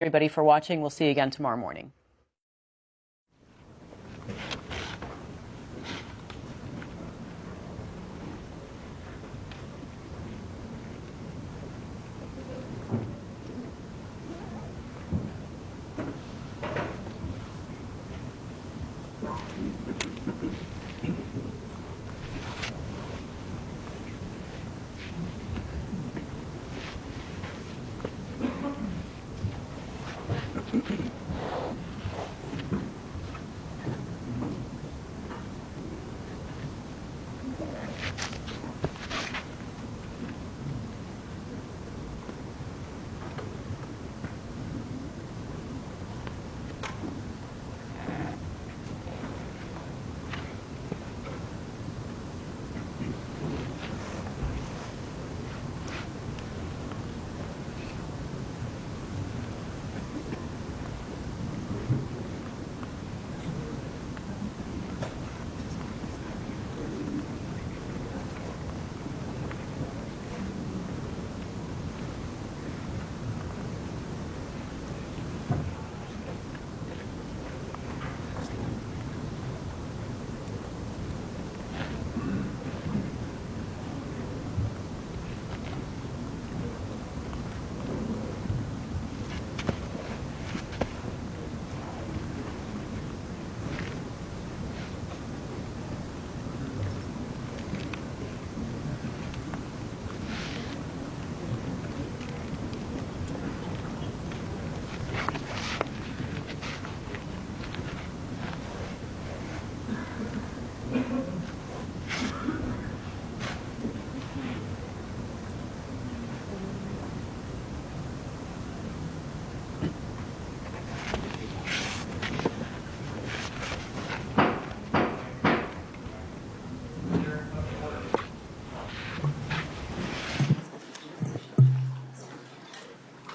Everybody for watching. We'll see you again tomorrow morning.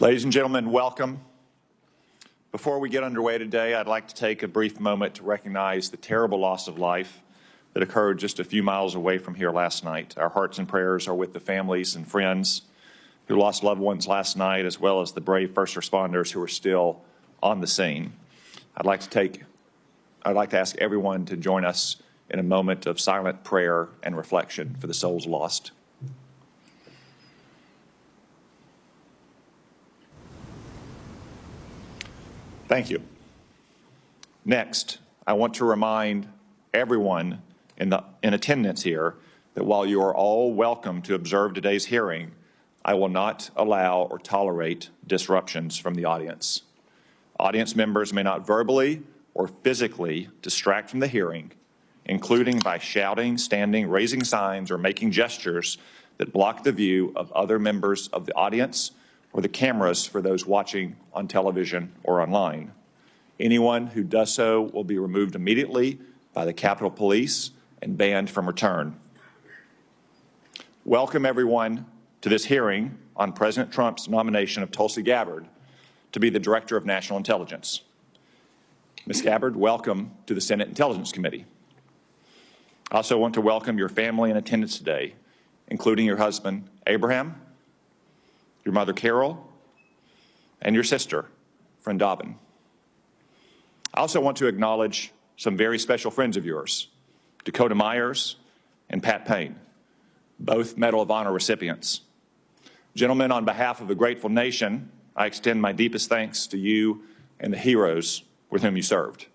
Ladies and gentlemen, welcome. Before we get underway today, I'd like to take a brief moment to recognize the terrible loss of life that occurred just a few miles away from here last night. Our hearts and prayers are with the families and friends who lost loved ones last night, as well as the brave first responders who are still on the scene. I'd like to ask everyone to join us in a moment of silent prayer and reflection for the souls lost. Thank you. Next, I want to remind everyone in attendance here that while you are all welcome to observe today's hearing, I will not allow or tolerate disruptions from the audience. Audience members may not verbally or physically distract from the hearing, including by shouting, standing, raising signs, or making gestures that block the view of other members of the audience or the cameras for those watching on television or online. Anyone who does so will be removed immediately by the Capitol Police and banned from return. Welcome everyone to this hearing on President Trump's nomination of Tulsi Gabbard to be the Director of National Intelligence. Ms. Gabbard, welcome to the Senate Intelligence Committee. I also want to welcome your family in attendance today, including your husband, Abraham, your mother, Carol, and your sister, friend Dobbin. I also want to acknowledge some very special friends of yours, Dakota Myers and Pat Payne, both Medal of Honor recipients. Gentlemen, on behalf of the grateful nation, I extend my deepest thanks to you and the heroes with whom you served.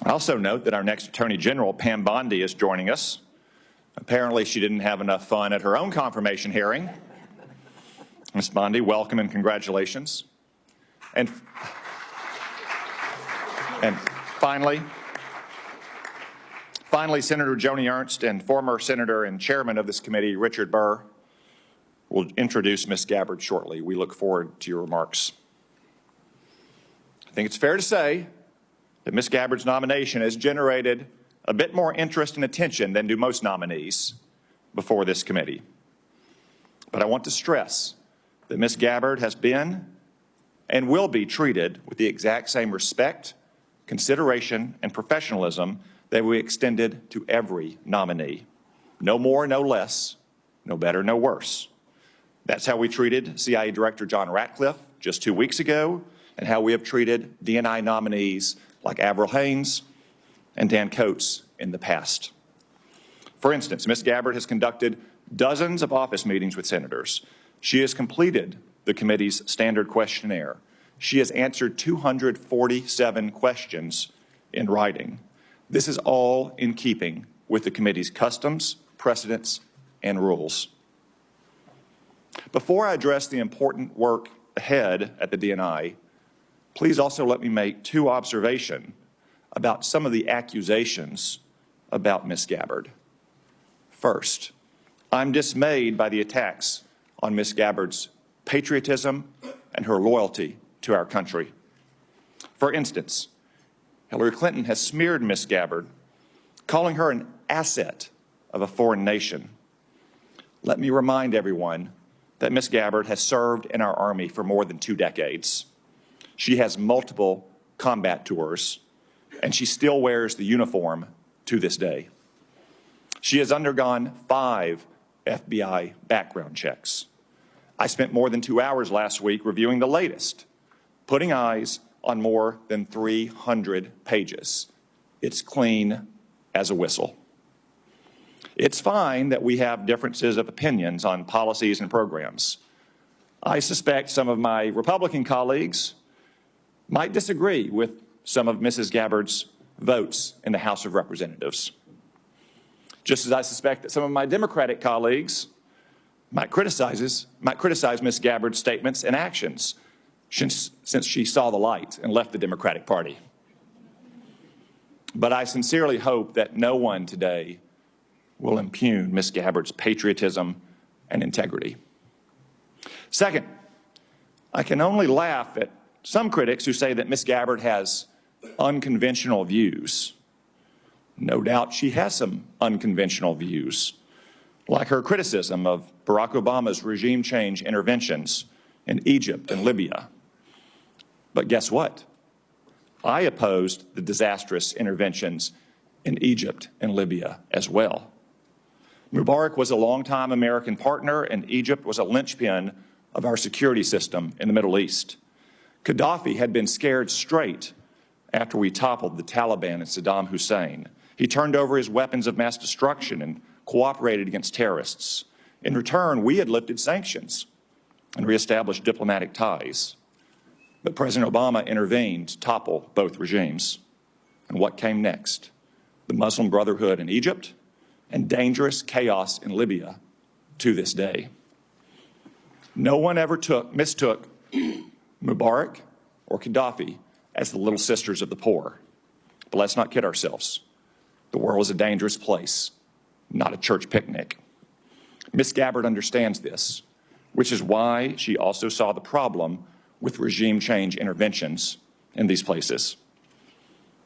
I also note that our next Attorney General, Pam Bondi, is joining us. Apparently, she didn't have enough fun at her own confirmation hearing. Ms. Bondi, welcome and congratulations. And finally, Senator Joni Ernst and former Senator and Chairman of this committee, Richard Burr, will introduce Ms. Gabbard shortly. We look forward to your remarks. I think it's fair to say that Ms. Gabbard's nomination has generated a bit more interest and attention than do most nominees before this committee. But I want to stress that Ms. Gabbard has been and will be treated with the exact same respect, consideration, and professionalism that we extended to every nominee. No more, no less, no better, no worse. That's how we treated CIA Director John Ratcliffe just 2 weeks ago, and how we have treated DNI nominees like Avril Haines and Dan Coates in the past. For instance, Ms. Gabbard has conducted dozens of office meetings with senators. She has completed the committee's standard questionnaire. She has answered 247 questions in writing. This is all in keeping with the committee's customs, precedents, and rules. Before I address the important work ahead at the DNI, please also let me make two observations about some of the accusations about Ms. Gabbard. First, I'm dismayed by the attacks on Ms. Gabbard's patriotism and her loyalty to our country. For instance, Hillary Clinton has smeared Ms. Gabbard, calling her an asset of a foreign nation. Let me remind everyone that Ms. Gabbard has served in our Army for more than 2 decades. She has multiple combat tours, and she still wears the uniform to this day. She has undergone 5 FBI background checks. I spent more than 2 hours last week reviewing the latest, putting eyes on more than 300 pages. It's clean as a whistle. It's fine that we have differences of opinions on policies and programs. I suspect some of my Republican colleagues might disagree with some of Mrs. Gabbard's votes in the House of Representatives. Just as I suspect that some of my Democratic colleagues might criticize Ms. Gabbard's statements and actions since she saw the light and left the Democratic Party. But I sincerely hope that no one today will impugn Ms. Gabbard's patriotism and integrity. Second, I can only laugh at some critics who say that Ms. Gabbard has unconventional views. No doubt she has some unconventional views, like her criticism of Barack Obama's regime change interventions in Egypt and Libya. But guess what? I opposed the disastrous interventions in Egypt and Libya as well. Mubarak was a longtime American partner, and Egypt was a linchpin of our security system in the Middle East. Gaddafi had been scared straight after we toppled the Taliban and Saddam Hussein. He turned over his weapons of mass destruction and cooperated against terrorists. In return, we had lifted sanctions and reestablished diplomatic ties. But President Obama intervened to topple both regimes. And what came next? The Muslim Brotherhood in Egypt and dangerous chaos in Libya to this day. No one ever mistook Mubarak or Gaddafi as the little sisters of the poor. But let's not kid ourselves. The world is a dangerous place, not a church picnic. Ms. Gabbard understands this, which is why she also saw the problem with regime change interventions in these places.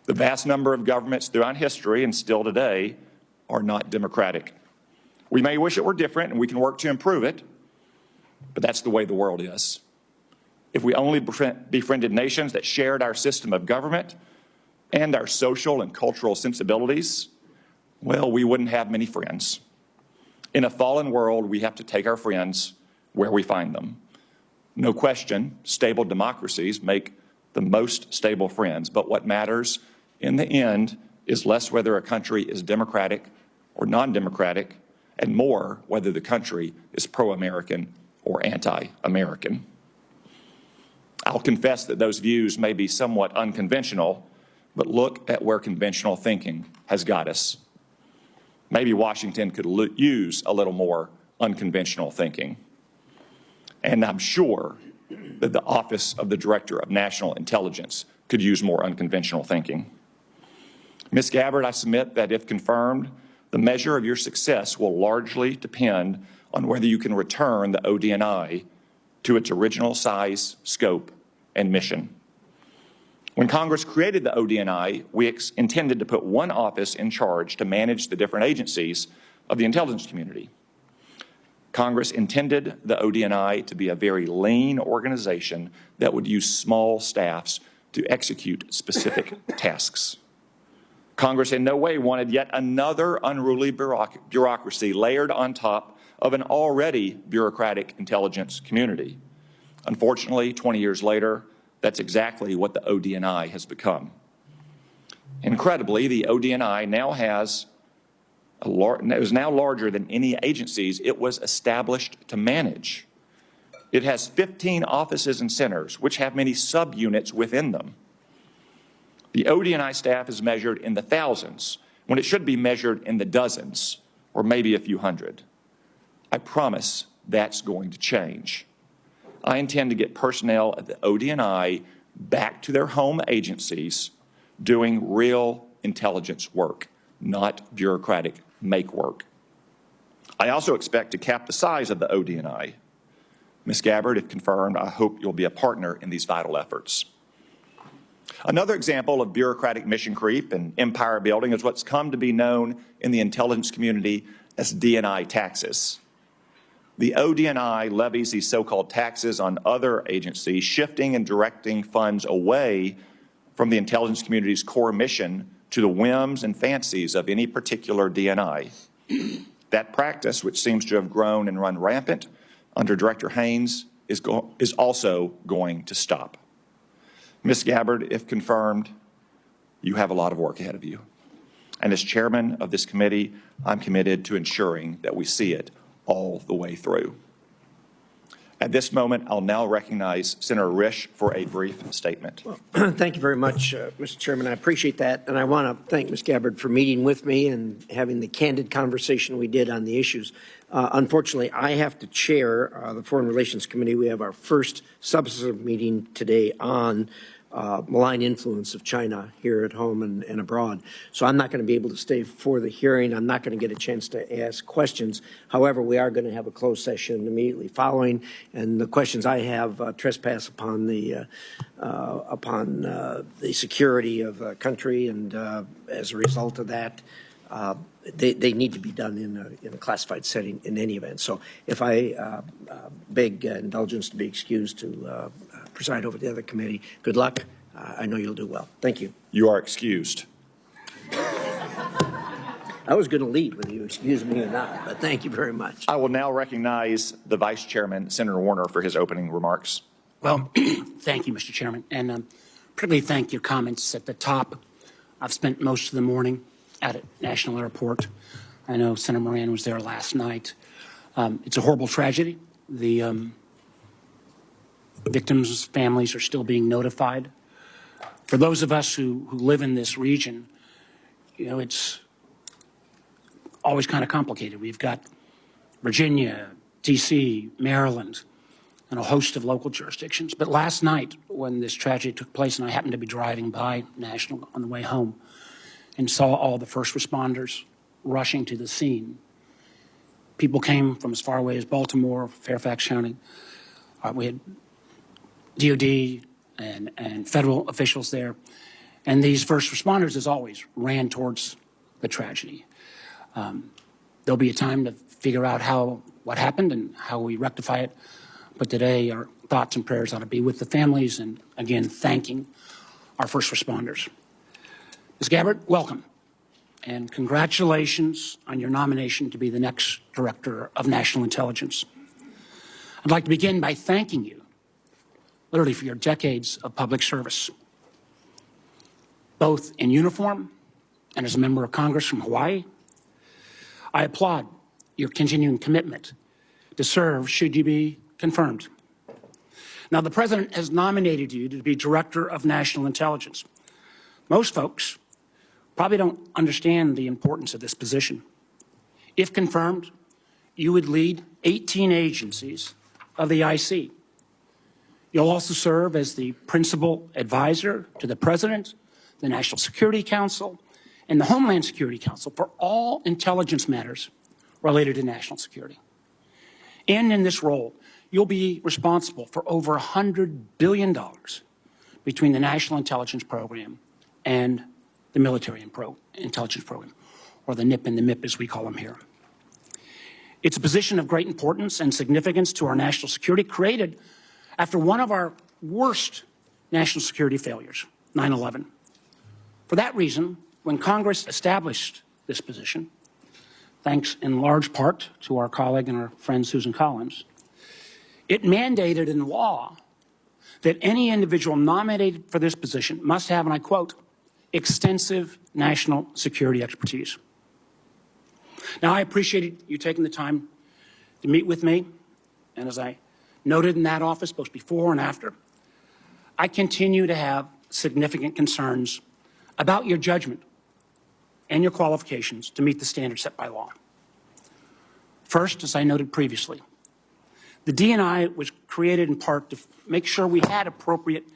The vast number of governments throughout history and still today are not democratic. We may wish it were different, and we can work to improve it, but that's the way the world is. If we only befriended nations that shared our system of government and our social and cultural sensibilities, well, we wouldn't have many friends. In a fallen world, we have to take our friends where we find them. No question, stable democracies make the most stable friends, but what matters in the end is less whether a country is democratic or non-democratic, and more whether the country is pro-American or anti-American. I'll confess that those views may be somewhat unconventional, but look at where conventional thinking has got us. Maybe Washington could use a little more unconventional thinking. And I'm sure that the Office of the Director of National Intelligence could use more unconventional thinking. Ms. Gabbard, I submit that if confirmed, the measure of your success will largely depend on whether you can return the ODNI to its original size, scope, and mission. When Congress created the ODNI, we intended to put one office in charge to manage the different agencies of the intelligence community. Congress intended the ODNI to be a very lean organization that would use small staffs to execute specific tasks. Congress in no way wanted yet another unruly bureaucracy layered on top of an already bureaucratic intelligence community. Unfortunately, 20 years later, that's exactly what the ODNI has become. Incredibly, the ODNI now is now larger than any agencies it was established to manage. It has 15 offices and centers, which have many subunits within them. The ODNI staff is measured in the thousands, when it should be measured in the dozens, or maybe a few hundred. I promise that's going to change. I intend to get personnel at the ODNI back to their home agencies doing real intelligence work, not bureaucratic make work. I also expect to cap the size of the ODNI. Ms. Gabbard, if confirmed, I hope you'll be a partner in these vital efforts. Another example of bureaucratic mission creep and empire building is what's come to be known in the intelligence community as DNI taxes. The ODNI levies these so-called taxes on other agencies, shifting and directing funds away from the intelligence community's core mission to the whims and fancies of any particular DNI. That practice, which seems to have grown and run rampant under Director Haynes, is also going to stop. Ms. Gabbard, if confirmed, you have a lot of work ahead of you. And as chairman of this committee, I'm committed to ensuring that we see it all the way through. At this moment, I'll now recognize Senator Risch for a brief statement. Well, thank you very much, Mr. Chairman. I appreciate that. And I want to thank Ms. Gabbard for meeting with me and having the candid conversation we did on the issues. Unfortunately, I have to chair the Foreign Relations Committee. We have our first substantive meeting today on malign influence of China here at home and abroad. So I'm not going to be able to stay for the hearing. I'm not going to get a chance to ask questions. However, we are going to have a closed session immediately following, and the questions I have trespass upon the security of the country, and as a result of that, they need to be done in a classified setting in any event. So if I beg indulgence to be excused to preside over the other committee, good luck. I know you'll do well. Thank you. You are excused. I was going to lead whether you excuse me or not, but thank you very much. I will now recognize the Vice Chairman, Senator Warner, for his opening remarks. Well, thank you, Mr. Chairman, and particularly thank your comments at the top. I've spent most of the morning at National Airport. I know Senator Moran was there last night. It's a horrible tragedy. The victims' families are still being notified. For those of us who live in this region, you know, it's always kind of complicated. We've got Virginia, D.C., Maryland, and a host of local jurisdictions. But last night, when this tragedy took place, and I happened to be driving by National on the way home, and saw all the first responders rushing to the scene. People came from as far away as Baltimore, Fairfax County. We had DOD and federal officials there. And these first responders, as always, ran towards the tragedy. There'll be a time to figure out what happened and how we rectify it. But today, our thoughts and prayers ought to be with the families and, again, thanking our first responders. Ms. Gabbard, welcome, and congratulations on your nomination to be the next Director of National Intelligence. I'd like to begin by thanking you, literally, for your decades of public service, both in uniform and as a member of Congress from Hawaii. I applaud your continuing commitment to serve should you be confirmed. Now, the President has nominated you to be Director of National Intelligence. Most folks probably don't understand the importance of this position. If confirmed, you would lead 18 agencies of the IC. You'll also serve as the principal advisor to the President, the National Security Council, and the Homeland Security Council for all intelligence matters related to national security. And in this role, you'll be responsible for over $100 billion between the National Intelligence Program and the Military Intelligence Program, or the NIP and the MIP as we call them here. It's a position of great importance and significance to our national security, created after one of our worst national security failures, 9/11. For that reason, when Congress established this position, thanks in large part to our colleague and our friend Susan Collins, it mandated in law that any individual nominated for this position must have, and I quote, extensive national security expertise. Now, I appreciated you taking the time to meet with me, and as I noted in that office, both before and after, I continue to have significant concerns about your judgment and your qualifications to meet the standards set by law. First, as I noted previously, the DNI was created in part to make sure we had appropriate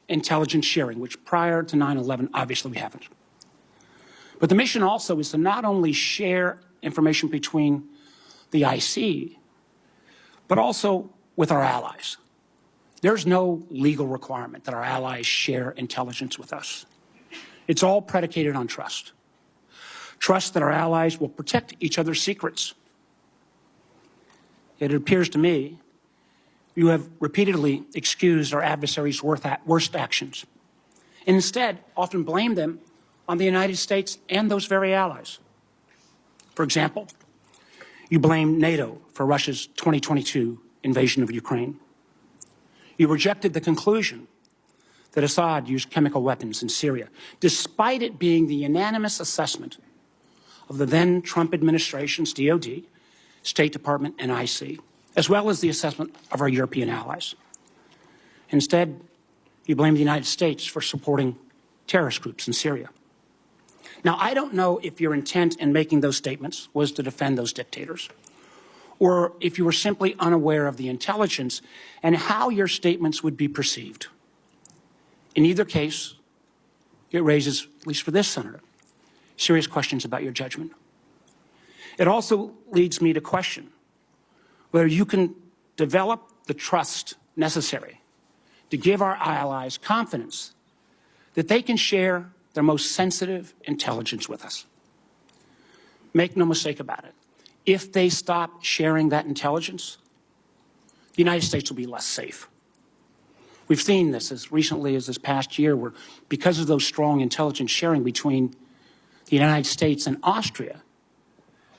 intelligence sharing, which prior to 9/11, obviously we haven't. But the mission also is to not only share information between the IC, but also with our allies. There's no legal requirement that our allies share intelligence with us. It's all predicated on trust. Trust that our allies will protect each other's secrets. It appears to me you have repeatedly excused our adversaries' worst actions, and instead often blamed them on the United States and those very allies. For example, you blame NATO for Russia's 2022 invasion of Ukraine. You rejected the conclusion that Assad used chemical weapons in Syria, despite it being the unanimous assessment of the then Trump administration's DOD, State Department, and IC, as well as the assessment of our European allies. Instead, you blame the United States for supporting terrorist groups in Syria. Now, I don't know if your intent in making those statements was to defend those dictators, or if you were simply unaware of the intelligence and how your statements would be perceived. In either case, it raises, at least for this senator, serious questions about your judgment. It also leads me to question whether you can develop the trust necessary to give our allies confidence that they can share their most sensitive intelligence with us. Make no mistake about it. If they stop sharing that intelligence, the United States will be less safe. We've seen this as recently as this past year, where because of those strong intelligence sharing between the United States and Austria,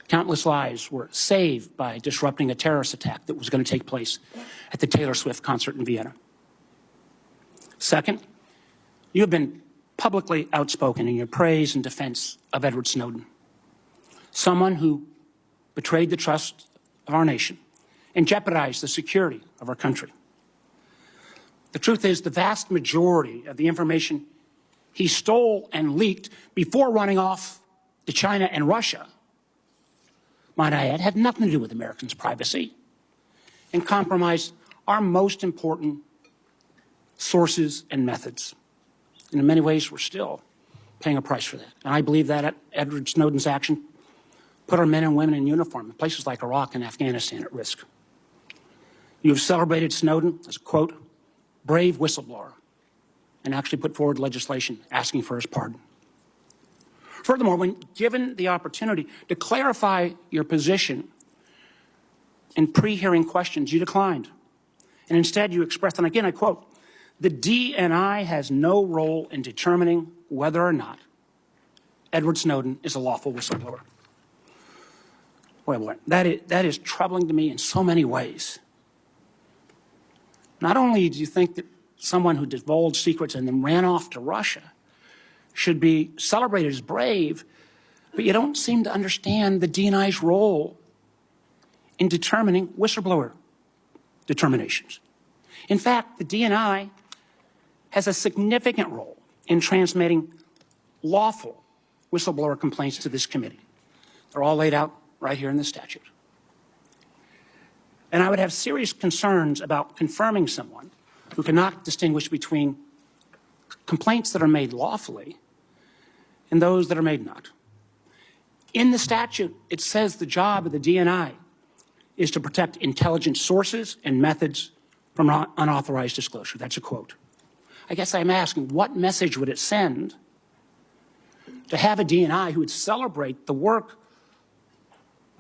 countless lives were saved by disrupting a terrorist attack that was going to take place at the Taylor Swift concert in Vienna. Second, you have been publicly outspoken in your praise and defense of Edward Snowden, someone who betrayed the trust of our nation and jeopardized the security of our country. The truth is, the vast majority of the information he stole and leaked before running off to China and Russia, might I add, had nothing to do with Americans' privacy and compromised our most important sources and methods. And in many ways, we're still paying a price for that. And I believe that Edward Snowden's action put our men and women in uniform in places like Iraq and Afghanistan at risk. You have celebrated Snowden as a, quote, brave whistleblower, and actually put forward legislation asking for his pardon. Furthermore, when given the opportunity to clarify your position in pre-hearing questions, you declined. And instead you expressed, and again I quote, the DNI has no role in determining whether or not Edward Snowden is a lawful whistleblower. Boy, that is troubling to me in so many ways. Not only do you think that someone who divulged secrets and then ran off to Russia should be celebrated as brave, but you don't seem to understand the DNI's role in determining whistleblower determinations. In fact, the DNI has a significant role in transmitting lawful whistleblower complaints to this committee. They're all laid out right here in the statute. And I would have serious concerns about confirming someone who cannot distinguish between complaints that are made lawfully and those that are made not. In the statute, it says the job of the DNI is to protect intelligence sources and methods from unauthorized disclosure. That's a quote. I guess I'm asking, what message would it send to have a DNI who would celebrate the work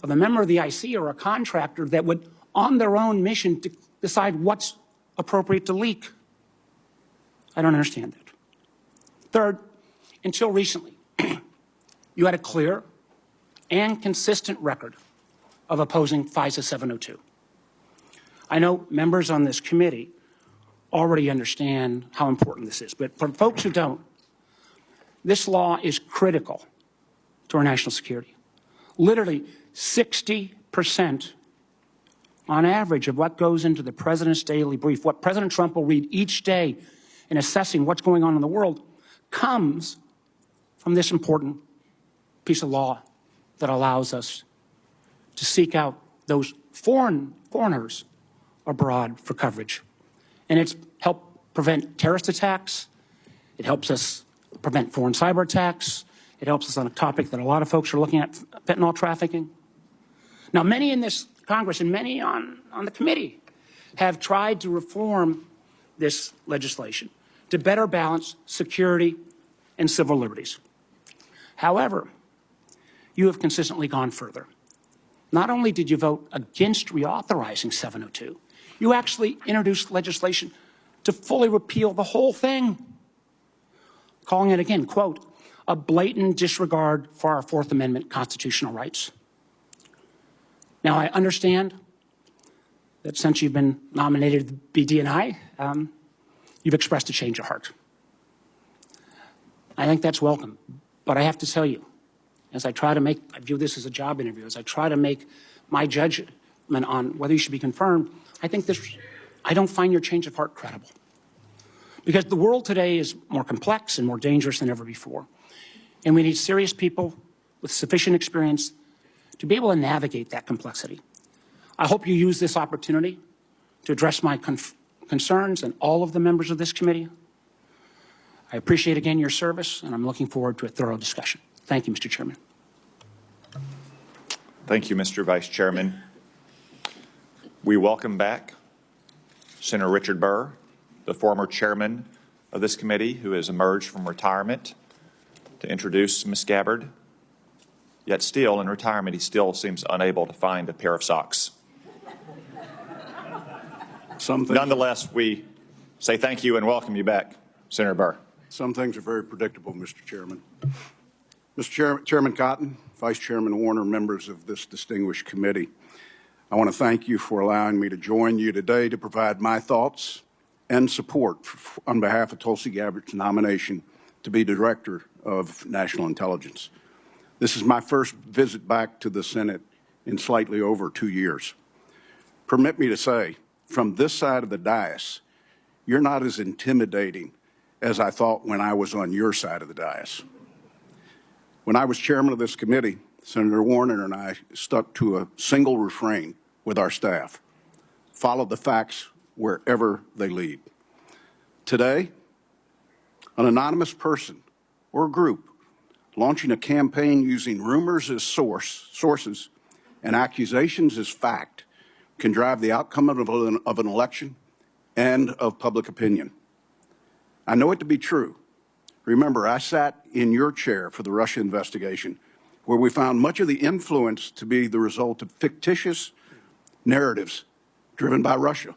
of a member of the IC or a contractor that would, on their own mission, decide what's appropriate to leak. I don't understand that. Third, until recently, you had a clear and consistent record of opposing FISA 702. I know members on this committee already understand how important this is, but for folks who don't, this law is critical to our national security. Literally 60% on average of what goes into the president's daily brief, what President Trump will read each day in assessing what's going on in the world, comes from this important piece of law that allows us to seek out those foreigners abroad for coverage. And it's helped prevent terrorist attacks. It helps us prevent foreign cyber attacks. It helps us on a topic that a lot of folks are looking at, fentanyl trafficking. Now, many in this Congress and many on the committee have tried to reform this legislation to better balance security and civil liberties. However, you have consistently gone further. Not only did you vote against reauthorizing 702, you actually introduced legislation to fully repeal the whole thing, calling it again, quote, a blatant disregard for our Fourth Amendment constitutional rights. Now, I understand that since you've been nominated to be DNI, you've expressed a change of heart. I think that's welcome, but I have to tell you, as I try to make, I view this as a job interview, as I try to make my judgment on whether you should be confirmed, I don't find your change of heart credible. Because the world today is more complex and more dangerous than ever before. And we need serious people with sufficient experience to be able to navigate that complexity. I hope you use this opportunity to address my concerns and all of the members of this committee. I appreciate again your service, and I'm looking forward to a thorough discussion. Thank you, Mr. Chairman. Thank you, Mr. Vice Chairman. We welcome back Senator Richard Burr, the former chairman of this committee who has emerged from retirement, to introduce Ms. Gabbard. Yet still in retirement, he still seems unable to find a pair of socks. Nonetheless, we say thank you and welcome you back, Senator Burr. Some things are very predictable, Mr. Chairman. Mr. Chairman Cotton, Vice Chairman Warner, members of this distinguished committee, I want to thank you for allowing me to join you today to provide my thoughts and support on behalf of Tulsi Gabbard's nomination to be Director of National Intelligence. This is my first visit back to the Senate in slightly over 2 years. Permit me to say, from this side of the dais, you're not as intimidating as I thought when I was on your side of the dais. When I was chairman of this committee, Senator Warner and I stuck to a single refrain with our staff: follow the facts wherever they lead. Today, an anonymous person or group launching a campaign using rumors as sources and accusations as fact can drive the outcome of an election and of public opinion. I know it to be true. Remember, I sat in your chair for the Russia investigation, where we found much of the influence to be the result of fictitious narratives driven by Russia.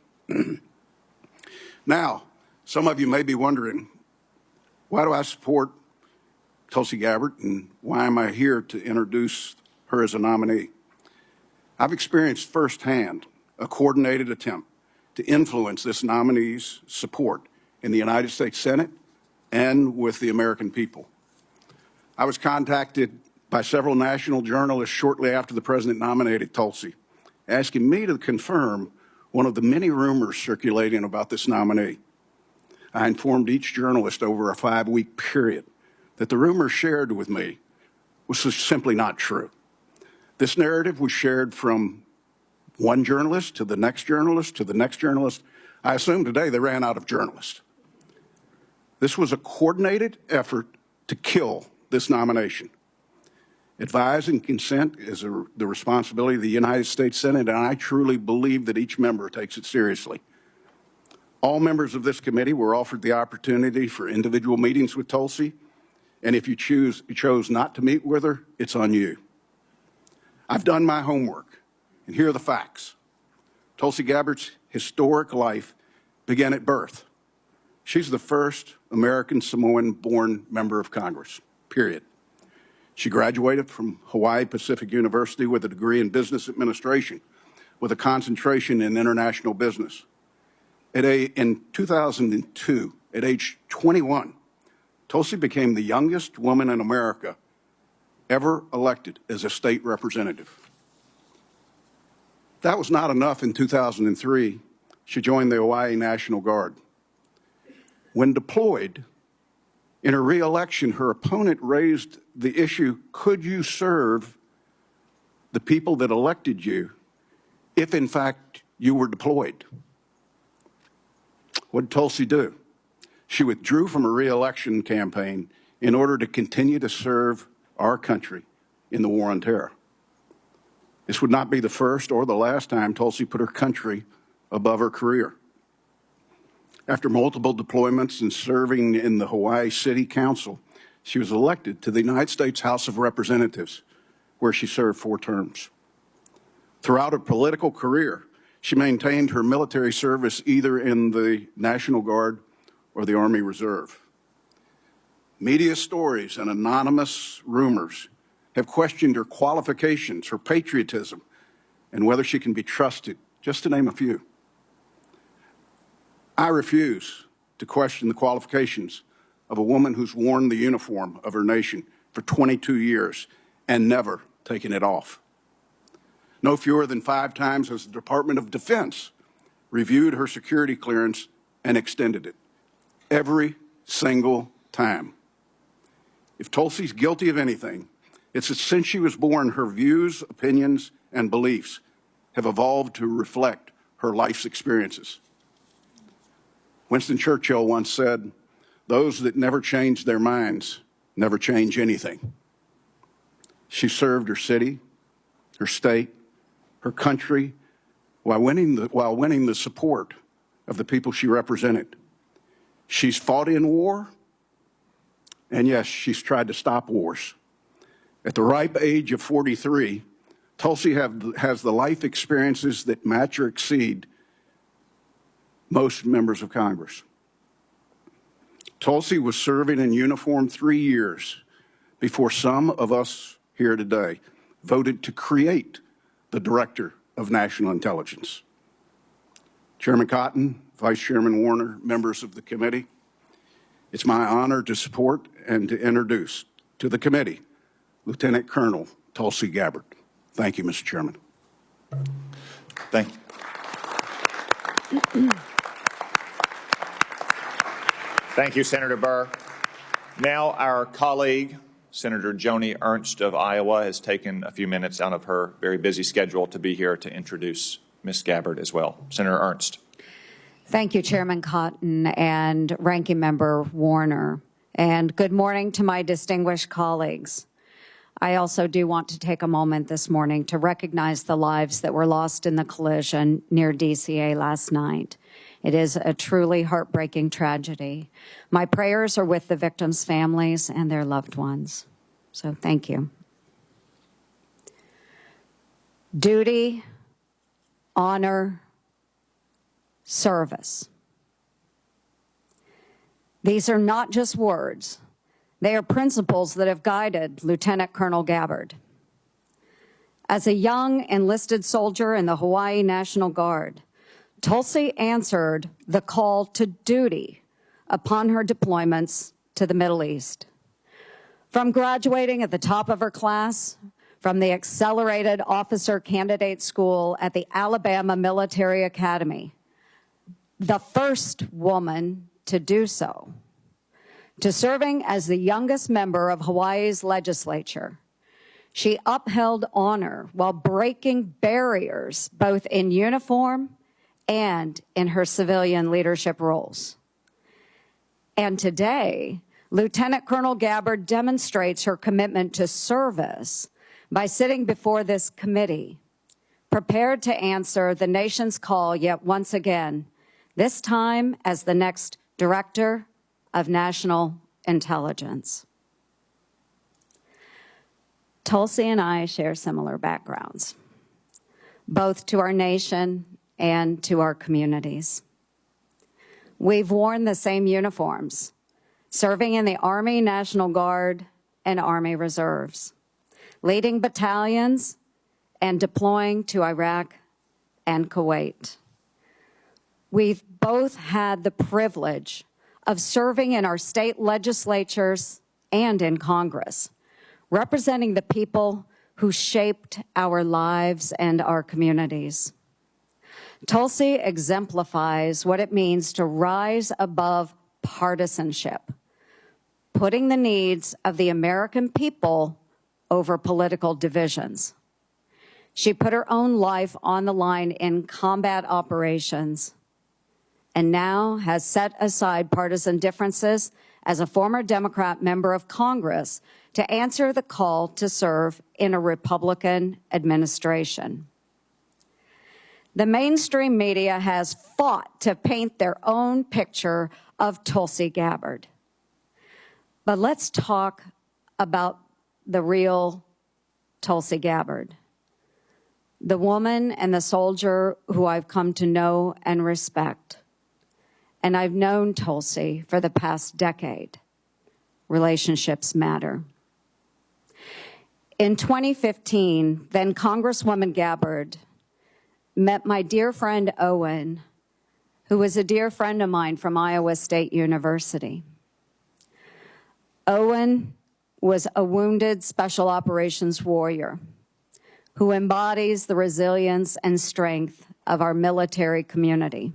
Now, some of you may be wondering, why do I support Tulsi Gabbard, and why am I here to introduce her as a nominee? I've experienced firsthand a coordinated attempt to influence this nominee's support in the United States Senate and with the American people. I was contacted by several national journalists shortly after the president nominated Tulsi, asking me to confirm one of the many rumors circulating about this nominee. I informed each journalist over a 5-week period that the rumors shared with me was simply not true. This narrative was shared from one journalist to the next journalist to the next journalist. I assume today they ran out of journalists. This was a coordinated effort to kill this nomination. Advise and consent is the responsibility of the United States Senate, and I truly believe that each member takes it seriously. All members of this committee were offered the opportunity for individual meetings with Tulsi, and if you chose not to meet with her, it's on you. I've done my homework, and here are the facts. Tulsi Gabbard's historic life began at birth. She's the first American Samoan-born member of Congress, period. She graduated from Hawaii Pacific University with a degree in business administration with a concentration in international business. In 2002, at age 21, Tulsi became the youngest woman in America ever elected as a state representative. That was not enough. In 2003, she joined the Hawaii National Guard. When deployed, in her re-election, her opponent raised the issue, could you serve the people that elected you if, in fact, you were deployed? What did Tulsi do? She withdrew from her re-election campaign in order to continue to serve our country in the war on terror. This would not be the first or the last time Tulsi put her country above her career. After multiple deployments and serving in the Hawaii City Council, she was elected to the United States House of Representatives, where she served 4 terms. Throughout her political career, she maintained her military service either in the National Guard or the Army Reserve. Media stories and anonymous rumors have questioned her qualifications, her patriotism, and whether she can be trusted, just to name a few. I refuse to question the qualifications of a woman who's worn the uniform of her nation for 22 years and never taken it off. No fewer than 5 times has the Department of Defense reviewed her security clearance and extended it. Every single time. If Tulsi's guilty of anything, it's that since she was born, her views, opinions, and beliefs have evolved to reflect her life's experiences. Winston Churchill once said, "Those that never change their minds never change anything." She served her city, her state, her country, while winning the support of the people she represented. She's fought in war, and yes, she's tried to stop wars. At the ripe age of 43, Tulsi has the life experiences that match or exceed most members of Congress. Tulsi was serving in uniform 3 years before some of us here today voted to create the Director of National Intelligence. Chairman Cotton, Vice Chairman Warner, members of the committee, it's my honor to support and to introduce to the committee Lieutenant Colonel Tulsi Gabbard. Thank you, Mr. Chairman. Thank you. Thank you, Senator Burr. Now our colleague, Senator Joni Ernst of Iowa, has taken a few minutes out of her very busy schedule to be here to introduce Ms. Gabbard as well. Senator Ernst. Thank you, Chairman Cotton and Ranking Member Warner. And good morning to my distinguished colleagues. I also do want to take a moment this morning to recognize the lives that were lost in the collision near DCA last night. It is a truly heartbreaking tragedy. My prayers are with the victims' families and their loved ones. So thank you. Duty, honor, service. These are not just words. They are principles that have guided Lieutenant Colonel Gabbard. As a young enlisted soldier in the Hawaii National Guard, Tulsi answered the call to duty upon her deployments to the Middle East. From graduating at the top of her class from the Accelerated Officer Candidate School at the Alabama Military Academy, the first woman to do so, to serving as the youngest member of Hawaii's legislature, she upheld honor while breaking barriers both in uniform and in her civilian leadership roles. And today, Lieutenant Colonel Gabbard demonstrates her commitment to service by sitting before this committee, prepared to answer the nation's call yet once again, this time as the next Director of National Intelligence. Tulsi and I share similar backgrounds, both to our nation and to our communities. We've worn the same uniforms, serving in the Army National Guard and Army Reserves, leading battalions and deploying to Iraq and Kuwait. We've both had the privilege of serving in our state legislatures and in Congress, representing the people who shaped our lives and our communities. Tulsi exemplifies what it means to rise above partisanship, putting the needs of the American people over political divisions. She put her own life on the line in combat operations and now has set aside partisan differences as a former Democrat member of Congress to answer the call to serve in a Republican administration. The mainstream media has fought to paint their own picture of Tulsi Gabbard. But let's talk about the real Tulsi Gabbard, the woman and the soldier who I've come to know and respect. And I've known Tulsi for the past decade. Relationships matter. In 2015, then Congresswoman Gabbard met my dear friend Owen, who was a dear friend of mine from Iowa State University. Owen was a wounded special operations warrior who embodies the resilience and strength of our military community.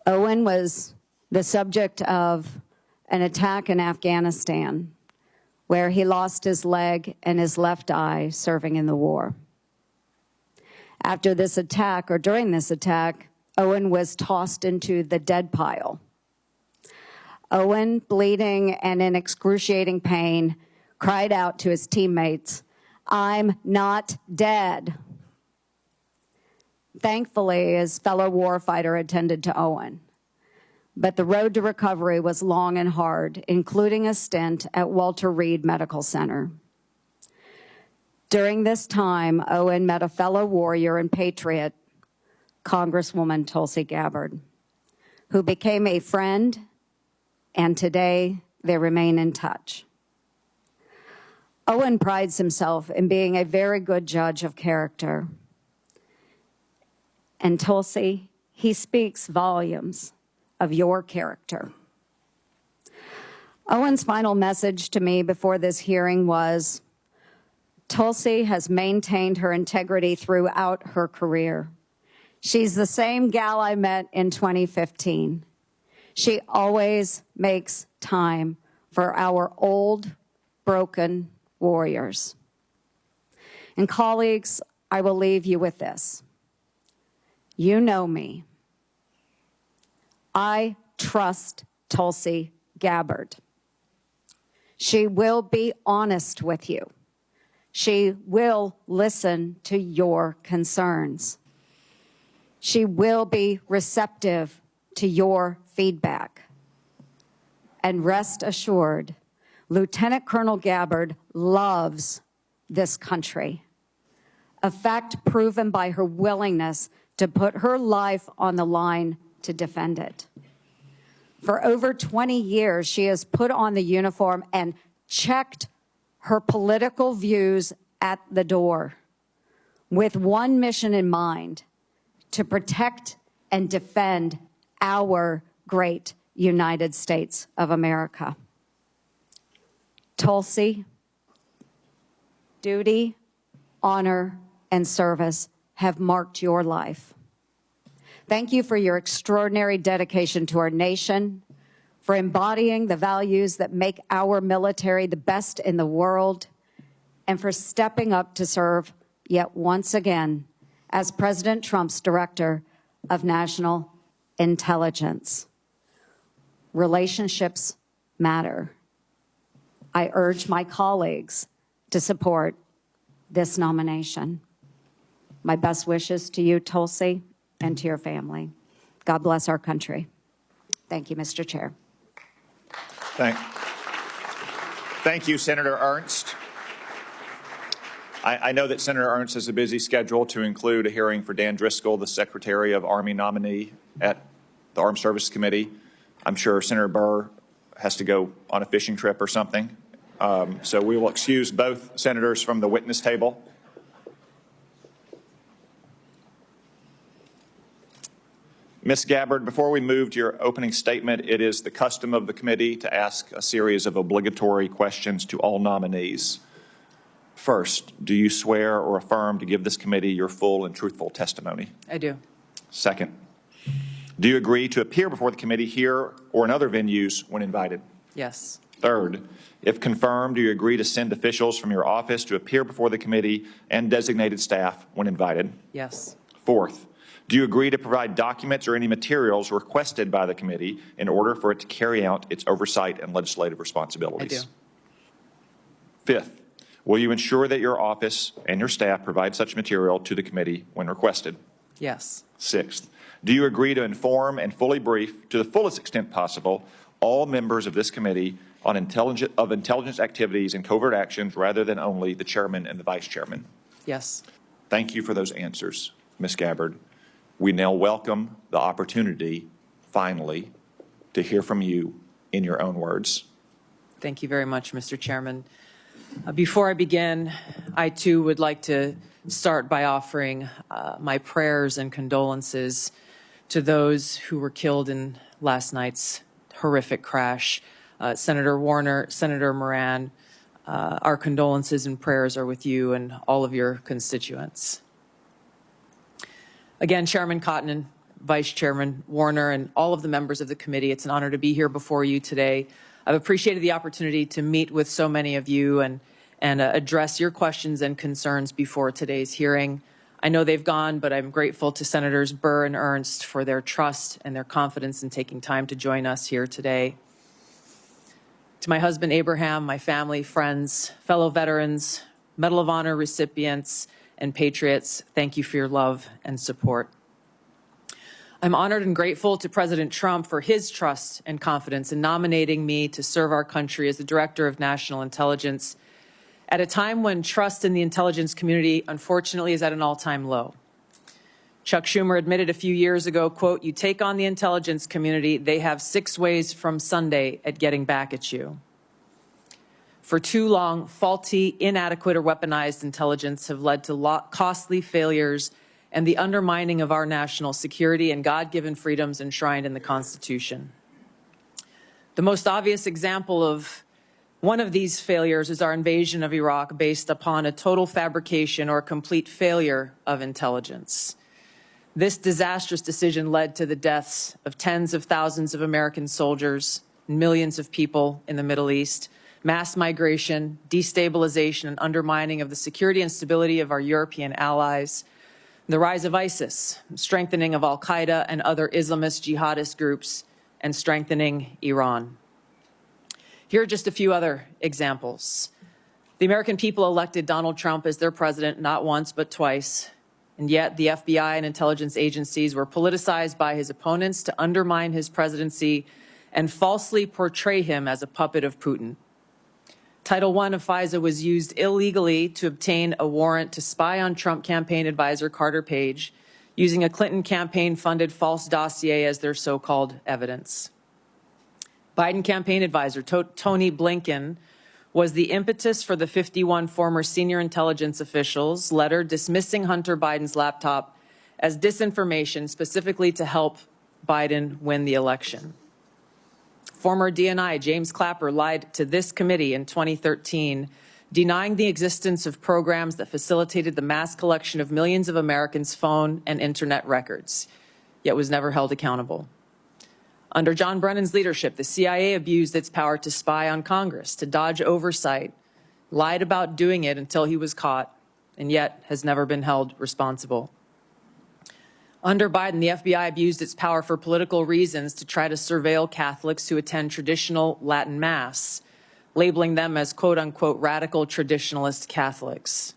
Owen was the subject of an attack in Afghanistan where he lost his leg and his left eye serving in the war. After this attack, or during this attack, Owen was tossed into the dead pile. Owen, bleeding and in excruciating pain, cried out to his teammates, "I'm not dead." Thankfully, his fellow warfighter attended to Owen. But the road to recovery was long and hard, including a stint at Walter Reed Medical Center. During this time, Owen met a fellow warrior and patriot, Congresswoman Tulsi Gabbard, who became a friend, and today they remain in touch. Owen prides himself in being a very good judge of character. And Tulsi, he speaks volumes of your character. Owen's final message to me before this hearing was, Tulsi has maintained her integrity throughout her career. She's the same gal I met in 2015. She always makes time for our old, broken warriors. And colleagues, I will leave you with this. You know me. I trust Tulsi Gabbard. She will be honest with you. She will listen to your concerns. She will be receptive to your feedback. And rest assured, Lieutenant Colonel Gabbard loves this country, a fact proven by her willingness to put her life on the line to defend it. For over 20 years, she has put on the uniform and checked her political views at the door with one mission in mind: to protect and defend our great United States of America. Tulsi, duty, honor, and service have marked your life. Thank you for your extraordinary dedication to our nation, for embodying the values that make our military the best in the world, and for stepping up to serve yet once again as President Trump's Director of National Intelligence. Relationships matter. I urge my colleagues to support this nomination. My best wishes to you, Tulsi, and to your family. God bless our country. Thank you, Mr. Chair. Thank you, Senator Ernst. I know that Senator Ernst has a busy schedule to include a hearing for Dan Driscoll, the Secretary of Army nominee at the Armed Services Committee. I'm sure Senator Burr has to go on a fishing trip or something. So we will excuse both senators from the witness table. Ms. Gabbard, before we move to your opening statement, it is the custom of the committee to ask a series of obligatory questions to all nominees. First, do you swear or affirm to give this committee your full and truthful testimony? I do. Second, do you agree to appear before the committee here or in other venues when invited? Yes. Third, if confirmed, do you agree to send officials from your office to appear before the committee and designated staff when invited? Yes. Fourth, do you agree to provide documents or any materials requested by the committee in order for it to carry out its oversight and legislative responsibilities? I do. Fifth, will you ensure that your office and your staff provide such material to the committee when requested? Yes. Sixth, do you agree to inform and fully brief, to the fullest extent possible, all members of this committee on intelligence activities and covert actions rather than only the chairman and the vice chairman? Yes. Thank you for those answers, Ms. Gabbard. We now welcome the opportunity, finally, to hear from you in your own words. Thank you very much, Mr. Chairman. Before I begin, I too would like to start by offering my prayers and condolences to those who were killed in last night's horrific crash. Senator Warner, Senator Moran, our condolences and prayers are with you and all of your constituents. Again, Chairman Cotton, Vice Chairman Warner, and all of the members of the committee, it's an honor to be here before you today. I've appreciated the opportunity to meet with so many of you and address your questions and concerns before today's hearing. I know they've gone, but I'm grateful to Senators Burr and Ernst for their trust and their confidence in taking time to join us here today. To my husband, Abraham, my family, friends, fellow veterans, Medal of Honor recipients, and patriots, thank you for your love and support. I'm honored and grateful to President Trump for his trust and confidence in nominating me to serve our country as the Director of National Intelligence at a time when trust in the intelligence community, unfortunately, is at an all-time low. Chuck Schumer admitted a few years ago, quote, "You take on the intelligence community, they have 6 ways from Sunday at getting back at you." For too long, faulty, inadequate, or weaponized intelligence have led to costly failures and the undermining of our national security and God-given freedoms enshrined in the Constitution. The most obvious example of one of these failures is our invasion of Iraq based upon a total fabrication or complete failure of intelligence. This disastrous decision led to the deaths of tens of thousands of American soldiers, millions of people in the Middle East, mass migration, destabilization, and undermining of the security and stability of our European allies, the rise of ISIS, strengthening of al-Qaeda and other Islamist jihadist groups, and strengthening Iran. Here are just a few other examples. The American people elected Donald Trump as their president not once but twice, and yet the FBI and intelligence agencies were politicized by his opponents to undermine his presidency and falsely portray him as a puppet of Putin. Title I of FISA was used illegally to obtain a warrant to spy on Trump campaign advisor Carter Page, using a Clinton campaign-funded false dossier as their so-called evidence. Biden campaign advisor Tony Blinken was the impetus for the 51 former senior intelligence officials' letter dismissing Hunter Biden's laptop as disinformation specifically to help Biden win the election. Former DNI James Clapper lied to this committee in 2013, denying the existence of programs that facilitated the mass collection of millions of Americans' phone and internet records, yet was never held accountable. Under John Brennan's leadership, the CIA abused its power to spy on Congress, to dodge oversight, lied about doing it until he was caught, and yet has never been held responsible. Under Biden, the FBI abused its power for political reasons to try to surveil Catholics who attend traditional Latin Mass, labeling them as quote-unquote radical traditionalist Catholics.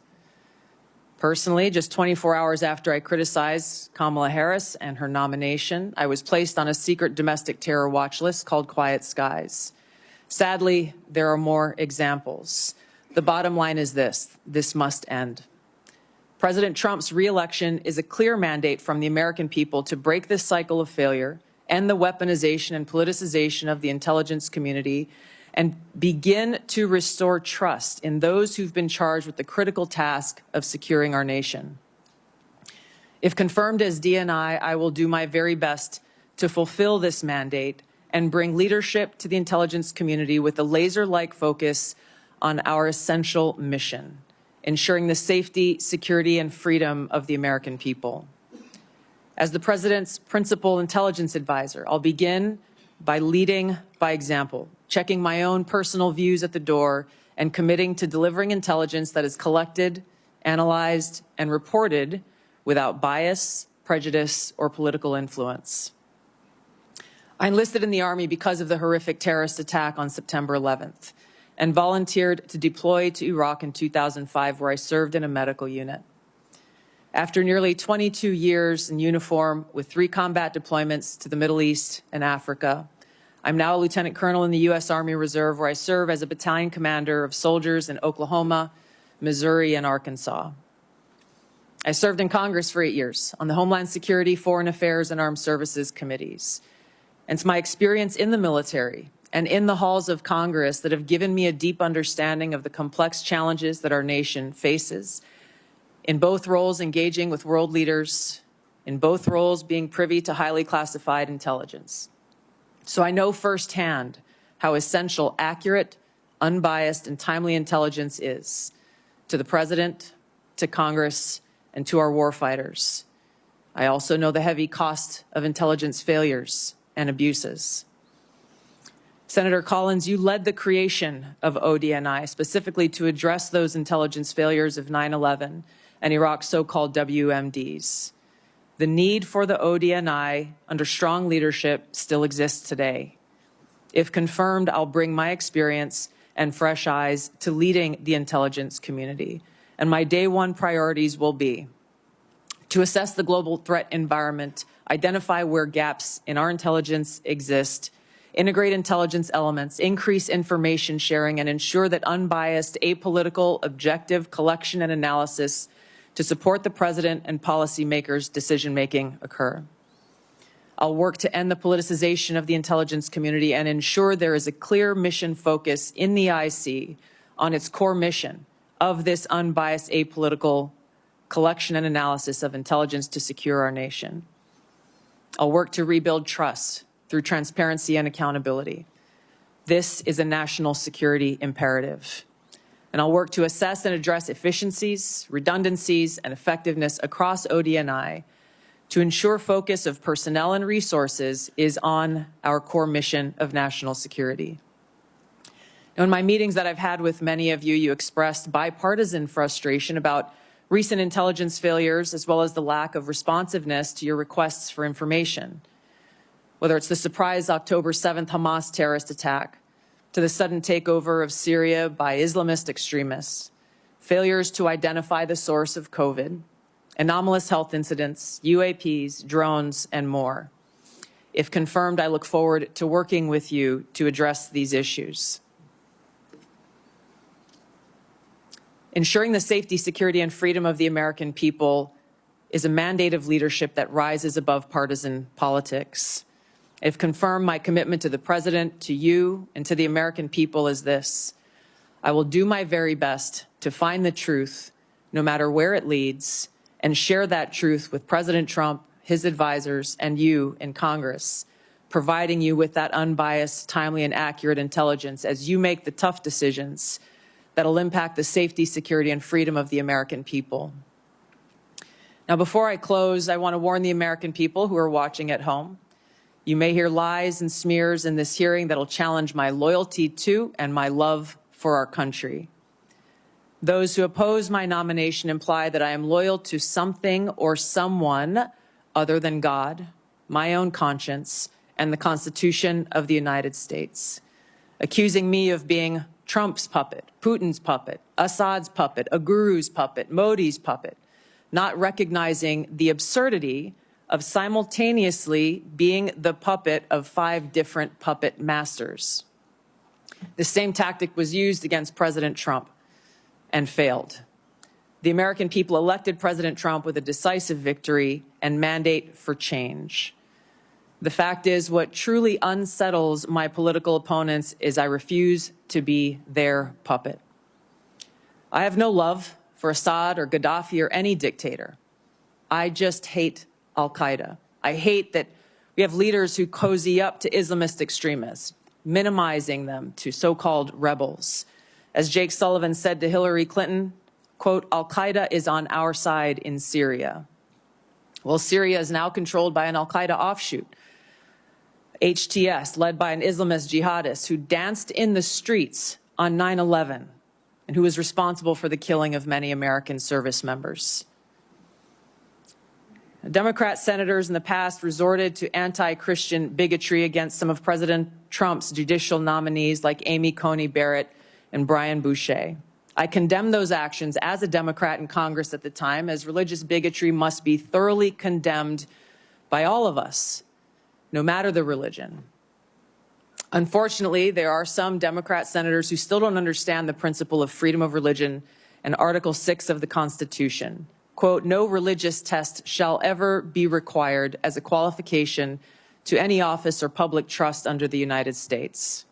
Personally, just 24 hours after I criticized Kamala Harris and her nomination, I was placed on a secret domestic terror watch list called Quiet Skies. Sadly, there are more examples. The bottom line is this must end. President Trump's reelection is a clear mandate from the American people to break this cycle of failure, end the weaponization and politicization of the intelligence community, and begin to restore trust in those who've been charged with the critical task of securing our nation. If confirmed as DNI, I will do my very best to fulfill this mandate and bring leadership to the intelligence community with a laser-like focus on our essential mission, ensuring the safety, security, and freedom of the American people. As the President's principal intelligence advisor, I'll begin by leading by example, checking my own personal views at the door, and committing to delivering intelligence that is collected, analyzed, and reported without bias, prejudice, or political influence. I enlisted in the Army because of the horrific terrorist attack on September 11th and volunteered to deploy to Iraq in 2005, where I served in a medical unit. After nearly 22 years in uniform with 3 combat deployments to the Middle East and Africa, I'm now a lieutenant colonel in the U.S. Army Reserve, where I serve as a battalion commander of soldiers in Oklahoma, Missouri, and Arkansas. I served in Congress for 8 years on the Homeland Security, Foreign Affairs, and Armed Services committees. And it's my experience in the military and in the halls of Congress that have given me a deep understanding of the complex challenges that our nation faces, in both roles engaging with world leaders, in both roles being privy to highly classified intelligence. So I know firsthand how essential accurate, unbiased, and timely intelligence is to the President, to Congress, and to our warfighters. I also know the heavy cost of intelligence failures and abuses. Senator Collins, you led the creation of ODNI specifically to address those intelligence failures of 9/11 and Iraq's so-called WMDs. The need for the ODNI under strong leadership still exists today. If confirmed, I'll bring my experience and fresh eyes to leading the intelligence community. And my day one priorities will be to assess the global threat environment, identify where gaps in our intelligence exist, integrate intelligence elements, increase information sharing, and ensure that unbiased, apolitical, objective collection and analysis to support the President and policymakers' decision-making occur. I'll work to end the politicization of the intelligence community and ensure there is a clear mission focus in the IC on its core mission of this unbiased, apolitical collection and analysis of intelligence to secure our nation. I'll work to rebuild trust through transparency and accountability. This is a national security imperative. And I'll work to assess and address efficiencies, redundancies, and effectiveness across ODNI to ensure focus of personnel and resources is on our core mission of national security. Now, in my meetings that I've had with many of you, you expressed bipartisan frustration about recent intelligence failures as well as the lack of responsiveness to your requests for information. Whether it's the surprise October 7th Hamas terrorist attack, to the sudden takeover of Syria by Islamist extremists, failures to identify the source of COVID, anomalous health incidents, UAPs, drones, and more. If confirmed, I look forward to working with you to address these issues. Ensuring the safety, security, and freedom of the American people is a mandate of leadership that rises above partisan politics. If confirmed, my commitment to the President, to you, and to the American people is this: I will do my very best to find the truth, no matter where it leads, and share that truth with President Trump, his advisors, and you in Congress, providing you with that unbiased, timely, and accurate intelligence as you make the tough decisions that'll impact the safety, security, and freedom of the American people. Now, before I close, I want to warn the American people who are watching at home. You may hear lies and smears in this hearing that'll challenge my loyalty to and my love for our country. Those who oppose my nomination imply that I am loyal to something or someone other than God, my own conscience, and the Constitution of the United States, accusing me of being Trump's puppet, Putin's puppet, Assad's puppet, a guru's puppet, Modi's puppet, not recognizing the absurdity of simultaneously being the puppet of 5 different puppet masters. The same tactic was used against President Trump. and failed. The American people elected President Trump with a decisive victory and mandate for change. The fact is, what truly unsettles my political opponents is I refuse to be their puppet. I have no love for Assad or Gaddafi or any dictator. I just hate al-Qaeda. I hate that we have leaders who cozy up to Islamist extremists, minimizing them to so-called rebels. As Jake Sullivan said to Hillary Clinton, quote, al-Qaeda is on our side in Syria. Well, Syria is now controlled by an al-Qaeda offshoot, HTS, led by an Islamist jihadist who danced in the streets on 9/11 and who was responsible for the killing of many American service members. Democrat senators in the past resorted to anti-Christian bigotry against some of President Trump's judicial nominees like Amy Coney Barrett and Brian Boucher. I condemn those actions as a Democrat in Congress at the time, as religious bigotry must be thoroughly condemned by all of us, no matter the religion. Unfortunately, there are some Democrat senators who still don't understand the principle of freedom of religion and Article 6 of the Constitution. Quote, no religious test shall ever be required as a qualification to any office or public trust under the United States.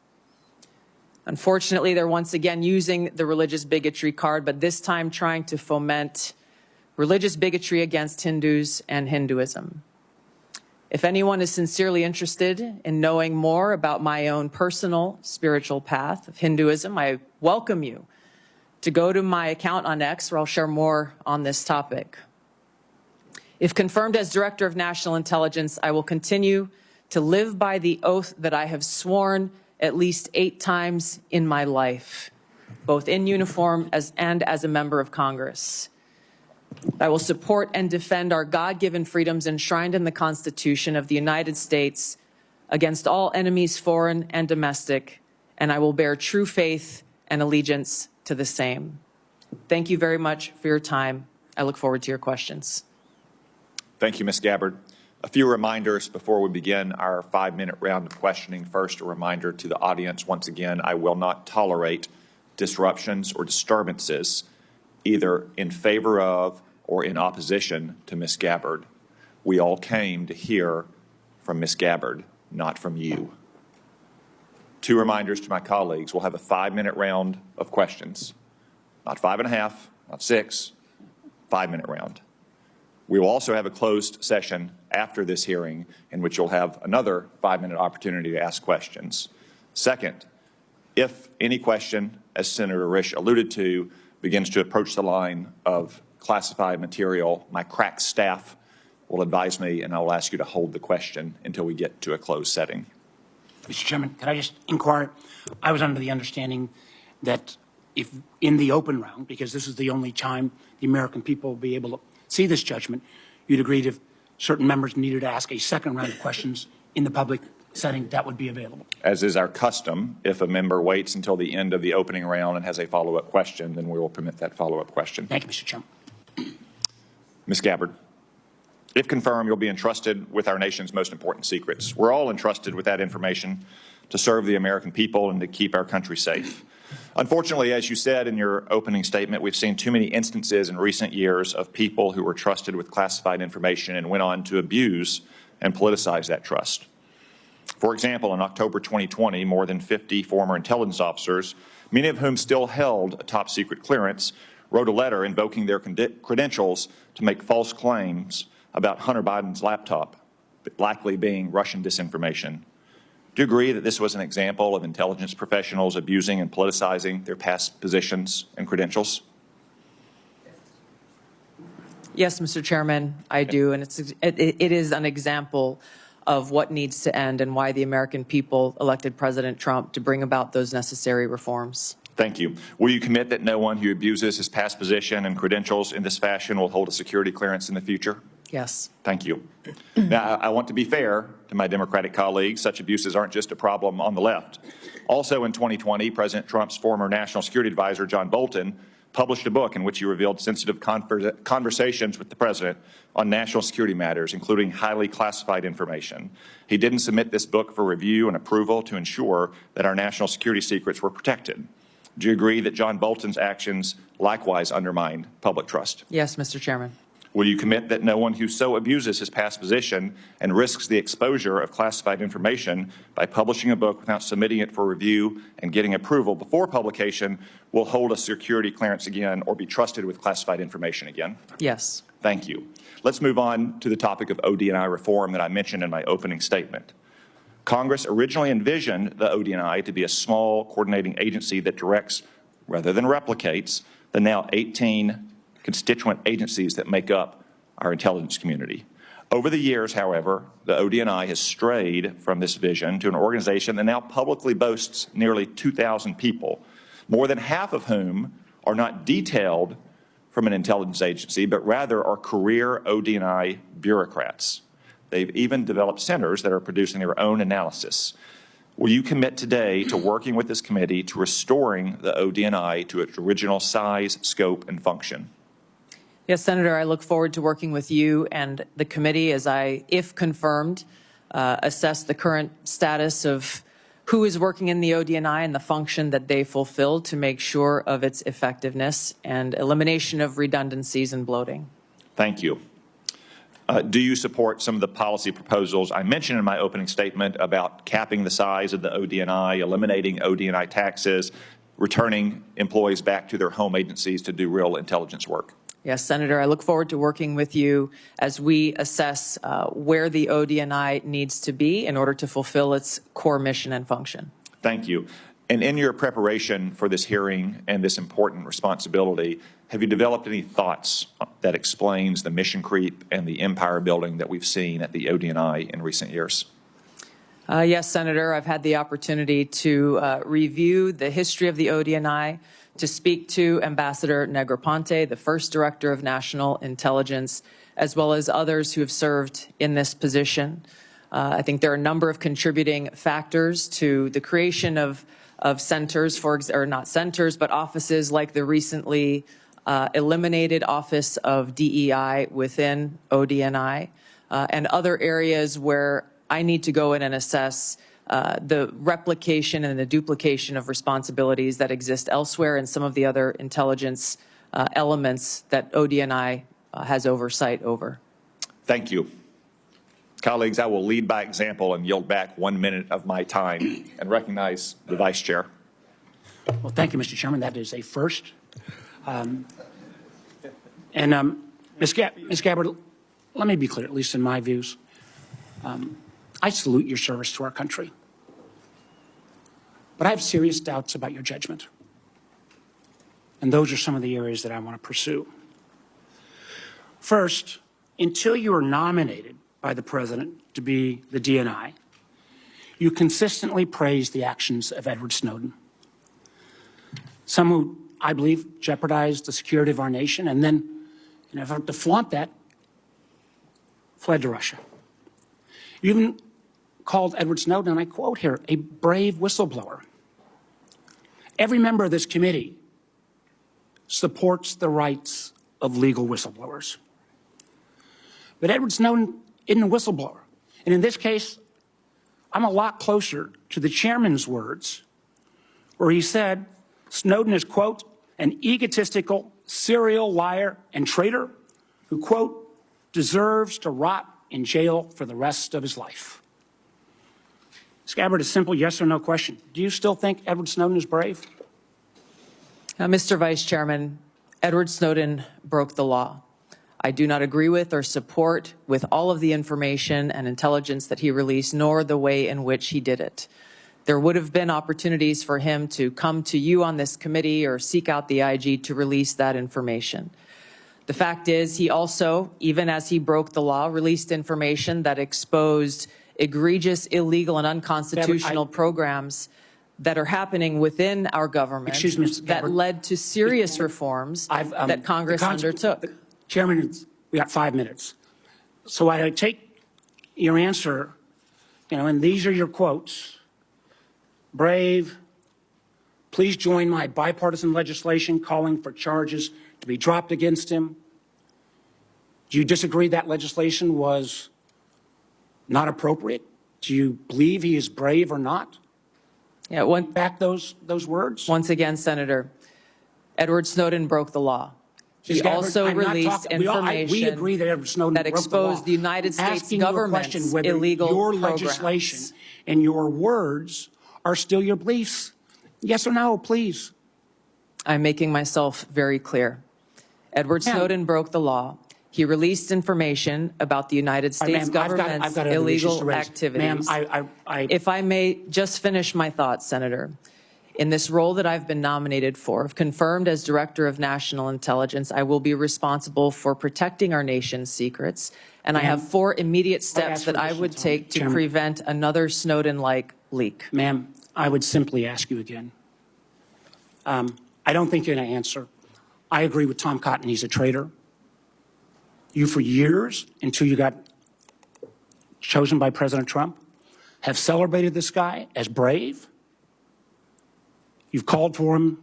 Unfortunately, they're once again using the religious bigotry card, but this time trying to foment religious bigotry against Hindus and Hinduism. If anyone is sincerely interested in knowing more about my own personal spiritual path of Hinduism, I welcome you to go to my account on X, where I'll share more on this topic. If confirmed as Director of National Intelligence, I will continue to live by the oath that I have sworn at least 8 times in my life, both in uniform and as a member of Congress. I will support and defend our God-given freedoms enshrined in the Constitution of the United States against all enemies, foreign and domestic, and I will bear true faith and allegiance to the same. Thank you very much for your time. I look forward to your questions. Thank you, Ms. Gabbard. A few reminders before we begin our 5-minute round of questioning. First, a reminder to the audience, once again, I will not tolerate disruptions or disturbances either in favor of or in opposition to Ms. Gabbard. We all came to hear from Ms. Gabbard, not from you. 2 reminders to my colleagues. We'll have a 5-minute round of questions. Not 5.5, not 6, 5-minute round. We will also have a closed session after this hearing in which you'll have another 5-minute opportunity to ask questions. Second, if any question, as Senator Risch alluded to, begins to approach the line of classified material, my crack staff will advise me and I will ask you to hold the question until we get to a closed setting. Mr. Chairman, can I just inquire? I was under the understanding that if in the open round, because this is the only time the American people will be able to see this judgment, you'd agreed if certain members needed to ask a second round of questions in the public setting, that would be available. As is our custom, if a member waits until the end of the opening round and has a follow-up question, then we will permit that follow-up question. Thank you, Mr. Chairman. Ms. Gabbard, if confirmed, you'll be entrusted with our nation's most important secrets. We're all entrusted with that information to serve the American people and to keep our country safe. Unfortunately, as you said in your opening statement, we've seen too many instances in recent years of people who were trusted with classified information and went on to abuse and politicize that trust. For example, in October 2020, more than 50 former intelligence officers, many of whom still held a top secret clearance, wrote a letter invoking their credentials to make false claims about Hunter Biden's laptop, likely being Russian disinformation. Do you agree that this was an example of intelligence professionals abusing and politicizing their past positions and credentials? Yes, Mr. Chairman, I do, and it is an example of what needs to end and why the American people elected President Trump to bring about those necessary reforms. Thank you. Will you commit that no one who abuses his past position and credentials in this fashion will hold a security clearance in the future? Yes. Thank you. Now, I want to be fair to my Democratic colleagues. Such abuses aren't just a problem on the left. Also in 2020, President Trump's former National Security Advisor, John Bolton, published a book in which he revealed sensitive conversations with the president on national security matters, including highly classified information. He didn't submit this book for review and approval to ensure that our national security secrets were protected. Do you agree that John Bolton's actions likewise undermined public trust? Yes, Mr. Chairman. Will you commit that no one who so abuses his past position and risks the exposure of classified information by publishing a book without submitting it for review and getting approval before publication will hold a security clearance again or be trusted with classified information again? Yes. Thank you. Let's move on to the topic of OD&I reform that I mentioned in my opening statement. Congress originally envisioned the OD&I to be a small coordinating agency that directs, rather than replicates, the now 18 constituent agencies that make up our intelligence community. Over the years, however, the OD&I has strayed from this vision to an organization that now publicly boasts nearly 2,000 people, more than half of whom are not detailed from an intelligence agency, but rather are career OD&I bureaucrats. They've even developed centers that are producing their own analysis. Will you commit today to working with this committee to restoring the OD&I to its original size, scope, and function? Yes, Senator, I look forward to working with you and the committee as I, if confirmed, assess the current status of who is working in the OD&I and the function that they fulfill to make sure of its effectiveness and elimination of redundancies and bloating. Thank you. Do you support some of the policy proposals I mentioned in my opening statement about capping the size of the OD&I, eliminating OD&I taxes, returning employees back to their home agencies to do real intelligence work? Yes, Senator, I look forward to working with you as we assess where the OD&I needs to be in order to fulfill its core mission and function. Thank you. And in your preparation for this hearing and this important responsibility, have you developed any thoughts that explains the mission creep and the empire building that we've seen at the OD&I in recent years? Yes, Senator, I've had the opportunity to review the history of the OD&I, to speak to Ambassador Negroponte, the first Director of National Intelligence, as well as others who have served in this position. I think there are a number of contributing factors to the creation of centers, or not centers, but offices like the recently eliminated Office of DEI within OD&I, and other areas where I need to go in and assess the replication and the duplication of responsibilities that exist elsewhere and some of the other intelligence elements that OD&I has oversight over. Thank you. Colleagues, I will lead by example and yield back 1 minute of my time and recognize the Vice Chair. Well, thank you, Mr. Chairman. That is a first. Ms. Gabbard, let me be clear, at least in my views. I salute your service to our country, but I have serious doubts about your judgment. And those are some of the areas that I want to pursue. First, until you were nominated by the President to be the DNI, you consistently praised the actions of Edward Snowden, some who, I believe, jeopardized the security of our nation, and then, in an effort to flaunt that, fled to Russia. You even called Edward Snowden, and I quote here, a brave whistleblower. Every member of this committee supports the rights of legal whistleblowers. But Edward Snowden isn't a whistleblower. And in this case, I'm a lot closer to the chairman's words, where he said Snowden is, quote, an egotistical serial liar and traitor who, quote, deserves to rot in jail for the rest of his life. Ms. Gabbard, a simple yes or no question. Do you still think Edward Snowden is brave? Mr. Vice Chairman, Edward Snowden broke the law. I do not agree with or support with all of the information and intelligence that he released, nor the way in which he did it. There would have been opportunities for him to come to you on this committee or seek out the IG to release that information. The fact is, he also, even as he broke the law, released information that exposed egregious, illegal, and unconstitutional programs that are happening within our government that led to serious reforms that Congress undertook. Chairman, we got 5 minutes. So I take your answer, and these are your quotes. Brave, please join my bipartisan legislation calling for charges to be dropped against him. Do you disagree that legislation was not appropriate? Do you believe he is brave or not? Yeah, back those words? once again, Senator, Edward Snowden broke the law. He Ms. Gabbard, also I'm not released talking- information we agree that Edward Snowden that broke the law. exposed the United States Asking you a government's question whether illegal your programs. legislation and your words are still your beliefs. Yes or no, please. I'm making myself very clear. Edward Ma'am. Snowden broke the law. He released information about the United All right, States ma'am, I've government's got other issues to illegal raise. activities. Ma'am, If I may just finish my thoughts, Senator. In this role that I've been nominated for, if confirmed as Director of National Intelligence, I will be responsible for protecting our nation's secrets, and I have 4 immediate steps ask for that I would additional time. take to Chairman. prevent another Snowden-like leak. Ma'am, I would simply ask you again. I don't think you're going to answer. I agree with Tom Cotton. He's a traitor. You, for years, until you got chosen by President Trump, have celebrated this guy as brave. You've called for him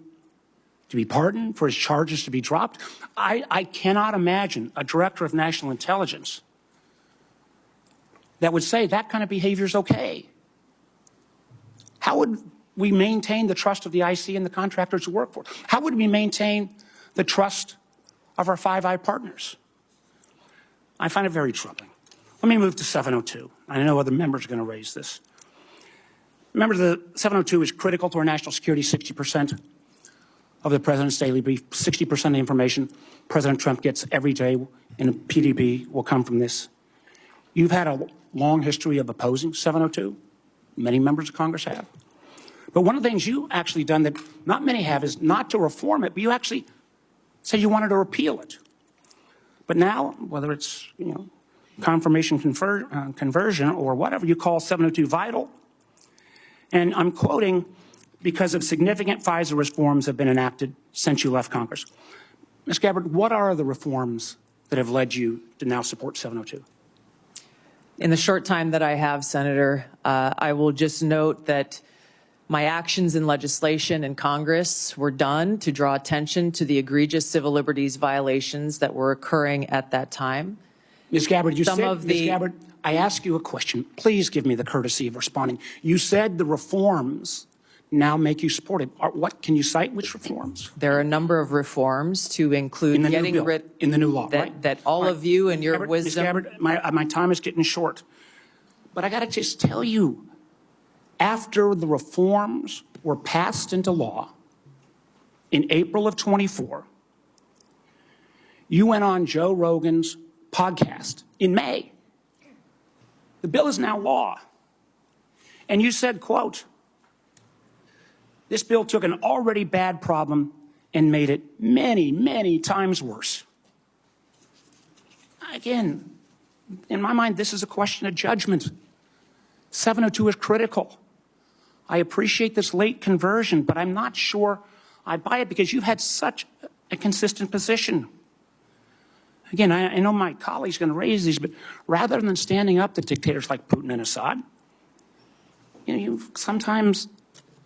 to be pardoned, for his charges to be dropped. I cannot imagine a director of national intelligence that would say that kind of behavior is okay. How would we maintain the trust of the IC and the contractors who work for it? How would we maintain the trust of our Five Eyes partners? I find it very troubling. Let me move to 702. I know other members are going to raise this. Remember, the 702 is critical to our national security. 60% of the president's daily brief, 60% of the information President Trump gets every day in a PDB will come from this. You've had a long history of opposing 702. Many members of Congress have. But one of the things you actually done that not many have is not to reform it, but you actually said you wanted to repeal it. But now, whether it's, confirmation conversion or whatever, you call 702 vital. And I'm quoting, because of significant FISA reforms have been enacted since you left Congress. Ms. Gabbard, what are the reforms that have led you to now support 702? In the short time that I have, Senator, I will just note that my actions in legislation in Congress were done to draw attention to the egregious civil liberties violations that were occurring at that time. Ms. Gabbard, Ms. the- Gabbard, I ask you a question. Please give me the courtesy of responding. You said the reforms now make you support it. What can you cite? Which reforms? There are a number of reforms to include In the new getting bill, rid in the new law, that, right? that all of you and your Ms. wisdom. Gabbard, my time is getting short. But I got to just tell you, after the reforms were passed into law in April of 24, you went on Joe Rogan's podcast in May. The bill is now law. And you said, quote, this bill took an already bad problem and made it many, many times worse. Again, in my mind, this is a question of judgment. 702 is critical. I appreciate this late conversion, but I'm not sure I buy it because you've had such a consistent position. Again, I know my colleague's going to raise these, but rather than standing up to dictators like Putin and Assad, you've sometimes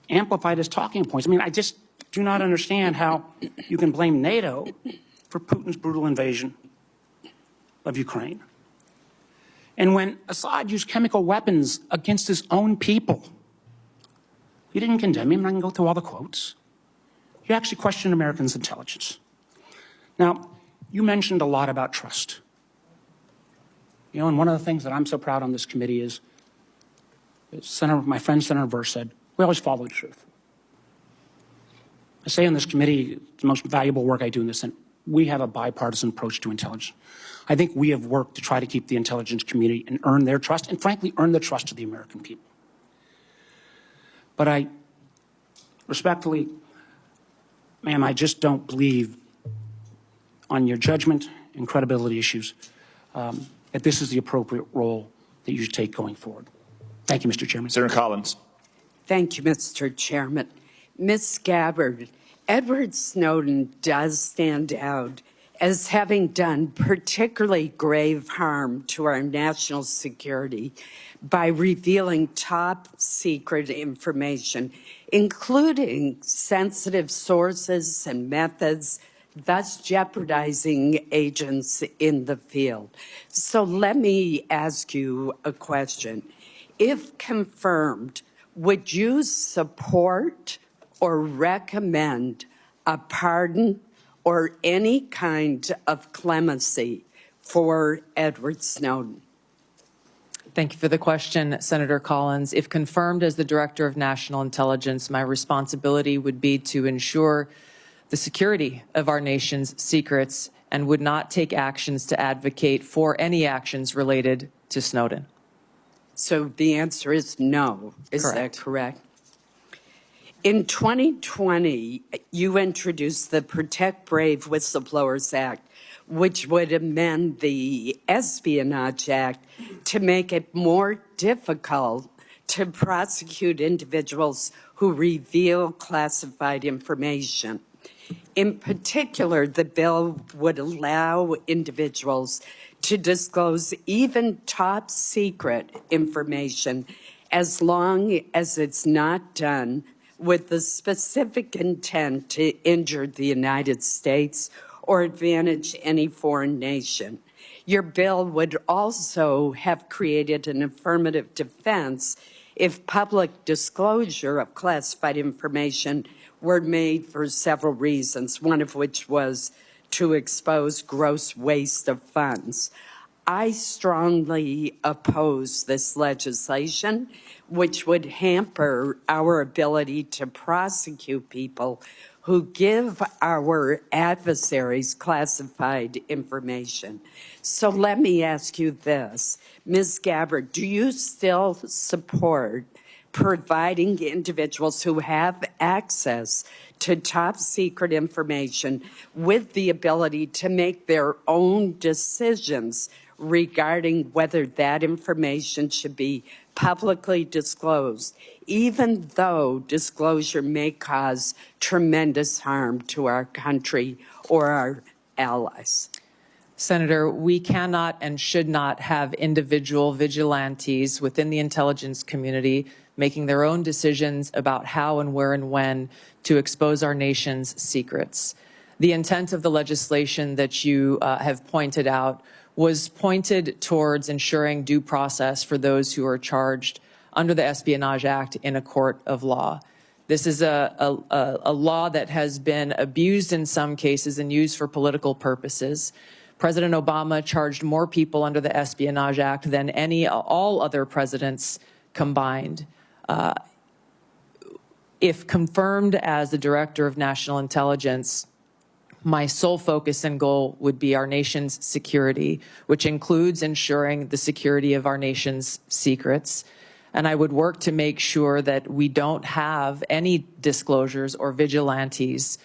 amplified his talking points. I mean, I just do not understand how you can blame NATO for Putin's brutal invasion of Ukraine. And when Assad used chemical weapons against his own people, you didn't condemn him. I can go through all the quotes. You actually questioned Americans' intelligence. Now, you mentioned a lot about trust. And one of the things that I'm so proud on this committee is my friend Senator Burr said, we always follow the truth. I say on this committee, it's the most valuable work I do in this Senate. We have a bipartisan approach to intelligence. I think we have worked to try to keep the intelligence community and earn their trust, and frankly, earn the trust of the American people. But I respectfully, ma'am, I just don't believe on your judgment and credibility issues that this is the appropriate role that you should take going forward. Thank you, Mr. Chairman. Senator Collins. Thank you, Mr. Chairman. Ms. Gabbard, Edward Snowden does stand out as having done particularly grave harm to our national security by revealing top secret information, including sensitive sources and methods, thus jeopardizing agents in the field. So let me ask you a question. If confirmed, would you support or recommend a pardon or any kind of clemency for Edward Snowden? Thank you for the question, Senator Collins. If confirmed as the Director of National Intelligence, my responsibility would be to ensure the security of our nation's secrets and would not take actions to advocate for any actions related to Snowden. So the answer is no. Is that correct? In 2020, you introduced the Protect Brave Whistleblowers Act, which would amend the Espionage Act to make it more difficult to prosecute individuals who reveal classified information. In particular, the bill would allow individuals to disclose even top secret information as long as it's not done with the specific intent to injure the United States or advantage any foreign nation. Your bill would also have created an affirmative defense if public disclosure of classified information were made for several reasons, one of which was to expose gross waste of funds. I strongly oppose this legislation, which would hamper our ability to prosecute people who give our adversaries classified information. So let me ask you this. Ms. Gabbard, do you still support providing individuals who have access to top secret information with the ability to make their own decisions regarding whether that information should be publicly disclosed, even though disclosure may cause tremendous harm to our country or our allies? Senator, we cannot and should not have individual vigilantes within the intelligence community making their own decisions about how and where and when to expose our nation's secrets. The intent of the legislation that you have pointed out was pointed towards ensuring due process for those who are charged under the Espionage Act in a court of law. This is a law that has been abused in some cases and used for political purposes. President Obama charged more people under the Espionage Act than all other presidents combined. If confirmed as the Director of National Intelligence, my sole focus and goal would be our nation's security, which includes ensuring the security of our nation's secrets. And I would work to make sure that we don't have any disclosures or vigilantes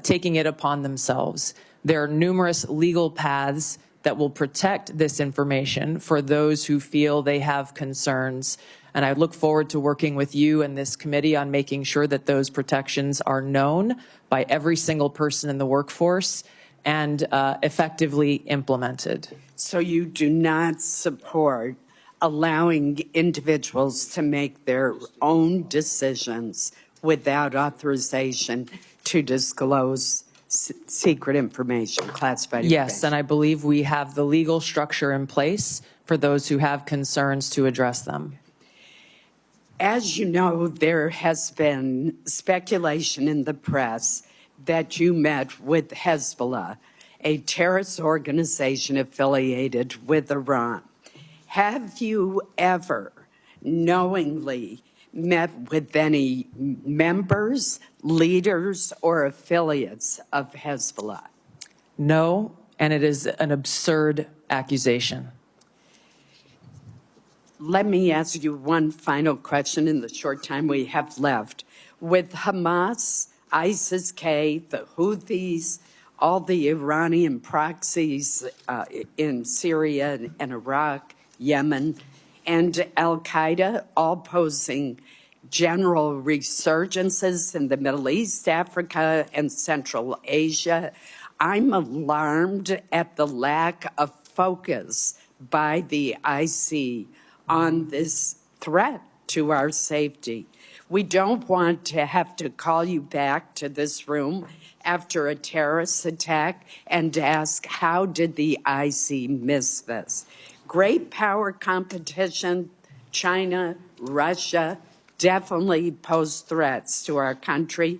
taking it upon themselves. There are numerous legal paths that will protect this information for those who feel they have concerns. And I look forward to working with you and this committee on making sure that those protections are known by every single person in the workforce and effectively implemented. So you do not support allowing individuals to make their own decisions without authorization to disclose secret information, classified information? Yes, and I believe we have the legal structure in place for those who have concerns to address them. As you know, there has been speculation in the press that you met with Hezbollah, a terrorist organization affiliated with Iran. Have you ever knowingly met with any members, leaders, or affiliates of Hezbollah? No, and it is an absurd accusation. Let me ask you one final question in the short time we have left. With Hamas, ISIS-K, the Houthis, all the Iranian proxies in Syria and Iraq, Yemen, and Al-Qaeda all posing general resurgences in the Middle East, Africa, and Central Asia, I'm alarmed at the lack of focus by the IC on this threat to our safety. We don't want to have to call you back to this room after a terrorist attack and ask, how did the IC miss this? Great power competition, China, Russia, definitely pose threats to our country,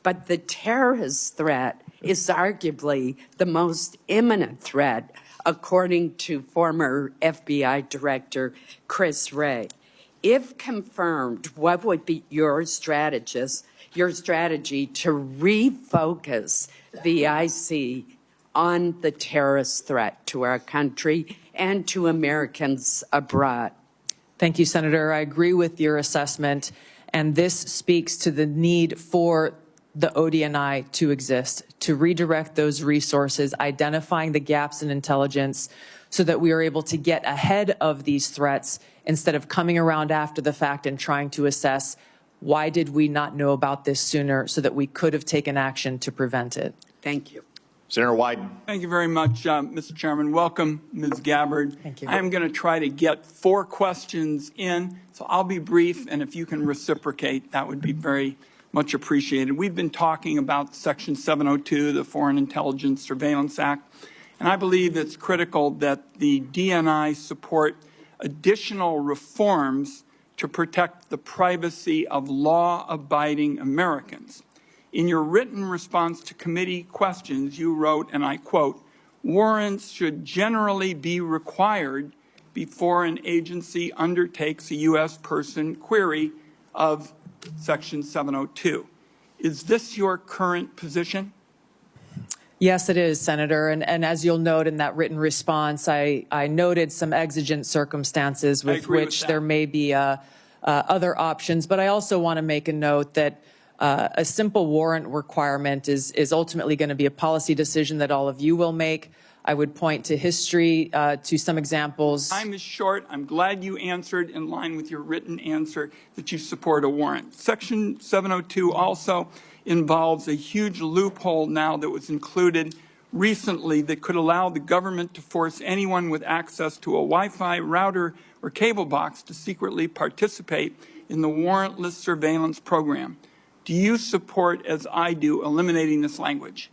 but the terrorist threat is arguably the most imminent threat, according to former FBI Director Chris Wray. If confirmed, what would be your strategy to refocus the IC on the terrorist threat to our country and to Americans abroad? Thank you, Senator. I agree with your assessment, and this speaks to the need for the ODNI to exist, to redirect those resources, identifying the gaps in intelligence so that we are able to get ahead of these threats instead of coming around after the fact and trying to assess why did we not know about this sooner so that we could have taken action to prevent it. Thank you. Senator Wyden. Thank you very much, Mr. Chairman. Welcome, Ms. Gabbard. Thank you. I am going to try to get 4 questions in, so I'll be brief, and if you can reciprocate, that would be very much appreciated. We've been talking about Section 702, the Foreign Intelligence Surveillance Act, and I believe it's critical that the DNI support additional reforms to protect the privacy of law-abiding Americans. In your written response to committee questions, you wrote, and I quote, "Warrants should generally be required before an agency undertakes a U.S. person query of Section 702. Is this your current position?" Yes, it is, Senator. And as you'll note in that written response, I noted some exigent circumstances with which there may be other options. But I also want to make a note that a simple warrant requirement is ultimately going to be a policy decision that all of you will make. I would point to history, to some examples. Time is short. I'm glad you answered in line with your written answer that you support a warrant. Section 702 also involves a huge loophole now that was included recently that could allow the government to force anyone with access to a Wi-Fi router or cable box to secretly participate in the warrantless surveillance program. Do you support, as I do, eliminating this language?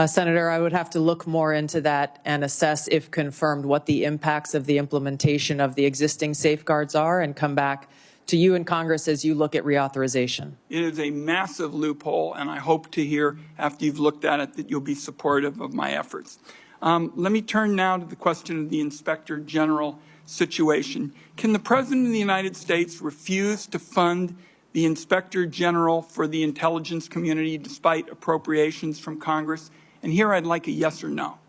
Senator, I would have to look more into that and assess, if confirmed, what the impacts of the implementation of the existing safeguards are and come back to you in Congress as you look at reauthorization. It is a massive loophole, and I hope to hear, after you've looked at it, that you'll be supportive of my efforts. Let me turn now to the question of the Inspector General situation. Can the President of the United States refuse to fund the Inspector General for the intelligence community despite appropriations from Congress? And here I'd like a yes or no.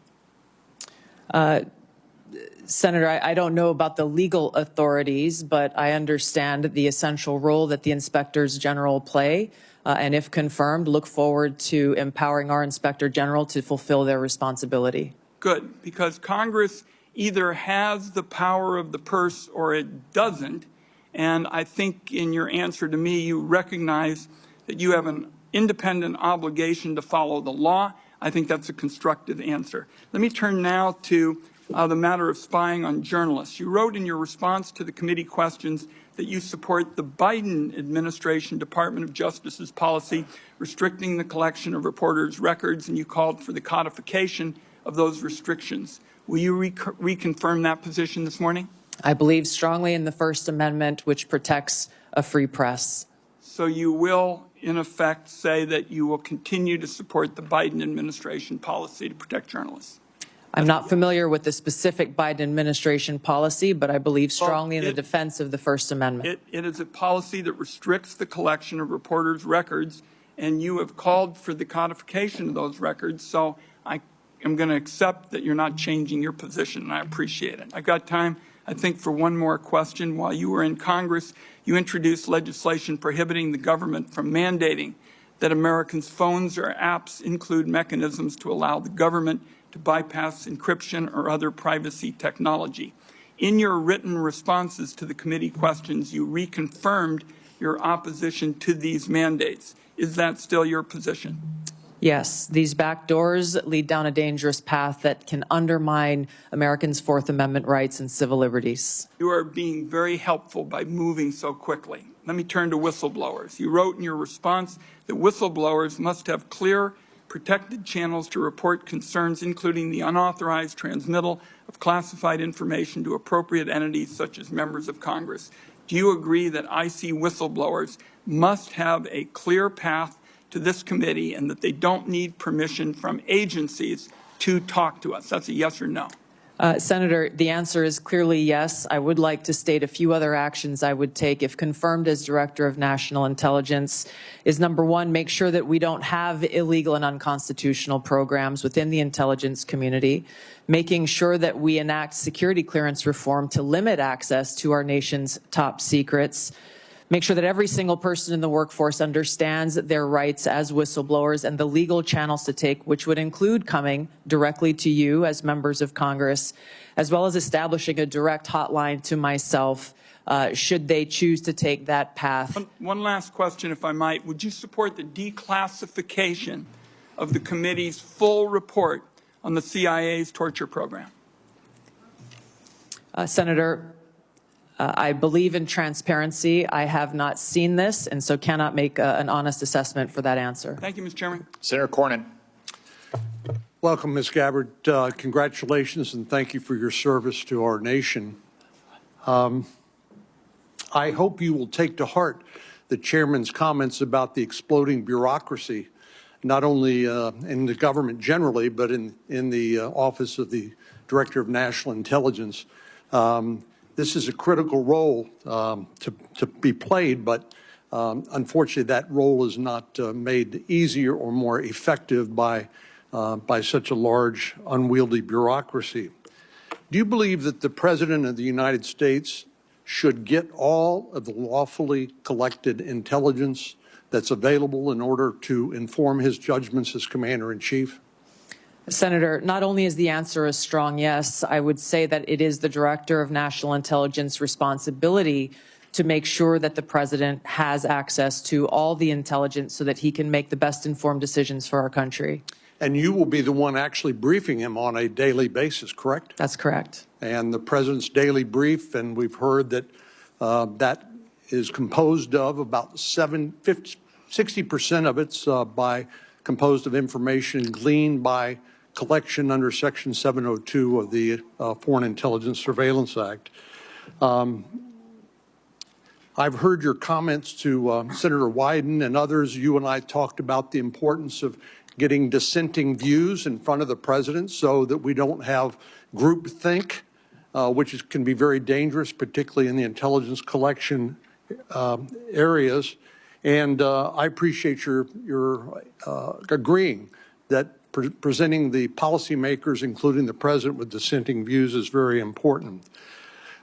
Senator, I don't know about the legal authorities, but I understand the essential role that the inspectors general play. And if confirmed, look forward to empowering our Inspector General to fulfill their responsibility. Good, because Congress either has the power of the purse or it doesn't. And I think in your answer to me, you recognize that you have an independent obligation to follow the law. I think that's a constructive answer. Let me turn now to the matter of spying on journalists. You wrote in your response to the committee questions that you support the Biden administration Department of Justice's policy restricting the collection of reporters' records, and you called for the codification of those restrictions. Will you reconfirm that position this morning? I believe strongly in the First Amendment, which protects a free press. So you will, in effect, say that you will continue to support the Biden administration policy to protect journalists? I'm not familiar with the specific Biden administration policy, but I believe strongly in the defense of the First Amendment. It is a policy that restricts the collection of reporters' records, and you have called for the codification of those records, so I am going to accept that you're not changing your position, and I appreciate it. I've got time, I think, for one more question. While you were in Congress, you introduced legislation prohibiting the government from mandating that Americans' phones or apps include mechanisms to allow the government to bypass encryption or other privacy technology. In your written responses to the committee questions, you reconfirmed your opposition to these mandates. Is that still your position? Yes, these back doors lead down a dangerous path that can undermine Americans' Fourth Amendment rights and civil liberties. You are being very helpful by moving so quickly. Let me turn to whistleblowers. You wrote in your response that whistleblowers must have clear, protected channels to report concerns, including the unauthorized transmittal of classified information to appropriate entities such as members of Congress. Do you agree that IC whistleblowers must have a clear path to this committee and that they don't need permission from agencies to talk to us? That's a yes or no. Senator, the answer is clearly yes. I would like to state a few other actions I would take if confirmed as Director of National Intelligence is, number one, make sure that we don't have illegal and unconstitutional programs within the intelligence community, making sure that we enact security clearance reform to limit access to our nation's top secrets, make sure that every single person in the workforce understands their rights as whistleblowers and the legal channels to take, which would include coming directly to you as members of Congress, as well as establishing a direct hotline to myself should they choose to take that path. One last question, if I might. Would you support the declassification of the committee's full report on the CIA's torture program? Senator, I believe in transparency. I have not seen this, and so cannot make an honest assessment for that answer. Thank you, Mr. Chairman. Senator Cornyn. Welcome, Ms. Gabbard. Congratulations and thank you for your service to our nation. I hope you will take to heart the chairman's comments about the exploding bureaucracy, not only in the government generally, but in the Office of the Director of National Intelligence. This is a critical role to be played, but unfortunately that role is not made easier or more effective by such a large, unwieldy bureaucracy. Do you believe that the President of the United States should get all of the lawfully collected intelligence that's available in order to inform his judgments as Commander-in-Chief? Senator, not only is the answer a strong yes, I would say that it is the Director of National Intelligence responsibility to make sure that the President has access to all the intelligence so that he can make the best informed decisions for our country. And you will be the one actually briefing him on a daily basis, correct? That's correct. And the President's daily brief, and we've heard that that is composed of about 60% of it's composed of information gleaned by collection under Section 702 of the Foreign Intelligence Surveillance Act. I've heard your comments to Senator Wyden and others. You and I talked about the importance of getting dissenting views in front of the President so that we don't have groupthink, which can be very dangerous, particularly in the intelligence collection areas. And I appreciate your agreeing that presenting the policymakers, including the President, with dissenting views is very important.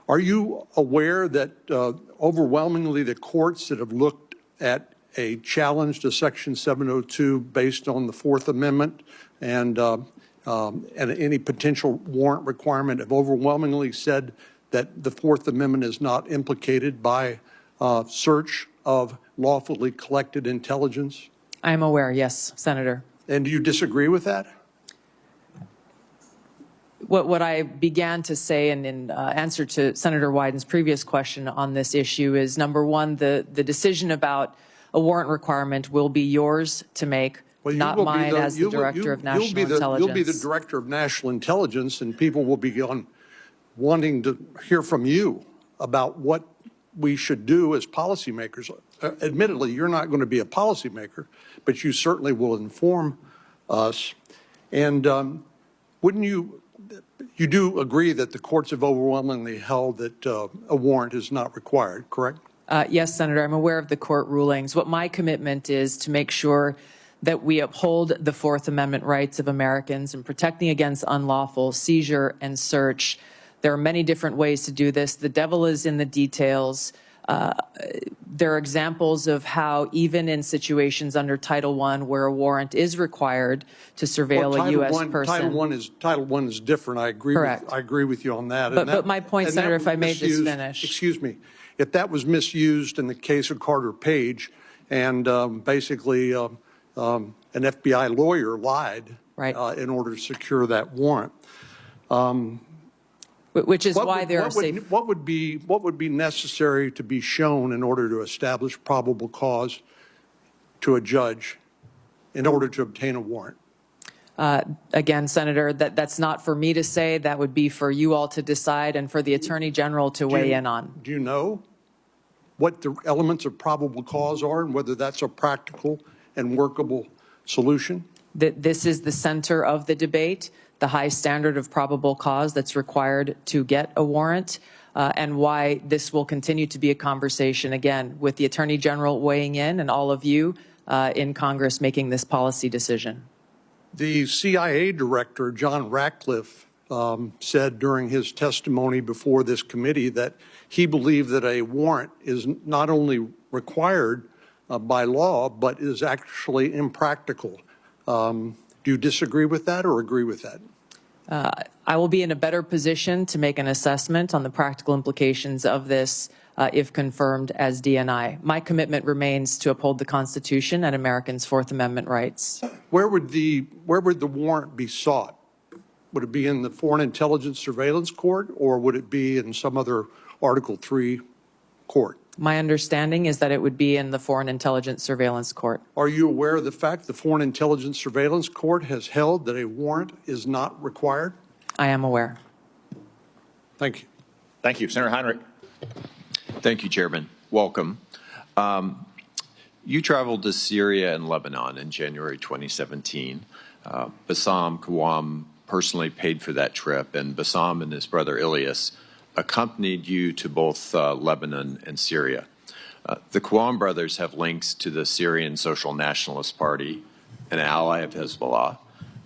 Are you aware that overwhelmingly the courts that have looked at a challenge to Section 702 based on the Fourth Amendment and any potential warrant requirement have overwhelmingly said that the Fourth Amendment is not implicated by search of lawfully collected intelligence? I am aware, yes, Senator. And do you disagree with that? What I began to say in answer to Senator Wyden's previous question on this issue is, number one, the decision about a warrant requirement will be yours to make, not mine as the Director of National Intelligence. You'll be the Director of National Intelligence, and people will be wanting to hear from you about what we should do as policymakers. Admittedly, you're not going to be a policymaker, but you certainly will inform us. And wouldn't you do agree that the courts have overwhelmingly held that a warrant is not required, correct? Yes, Senator, I'm aware of the court rulings. What my commitment is to make sure that we uphold the Fourth Amendment rights of Americans and protecting against unlawful seizure and search. There are many different ways to do this. The devil is in the details. There are examples of how even in situations under Title I where a warrant is required to surveil a U.S. person. Title I is different. I agree. Correct. I agree with you on that. But my point, Senator, if I may just finish. Excuse me. If that was misused in the case of Carter Page and basically an FBI lawyer lied in order to secure that warrant. Which is why there are safe. What would be necessary to be shown in order to establish probable cause to a judge in order to obtain a warrant? Again, Senator, that's not for me to say. That would be for you all to decide and for the Attorney General to weigh in on. Do you know? what the elements of probable cause are and whether that's a practical and workable solution? That this is the center of the debate, the high standard of probable cause that's required to get a warrant, and why this will continue to be a conversation, again, with the Attorney General weighing in and all of you in Congress making this policy decision. The CIA director, John Ratcliffe, said during his testimony before this committee that he believed that a warrant is not only required by law, but is actually impractical. Do you disagree with that or agree with that? I will be in a better position to make an assessment on the practical implications of this if confirmed as DNI. My commitment remains to uphold the Constitution and Americans' Fourth Amendment rights. Where would the warrant be sought? Would it be in the Foreign Intelligence Surveillance Court, or would it be in some other Article III court? My understanding is that it would be in the Foreign Intelligence Surveillance Court. Are you aware of the fact the Foreign Intelligence Surveillance Court has held that a warrant is not required? I am aware. Thank you. Thank you. Senator Heinrich. Thank you, Chairman. Welcome. You traveled to Syria and Lebanon in January 2017. Bassam Kawam personally paid for that trip, and Bassam and his brother Ilyas accompanied you to both Lebanon and Syria. The Kawam brothers have links to the Syrian Social Nationalist Party, an ally of Hezbollah.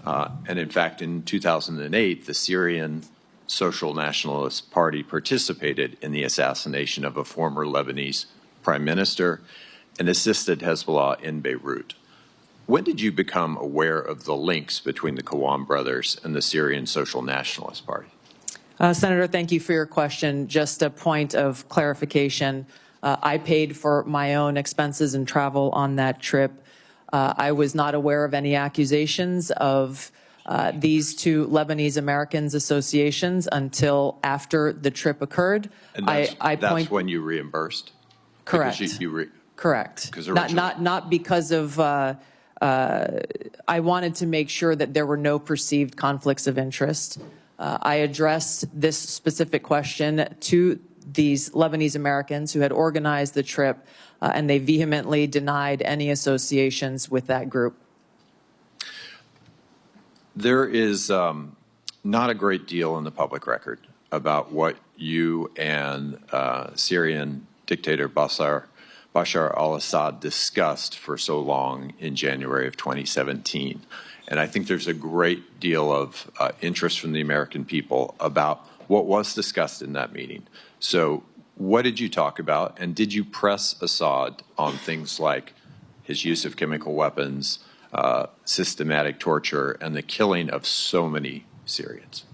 And in fact, in 2008, the Syrian Social Nationalist Party participated in the assassination of a former Lebanese prime minister and assisted Hezbollah in Beirut. When did you become aware of the links between the Kawam brothers and the Syrian Social Nationalist Party? Senator, thank you for your question. Just a point of clarification. I paid for my own expenses and travel on that trip. I was not aware of any accusations of these two Lebanese Americans associations until after the trip occurred. And that's when you reimbursed? Correct. Correct. Not because of, I wanted to make sure that there were no perceived conflicts of interest. I addressed this specific question to these Lebanese Americans who had organized the trip, and they vehemently denied any associations with that group. There is not a great deal in the public record about what you and Syrian dictator Bashar al-Assad discussed for so long in January of 2017. And I think there's a great deal of interest from the American people about what was discussed in that meeting. So what did you talk about? And did you press Assad on things like his use of chemical weapons, systematic torture, and the killing of so many Syrians?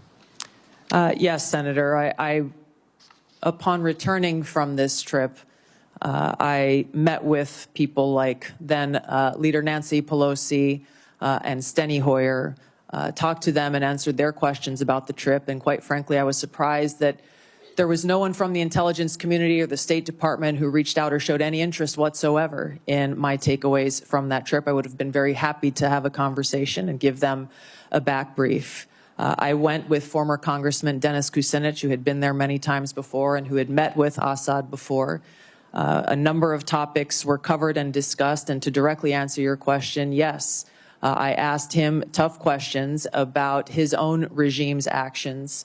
Yes, Senator. Upon returning from this trip, I met with people like then Leader Nancy Pelosi and Steny Hoyer, talked to them and answered their questions about the trip. And quite frankly, I was surprised that there was no one from the intelligence community or the State Department who reached out or showed any interest whatsoever in my takeaways from that trip. I would have been very happy to have a conversation and give them a back brief. I went with former Congressman Dennis Kucinich, who had been there many times before and who had met with Assad before. A number of topics were covered and discussed, and to directly answer your question, yes, I asked him tough questions about his own regime's actions,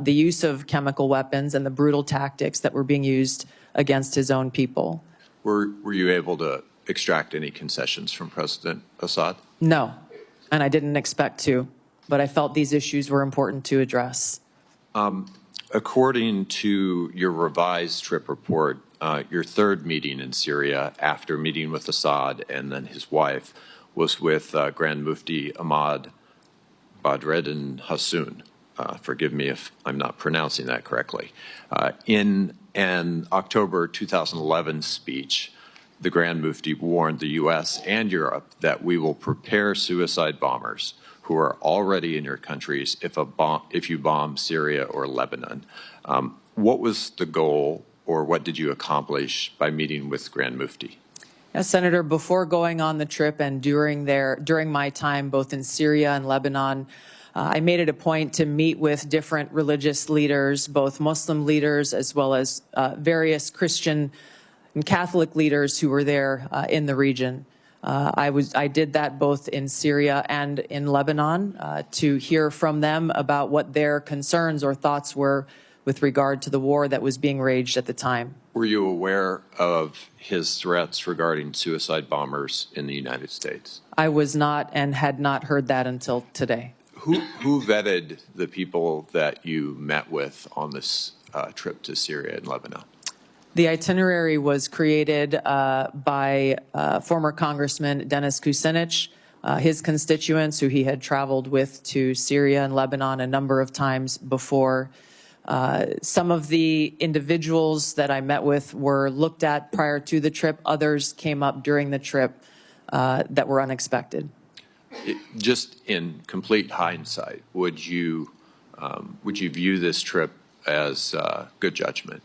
the use of chemical weapons and the brutal tactics that were being used against his own people. Were you able to extract any concessions from President Assad? No, and I didn't expect to, but I felt these issues were important to address. According to your revised trip report, your third meeting in Syria after meeting with Assad and then his wife was with Grand Mufti Ahmad Badreddin Hassoun. Forgive me if I'm not pronouncing that correctly. In an October 2011 speech, the Grand Mufti warned the U.S. and Europe that we will prepare suicide bombers who are already in your countries if you bomb Syria or Lebanon. What was the goal, or what did you accomplish by meeting with Grand Mufti? Yes, Senator, before going on the trip and during my time both in Syria and Lebanon, I made it a point to meet with different religious leaders, both Muslim leaders as well as various Christian and Catholic leaders who were there in the region. I did that both in Syria and in Lebanon to hear from them about what their concerns or thoughts were with regard to the war that was being waged at the time. Were you aware of his threats regarding suicide bombers in the United States? I was not and had not heard that until today. Who vetted the people that you met with on this trip to Syria and Lebanon? The itinerary was created by former Congressman Dennis Kucinich, his constituents who he had traveled with to Syria and Lebanon a number of times before. Some of the individuals that I met with were looked at prior to the trip. Others came up during the trip that were unexpected. Just in complete hindsight, would you view this trip as good judgment?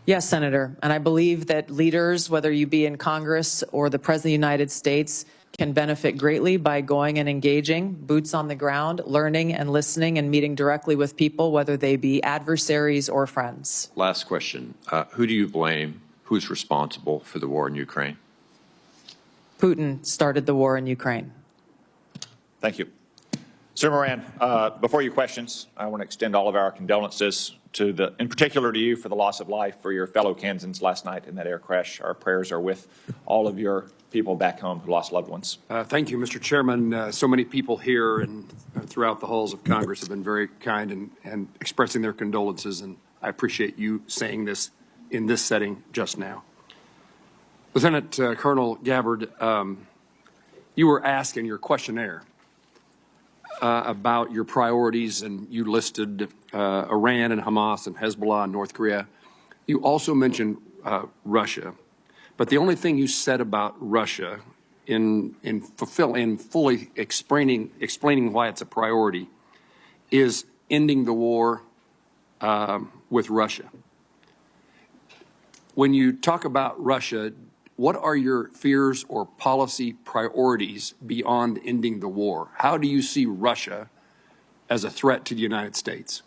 Yes, Senator. And I believe that leaders, whether you be in Congress or the President of the United States, can benefit greatly by going and engaging, boots on the ground, learning and listening and meeting directly with people, whether they be adversaries or friends. Last question. Who do you blame? Who's responsible for the war in Ukraine? Putin started the war in Ukraine. Thank you. Senator Moran, before your questions, I want to extend all of our condolences in particular to you for the loss of life for your fellow Kansans last night in that air crash. Our prayers are with all of your people back home who lost loved ones. Thank you, Mr. Chairman. So many people here and throughout the halls of Congress have been very kind and expressing their condolences, and I appreciate you saying this in this setting just now. Lieutenant Colonel Gabbard, you were asked in your questionnaire about your priorities, and you listed Iran and Hamas and Hezbollah and North Korea. You also mentioned Russia, but the only thing you said about Russia in fully explaining why it's a priority is ending the war with Russia. When you talk about Russia, what are your fears or policy priorities beyond ending the war? How do you see Russia as a threat to the United States?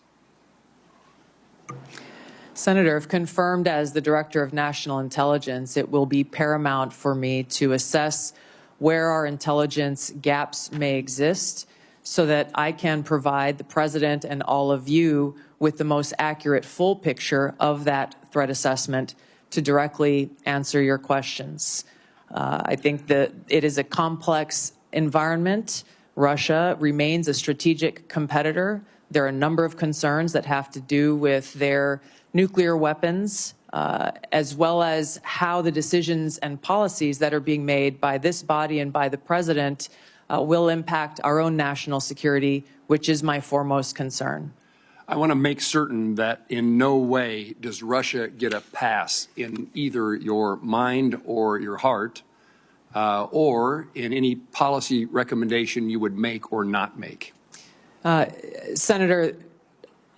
Senator, if confirmed as the Director of National Intelligence, it will be paramount for me to assess where our intelligence gaps may exist so that I can provide the President and all of you with the most accurate full picture of that threat assessment to directly answer your questions. I think that it is a complex environment. Russia remains a strategic competitor. There are a number of concerns that have to do with their nuclear weapons, as well as how the decisions and policies that are being made by this body and by the President will impact our own national security, which is my foremost concern. I want to make certain that in no way does Russia get a pass in either your mind or your heart, or in any policy recommendation you would make or not make. Senator,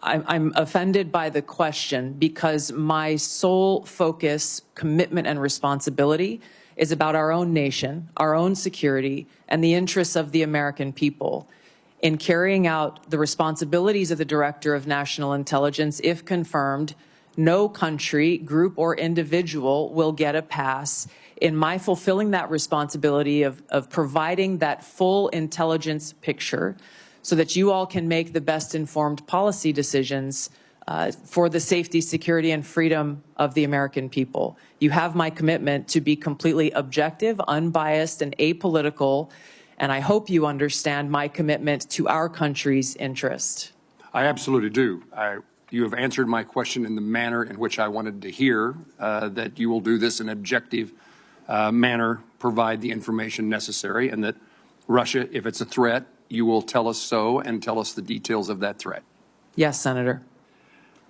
I'm offended by the question because my sole focus, commitment, and responsibility is about our own nation, our own security, and the interests of the American people. In carrying out the responsibilities of the Director of National Intelligence, if confirmed, no country, group, or individual will get a pass in my fulfilling that responsibility of providing that full intelligence picture so that you all can make the best informed policy decisions for the safety, security, and freedom of the American people. You have my commitment to be completely objective, unbiased, and apolitical, and I hope you understand my commitment to our country's interest. I absolutely do. You have answered my question in the manner in which I wanted to hear, that you will do this in an objective manner, provide the information necessary, and that Russia, if it's a threat, you will tell us so and tell us the details of that threat. Yes, Senator.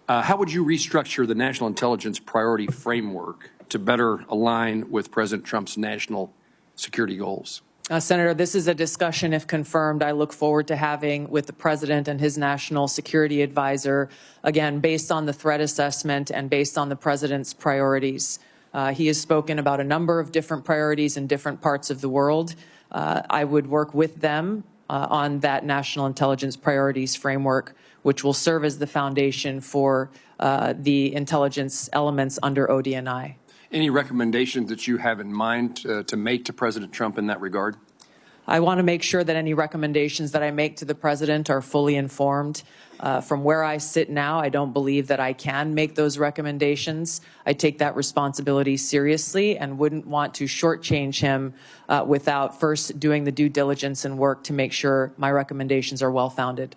How would you restructure the national intelligence priority framework to better align with President Trump's national security goals? Senator, this is a discussion, if confirmed, I look forward to having with the President and his national security advisor, again, based on the threat assessment and based on the President's priorities. He has spoken about a number of different priorities in different parts of the world. I would work with them on that national intelligence priorities framework, which will serve as the foundation for the intelligence elements under ODNI. Any recommendations that you have in mind to make to President Trump in that regard? I want to make sure that any recommendations that I make to the president are fully informed. From where I sit now, I don't believe that I can make those recommendations. I take that responsibility seriously and wouldn't want to shortchange him without first doing the due diligence and work to make sure my recommendations are well-founded.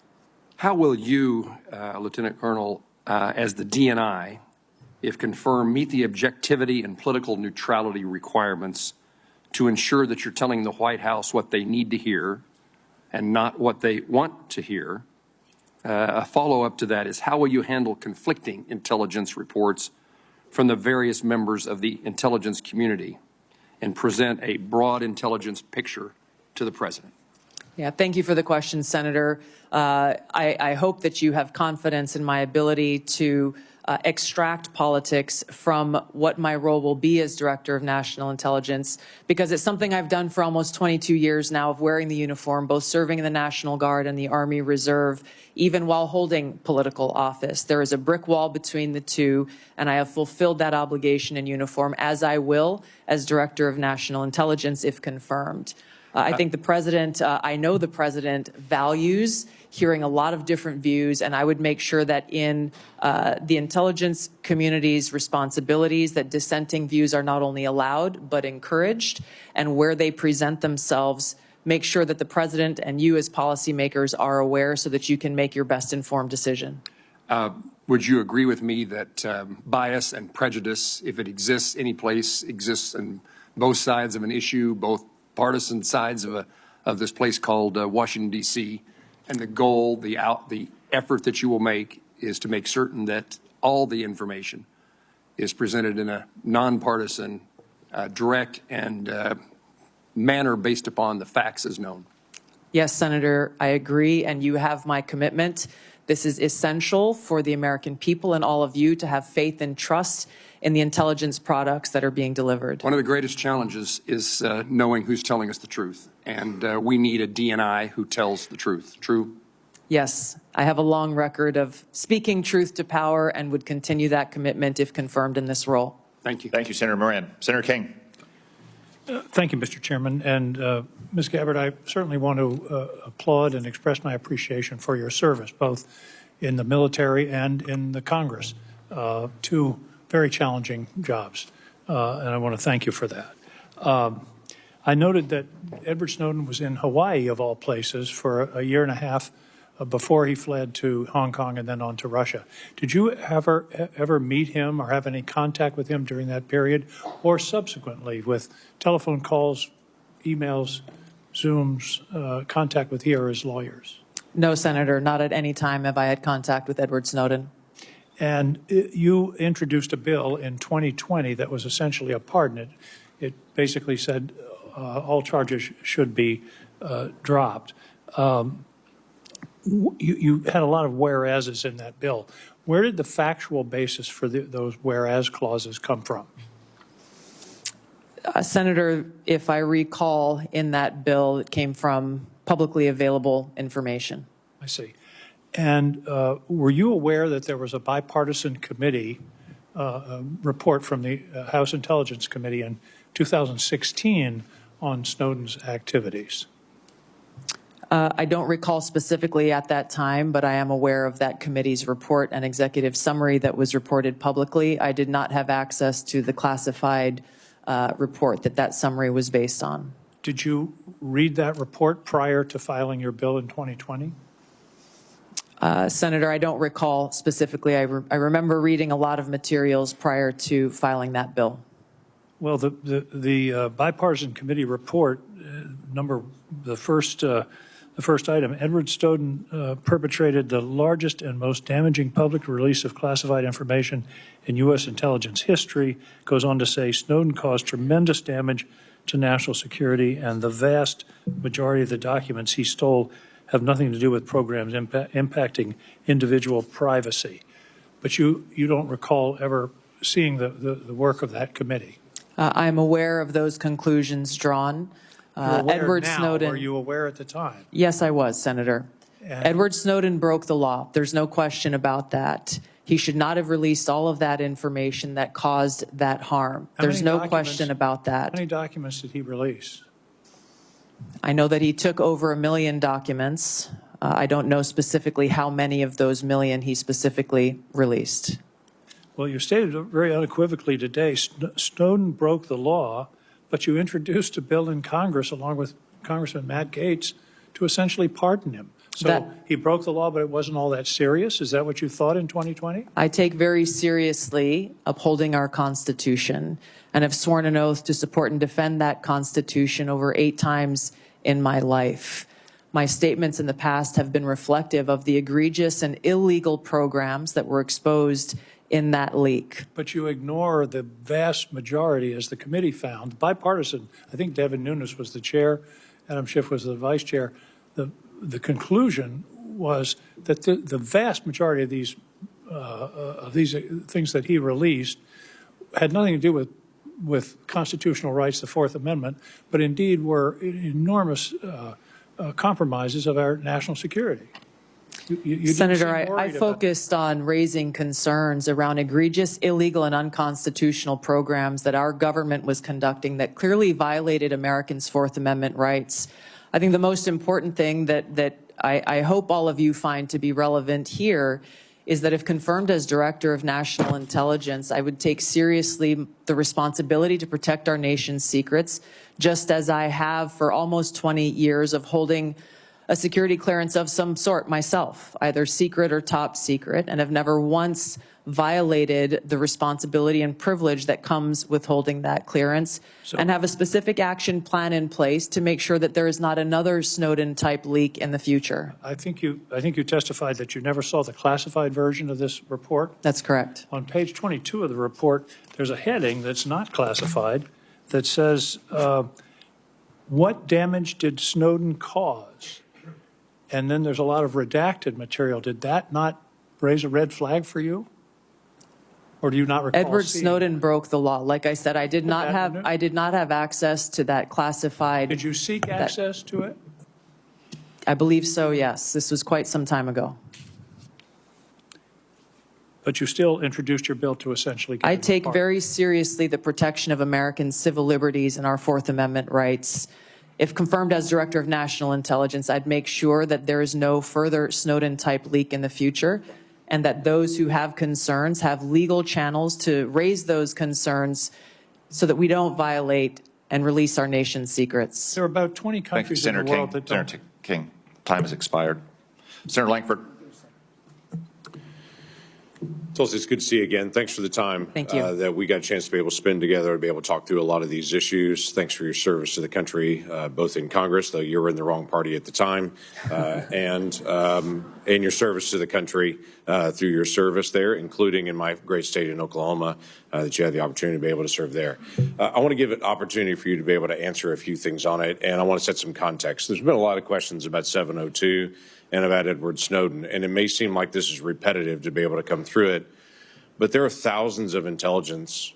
How will you, Lieutenant Colonel, as the DNI, if confirmed, meet the objectivity and political neutrality requirements to ensure that you're telling the White House what they need to hear and not what they want to hear? A follow-up to that is, how will you handle conflicting intelligence reports from the various members of the intelligence community and present a broad intelligence picture to the president? Yeah, thank you for the question, Senator. I hope that you have confidence in my ability to extract politics from what my role will be as Director of National Intelligence, because it's something I've done for almost 22 years now of wearing the uniform, both serving in the National Guard and the Army Reserve, even while holding political office. There is a brick wall between the two, and I have fulfilled that obligation in uniform, as I will as Director of National Intelligence if confirmed. I think the president, I know the president values hearing a lot of different views, and I would make sure that in the intelligence community's responsibilities that dissenting views are not only allowed but encouraged, and where they present themselves, make sure that the president and you as policymakers are aware so that you can make your best informed decision. Would you agree with me that bias and prejudice, if it exists any place, exists on both sides of an issue, both partisan sides of this place called Washington, D.C., and the goal, the effort that you will make is to make certain that all the information is presented in a nonpartisan, direct, and manner based upon the facts as known? Yes, Senator, I agree, and you have my commitment. This is essential for the American people and all of you to have faith and trust in the intelligence products that are being delivered. One of the greatest challenges is knowing who's telling us the truth, and we need a DNI who tells the truth. True? Yes, I have a long record of speaking truth to power and would continue that commitment if confirmed in this role. Thank you. Thank you, Senator Moran. Senator King. Thank you, Mr. Chairman. And Ms. Gabbard, I certainly want to applaud and express my appreciation for your service, both in the military and in the Congress. Two very challenging jobs, and I want to thank you for that. I noted that Edward Snowden was in Hawaii, of all places, for a year and a half before he fled to Hong Kong and then on to Russia. Did you ever meet him or have any contact with him during that period, or subsequently with telephone calls, emails, Zooms, contact with he or his lawyers? No, Senator, not at any time have I had contact with Edward Snowden. And you introduced a bill in 2020 that was essentially a pardon. It basically said all charges should be dropped. You had a lot of whereases in that bill. Where did the factual basis for those whereas clauses come from? Senator, if I recall, in that bill, it came from publicly available information. I see. And were you aware that there was a bipartisan committee report from the House Intelligence Committee in 2016 on Snowden's activities? I don't recall specifically at that time, but I am aware of that committee's report and executive summary that was reported publicly. I did not have access to the classified report that summary was based on. Did you read that report prior to filing your bill in 2020? Senator, I don't recall specifically. I remember reading a lot of materials prior to filing that bill. Well, the bipartisan committee report, the first item, Edward Snowden perpetrated the largest and most damaging public release of classified information in U.S. intelligence history. Goes on to say Snowden caused tremendous damage to national security, and the vast majority of the documents he stole have nothing to do with programs impacting individual privacy. But you don't recall ever seeing the work of that committee? I'm aware of those conclusions drawn. Edward Snowden. Were you aware at the time? Yes, I was, Senator. Edward Snowden broke the law. There's no question about that. He should not have released all of that information that caused that harm. How There's many no documents- question about How that. many documents did he release? I know that he took over 1 million documents. I don't know specifically how many of those million he specifically released. Well, you stated very unequivocally today, Snowden broke the law, but you introduced a bill in Congress along with Congressman Matt Gaetz to essentially pardon him. So That- he broke the law, but it wasn't all that serious? Is that what you thought in 2020? I take very seriously upholding our Constitution and have sworn an oath to support and defend that Constitution over 8 times in my life. My statements in the past have been reflective of the egregious and illegal programs that were exposed in that leak. But you ignore the vast majority, as the committee found, bipartisan. I think Devin Nunes was the chair, Adam Schiff was the vice chair. The conclusion was that the vast majority of these things that he released had nothing to do with constitutional rights, the Fourth Amendment, but indeed were enormous compromises of our national security. You didn't Senator, seem I worried about- focused on raising concerns around egregious, illegal, and unconstitutional programs that our government was conducting that clearly violated Americans' Fourth Amendment rights. I think the most important thing that I hope all of you find to be relevant here is that if confirmed as Director of National Intelligence, I would take seriously the responsibility to protect our nation's secrets, just as I have for almost 20 years of holding a security clearance of some sort myself, either secret or top secret, and have never once violated the responsibility and privilege that comes with holding that clearance, and have a specific action plan in place to make sure that there is not another Snowden-type leak in the future. I think you testified that you never saw the classified version of this report. That's correct. On page 22 of the report, there's a heading that's not classified that says, what damage did Snowden cause? And then there's a lot of redacted material. Did that not raise a red flag for you? Or do you not recall Edward seeing Snowden broke the law. Like I said, I did not have access to that classified. Did you seek access to it? I believe so, yes. This was quite some time ago. But you still introduced your bill to essentially. I take very seriously the protection of American civil liberties and our Fourth Amendment rights. If confirmed as Director of National Intelligence, I'd make sure that there is no further Snowden-type leak in the future, and that those who have concerns have legal channels to raise those concerns so that we don't violate and release our nation's secrets. There are about 20 Thank you, countries in Senator the world King. that don't. Senator King, time has expired. Senator Langford. Tulsi, it's good to see you again. Thanks for the time Thank you. that we got a chance to be able to spend together and be able to talk through a lot of these issues. Thanks for your service to the country, both in Congress, though you were in the wrong party at the time, and your service to the country through your service there, including in my great state in Oklahoma, that you had the opportunity to be able to serve there. I want to give an opportunity for you to be able to answer a few things on it, and I want to set some context. There's been a lot of questions about 702 and about Edward Snowden, and it may seem like this is repetitive to be able to come through it, but there are thousands of intelligence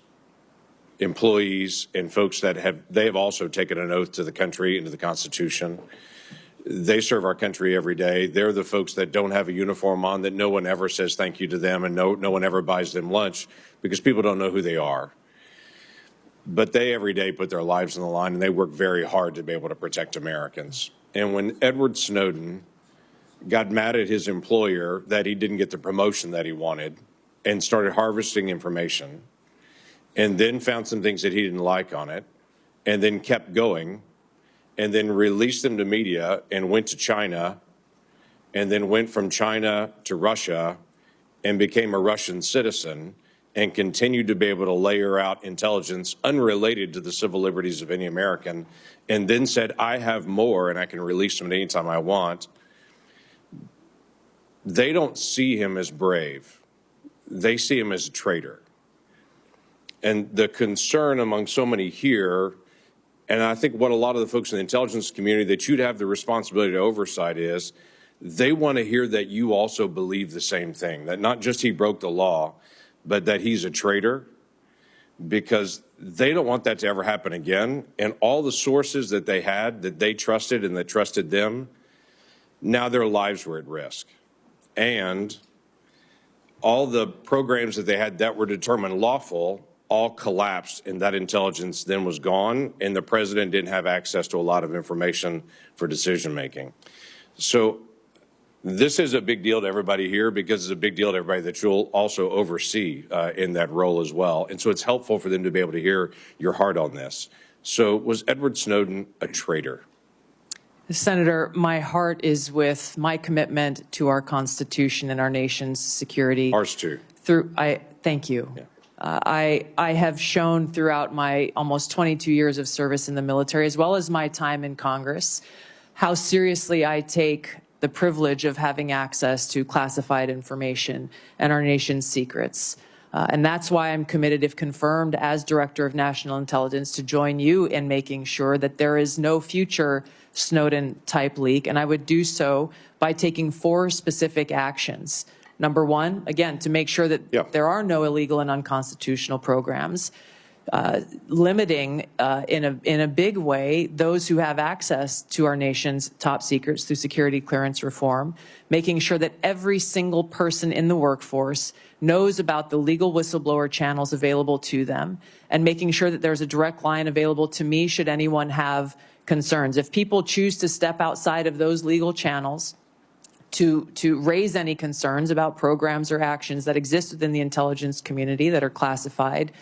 employees and folks that have also taken an oath to the country and to the Constitution. They serve our country every day. They're the folks that don't have a uniform on, that no one ever says thank you to them, and no one ever buys them lunch because people don't know who they are. But they every day put their lives on the line, and they work very hard to be able to protect Americans. And when Edward Snowden got mad at his employer that he didn't get the promotion that he wanted and started harvesting information, and then found some things that he didn't like on it, and then kept going, and then released them to media and went to China, and then went from China to Russia and became a Russian citizen and continued to be able to layer out intelligence unrelated to the civil liberties of any American, and then said, I have more and I can release them at any time I want. They don't see him as brave. They see him as a traitor. And the concern among so many here, and I think what a lot of the folks in the intelligence community that you'd have the responsibility to oversight is, they want to hear that you also believe the same thing, that not just he broke the law, but that he's a traitor, because they don't want that to ever happen again. And all the sources that they had, that they trusted and that trusted them, now their lives were at risk. And all the programs that they had that were determined lawful all collapsed, and that intelligence then was gone, and the president didn't have access to a lot of information for decision making. So this is a big deal to everybody here because it's a big deal to everybody that you'll also oversee in that role as well. And so it's helpful for them to be able to hear your heart on this. So was Edward Snowden a traitor? Senator, my heart is with my commitment to our Constitution and our nation's security. Ours too. Thank you. Yeah. I have shown throughout my almost 22 years of service in the military, as well as my time in Congress, how seriously I take the privilege of having access to classified information and our nation's secrets. And that's why I'm committed, if confirmed as Director of National Intelligence, to join you in making sure that there is no future Snowden-type leak. And I would do so by taking 4 specific actions. Number 1, again, to make sure that there are no illegal and unconstitutional programs. Limiting in a big way those who have access to our nation's top secrets through security clearance reform, making sure that every single person in the workforce knows about the legal whistleblower channels available to them, and making sure that there's a direct line available to me should anyone have concerns. If people choose to step outside of those legal channels to raise any concerns about programs or actions that exist within the intelligence community that are classified,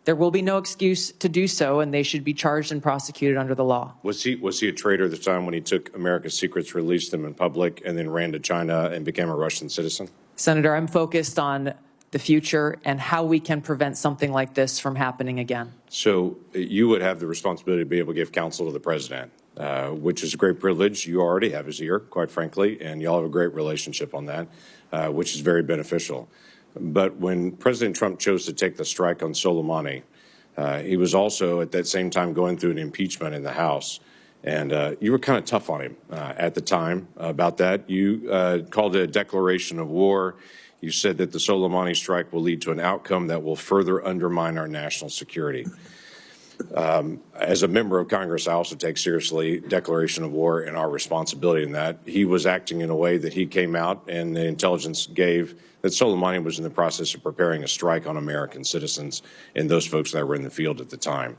there will be no excuse to do so, and they should be charged and prosecuted under the law. Was he a traitor at the time when he took America's secrets, released them in public, and then ran to China and became a Russian citizen? Senator, I'm focused on the future and how we can prevent something like this from happening again. So you would have the responsibility to be able to give counsel to the president, which is a great privilege. You already have his ear, quite frankly, and you all have a great relationship on that, which is very beneficial. But when President Trump chose to take the strike on Soleimani, he was also at that same time going through an impeachment in the House. And you were kind of tough on him at the time about that. You called it a declaration of war. You said that the Soleimani strike will lead to an outcome that will further undermine our national security. As a member of Congress, I also take seriously declaration of war and our responsibility in that. He was acting in a way that he came out and the intelligence gave that Soleimani was in the process of preparing a strike on American citizens and those folks that were in the field at the time.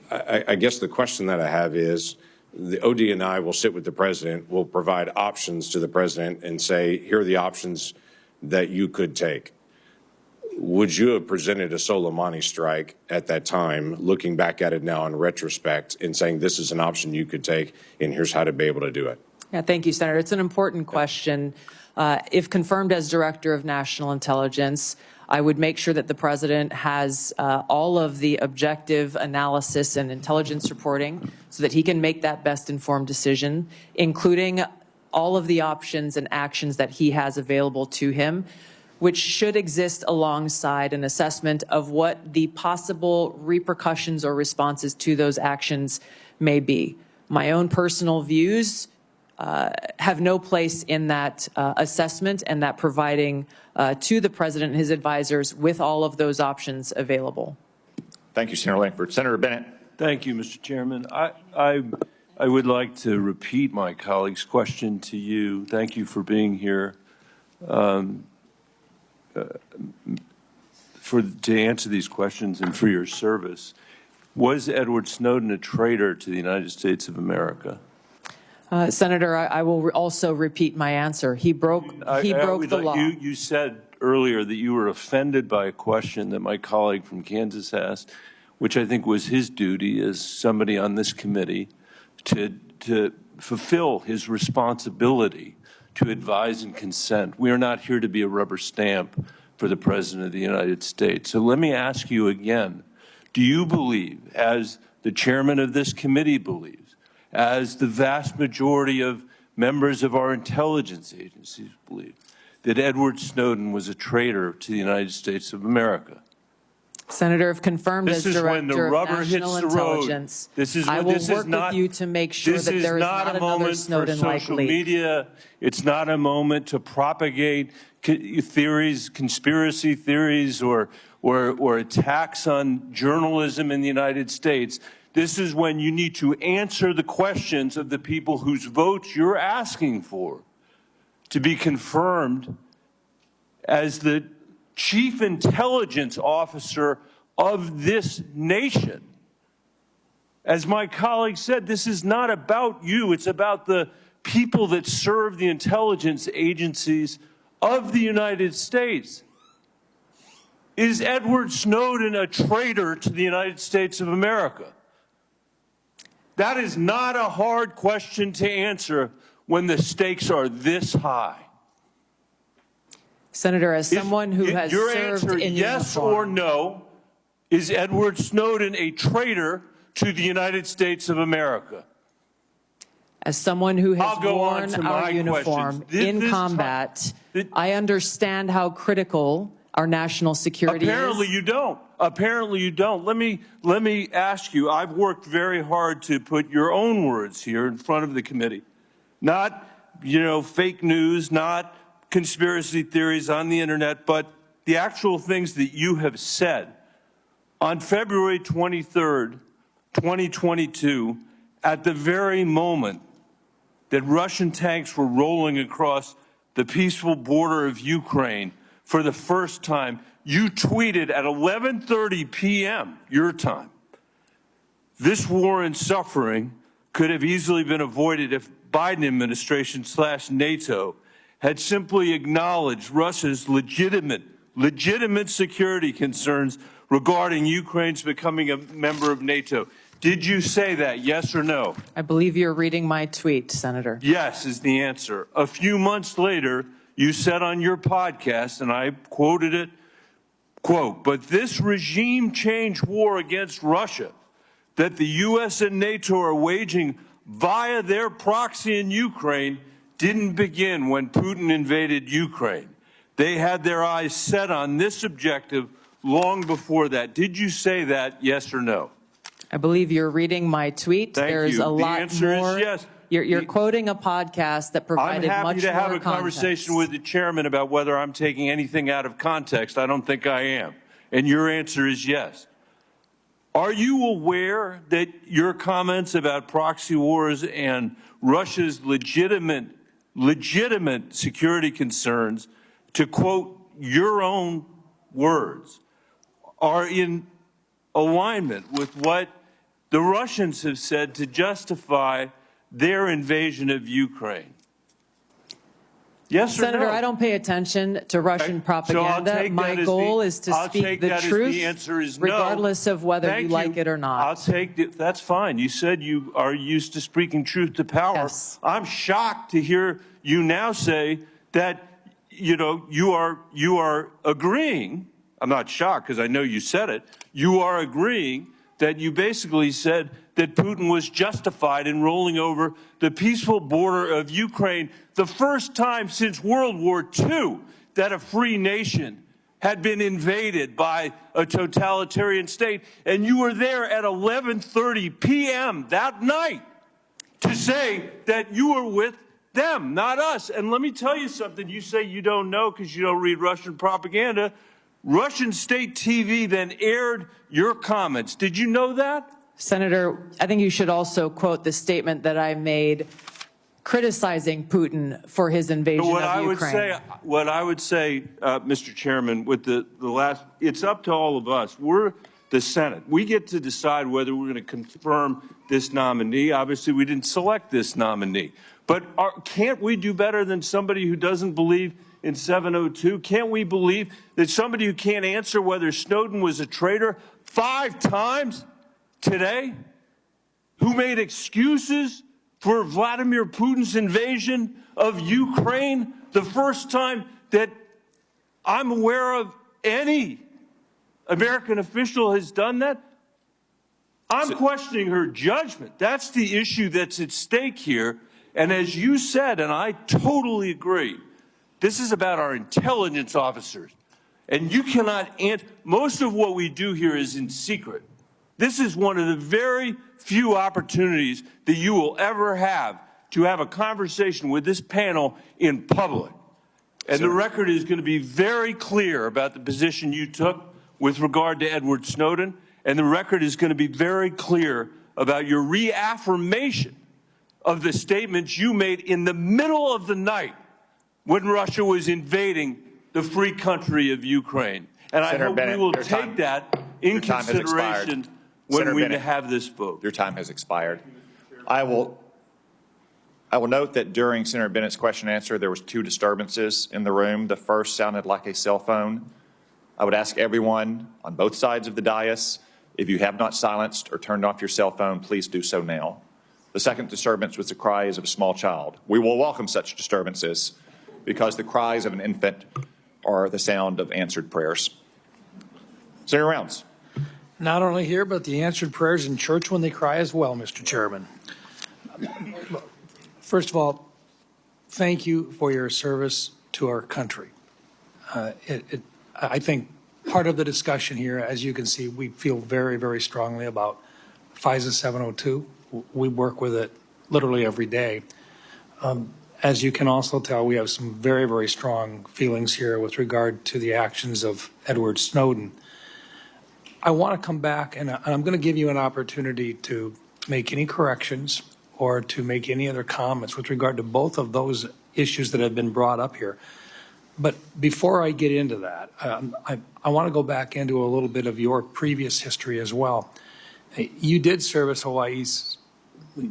I guess the question that I have is, the ODNI will sit with the president, will provide options to the president and say, here are the options that you could take. Would you have presented a Soleimani strike at that time, looking back at it now in retrospect and saying this is an option you could take and here's how to be able to do it? Yeah, thank you, Senator. It's an important question. If confirmed as Director of National Intelligence, I would make sure that the president has all of the objective analysis and intelligence reporting so that he can make that best informed decision, including all of the options and actions that he has available to him, which should exist alongside an assessment of what the possible repercussions or responses to those actions may be. My own personal views have no place in that assessment and that providing to the president and his advisors with all of those options available. Thank you, Senator Langford. Senator Bennett. Thank you, Mr. Chairman. I would like to repeat my colleague's question to you. Thank you for being here to answer these questions and for your service. Was Edward Snowden a traitor to the United States of America? Senator, I will also repeat my answer. He broke the law. You said earlier that you were offended by a question that my colleague from Kansas asked, which I think was his duty as somebody on this committee to fulfill his responsibility to advise and consent. We are not here to be a rubber stamp for the President of the United States. So let me ask you again, do you believe, as the chairman of this committee believes, as the vast majority of members of our intelligence agencies believe, that Edward Snowden was a traitor to the United States of America? Senator, if confirmed as Director of National Intelligence, I will work with you to make sure that there is not another Snowden-like leak. Media. It's not a moment to propagate theories, conspiracy theories, or attacks on journalism in the United States. This is when you need to answer the questions of the people whose votes you're asking for to be confirmed as the chief intelligence officer of this nation. As my colleague said, this is not about you. It's about the people that serve the intelligence agencies of the United States. Is Edward Snowden a traitor to the United States of America? That is not a hard question to answer when the stakes are this high. Senator, as someone who has your served answer, in yes uniform, or no, is Edward Snowden a traitor to the United States of America? as someone who has I'll go on worn to our my uniform questions. in combat, I understand how critical our national security Apparently is. you don't. Apparently you don't. Let me ask you, I've worked very hard to put your own words here in front of the committee. Not, fake news, not conspiracy theories on the internet, but the actual things that you have said. On February 23rd, 2022, at the very moment that Russian tanks were rolling across the peaceful border of Ukraine for the first time, you tweeted at 11:30 p.m. your time, "This war and suffering could have easily been avoided if Biden administration / NATO had simply acknowledged Russia's legitimate security concerns regarding Ukraine's becoming a member of NATO." Did you say that, yes or no? I believe you're reading my tweet, Senator. Yes is the answer. A few months later, you said on your podcast, and I quoted it, quote, "But this regime change war against Russia that the U.S. and NATO are waging via their proxy in Ukraine didn't begin when Putin invaded Ukraine. They had their eyes set on this objective long before that." Did you say that, yes or no? I believe you're reading my tweet. Thank There's you. a The lot answer is more. yes. You're quoting a podcast that I'm provided much more happy to have a context. conversation with the chairman about whether I'm taking anything out of context. I don't think I am. And your answer is yes. Are you aware that your comments about proxy wars and Russia's legitimate security concerns, to quote your own words, are in alignment with what the Russians have said to justify their invasion of Ukraine? Yes or Senator, no? I don't pay attention to Russian propaganda. My goal is to speak the truth, the answer is no. regardless of whether Thank you like it or not. I'll take it. That's fine. You said you are used to speaking truth to power. Yes. I'm shocked to hear you now say that, you are agreeing. I'm not shocked because I know you said it. You are agreeing that you basically said that Putin was justified in rolling over the peaceful border of Ukraine, the first time since World War II that a free nation had been invaded by a totalitarian state. And you were there at 11:30 p.m. that night to say that you were with them, not us. And let me tell you something. You say you don't know because you don't read Russian propaganda. Russian state TV then aired your comments. Did you know that? Senator, I think you should also quote the statement that I made criticizing Putin for his invasion What of I would say, Mr. Chairman, with the last, it's up to all of us. We're the Senate. We get to decide whether we're going to confirm this nominee. Obviously, we didn't select this nominee. But can't we do better than somebody who doesn't believe in 702? Can't we believe that somebody who can't answer whether Snowden was a traitor 5 times today, who made excuses for Vladimir Putin's invasion of Ukraine, the first time that I'm aware of any American official has done that? I'm questioning her judgment. That's the issue that's at stake here. And as you said, and I totally agree, this is about our intelligence officers. And you cannot answer. Most of what we do here is in secret. This is one of the very few opportunities that you will ever have to have a conversation with this panel in public. And the record is going to be very clear about the position you took with regard to Edward Snowden. And the record is going to be very clear about your reaffirmation of the statements you made in the middle of the night when Russia was invading the free country of Ukraine. And I Senator hope Bennett, we will your time- take that in your time has expired. consideration when Senator we Bennett, have this vote. Your time has expired. I will note that during Senator Bennett's question and answer, there was 2 disturbances in the room. The first sounded like a cell phone. I would ask everyone on both sides of the dais, if you have not silenced or turned off your cell phone, please do so now. The second disturbance was the cries of a small child. We will welcome such disturbances because the cries of an infant are the sound of answered prayers. Senator Rounds. Not only here, but the answered prayers in church when they cry as well, Mr. Chairman. First of all, thank you for your service to our country. I think part of the discussion here, as you can see, we feel very, very strongly about FISA 702. We work with it literally every day. As you can also tell, we have some very, very strong feelings here with regard to the actions of Edward Snowden. I want to come back, and I'm going to give you an opportunity to make any corrections or to make any other comments with regard to both of those issues that have been brought up here. But before I get into that, I want to go back into a little bit of your previous history as well. You did serve as Hawaii's,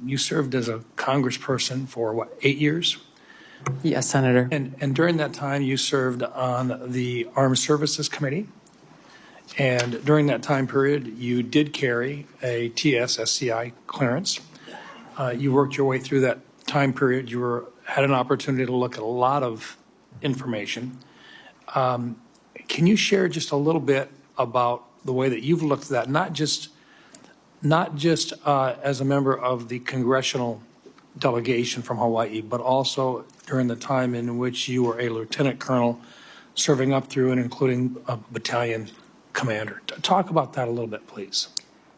you served as a congressperson for, what, 8 years? Yes, Senator. And during that time, you served on the Armed Services Committee. And during that time period, you did carry a TS-SCI clearance. You worked your way through that time period. You had an opportunity to look at a lot of information. Can you share just a little bit about the way that you've looked at that, not just as a member of the congressional delegation from Hawaii, but also during the time in which you were a lieutenant colonel serving up through and including a battalion commander? Talk about that a little bit, please.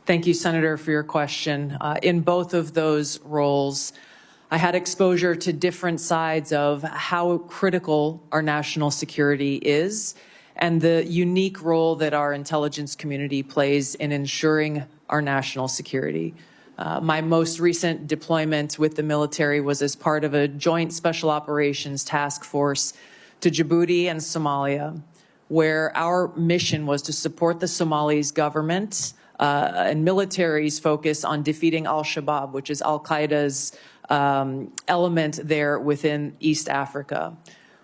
Thank you, Senator, for your question. In both of those roles, I had exposure to different sides of how critical our national security is and the unique role that our intelligence community plays in ensuring our national security. My most recent deployment with the military was as part of a joint special operations task force to Djibouti and Somalia, where our mission was to support the Somalis government and military's focus on defeating al-Shabaab, which is al-Qaeda's element there within East Africa.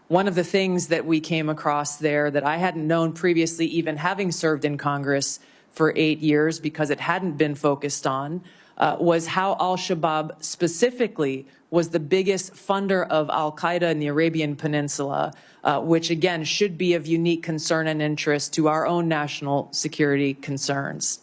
One of the things that we came across there that I hadn't known previously, even having served in Congress for 8 years, because it hadn't been focused on, was how al-Shabaab specifically was the biggest funder of al-Qaeda in the Arabian Peninsula, which again should be of unique concern and interest to our own national security concerns.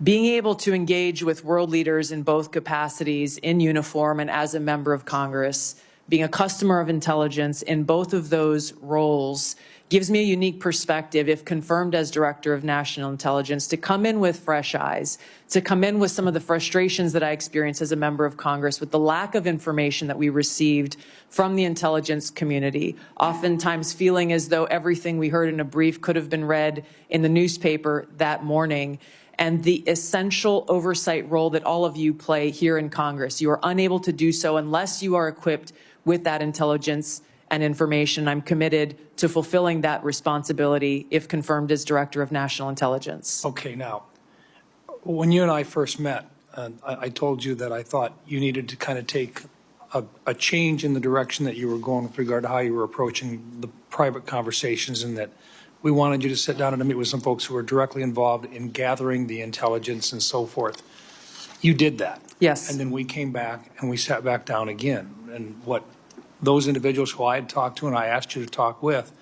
Being able to engage with world leaders in both capacities, in uniform and as a member of Congress, being a customer of intelligence in both of those roles gives me a unique perspective, if confirmed as Director of National Intelligence, to come in with fresh eyes, to come in with some of the frustrations that I experienced as a member of Congress with the lack of information that we received from the intelligence community, oftentimes feeling as though everything we heard in a brief could have been read in the newspaper that morning, and the essential oversight role that all of you play here in Congress. You are unable to do so unless you are equipped with that intelligence and information. I'm committed to fulfilling that responsibility if confirmed as Director of National Intelligence. Okay, now, when you and I first met, I told you that I thought you needed to kind of take a change in the direction that you were going with regard to how you were approaching the private conversations, and that we wanted you to sit down and to meet with some folks who were directly involved in gathering the intelligence and so forth. You did that. Yes. And then we came back and we sat back down again. And what those individuals who I had talked to and I asked you to talk with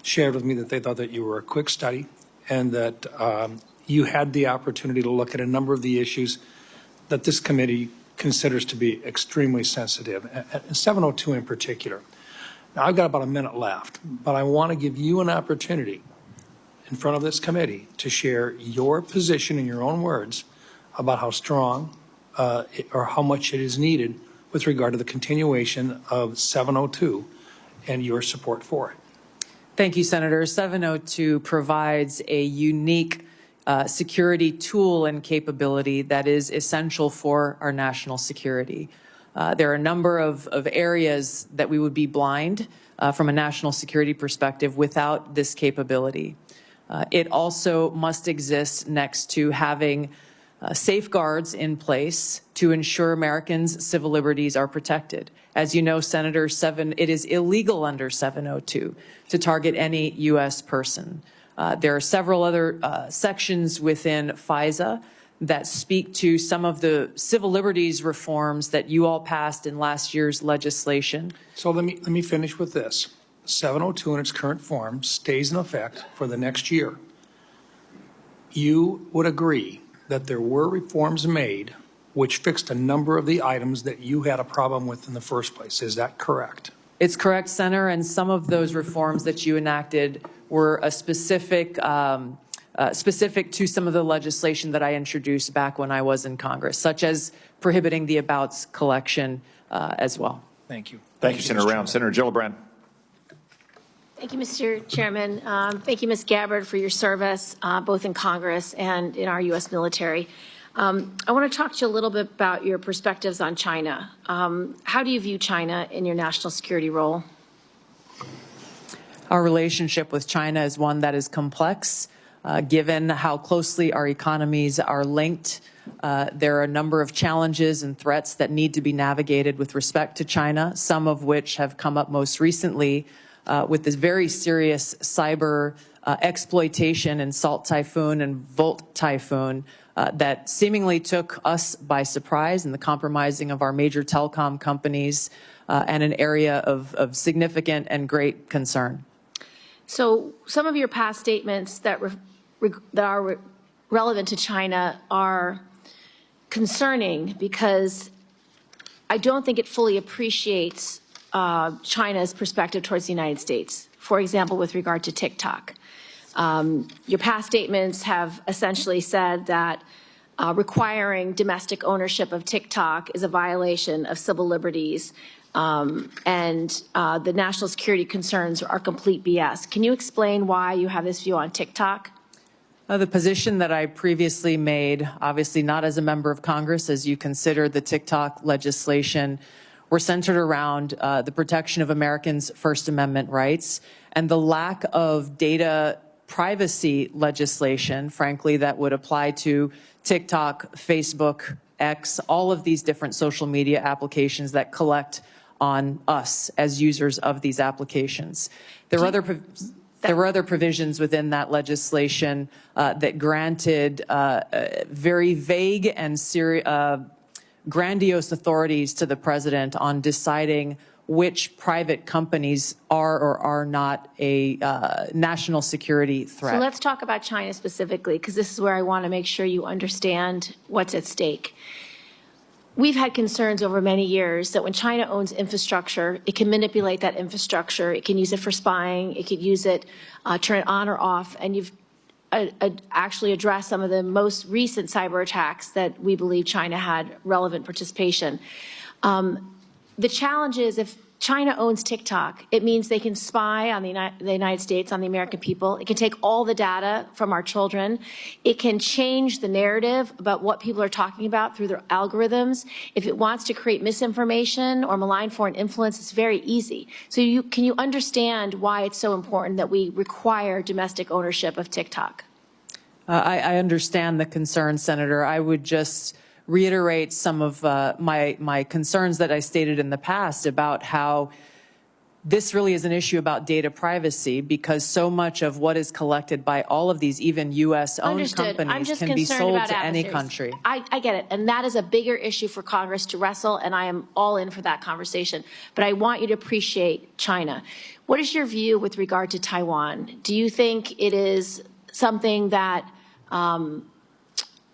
shared with me that they thought that you were a quick study and that you had the opportunity to look at a number of the issues that this committee considers to be extremely sensitive, and 702 in particular. Now, I've got about a minute left, but I want to give you an opportunity in front of this committee to share your position in your own words about how strong or how much it is needed with regard to the continuation of 702 and your support for it. Thank you, Senator. 702 provides a unique security tool and capability that is essential for our national security. There are a number of areas that we would be blind from a national security perspective without this capability. It also must exist next to having safeguards in place to ensure Americans' civil liberties are protected. As you know, Senator, it is illegal under 702 to target any U.S. person. There are several other sections within FISA that speak to some of the civil liberties reforms that you all passed in last year's legislation. So let me finish with this. 702 in its current form stays in effect for the next year. You would agree that there were reforms made which fixed a number of the items that you had a problem with in the first place. Is that correct? It's correct, Senator, and some of those reforms that you enacted were a specific to some of the legislation that I introduced back when I was in Congress, such as prohibiting the abouts collection as well. Thank you. Thank you, Senator Round. Senator Gillibrand. Thank you, Mr. Chairman. Thank you, Ms. Gabbard, for your service, both in Congress and in our U.S. military. I want to talk to you a little bit about your perspectives on China. How do you view China in your national security role? Our relationship with China is one that is complex, given how closely our economies are linked. There are a number of challenges and threats that need to be navigated with respect to China, some of which have come up most recently with this very serious cyber exploitation in Salt Typhoon and Volt Typhoon that seemingly took us by surprise, and the compromising of our major telecom companies and an area of significant and great concern. So some of your past statements that are relevant to China are concerning because I don't think it fully appreciates China's perspective towards the United States. For example, with regard to TikTok. Your past statements have essentially said that requiring domestic ownership of TikTok is a violation of civil liberties, and the national security concerns are complete BS. Can you explain why you have this view on TikTok? The position that I previously made, obviously not as a member of Congress, as you consider the TikTok legislation, were centered around the protection of Americans' First Amendment rights and the lack of data privacy legislation, frankly, that would apply to TikTok, Facebook, X, all of these different social media applications that collect on us as users of these applications. There were other provisions within that legislation that granted very vague and grandiose authorities to the president on deciding which private companies are or are not a national security threat. So let's talk about China specifically, because this is where I want to make sure you understand what's at stake. We've had concerns over many years that when China owns infrastructure, it can manipulate that infrastructure. It can use it for spying. It could use it, turn it on or off. And you've actually addressed some of the most recent cyber attacks that we believe China had relevant participation. The challenge is if China owns TikTok, it means they can spy on the United States, on the American people. It can take all the data from our children. It can change the narrative about what people are talking about through their algorithms. If it wants to create misinformation or malign foreign influence, it's very easy. So can you understand why it's so important that we require domestic ownership of TikTok? I understand the concern, Senator. I would just reiterate some of my concerns that I stated in the past about how this really is an issue about data privacy, because so much of what is collected by all of these, even U.S.-owned companies, can be sold to any country. I get it, and that is a bigger issue for Congress to wrestle, and I am all in for that conversation. But I want you to appreciate China. What is your view with regard to Taiwan? Do you think it is something that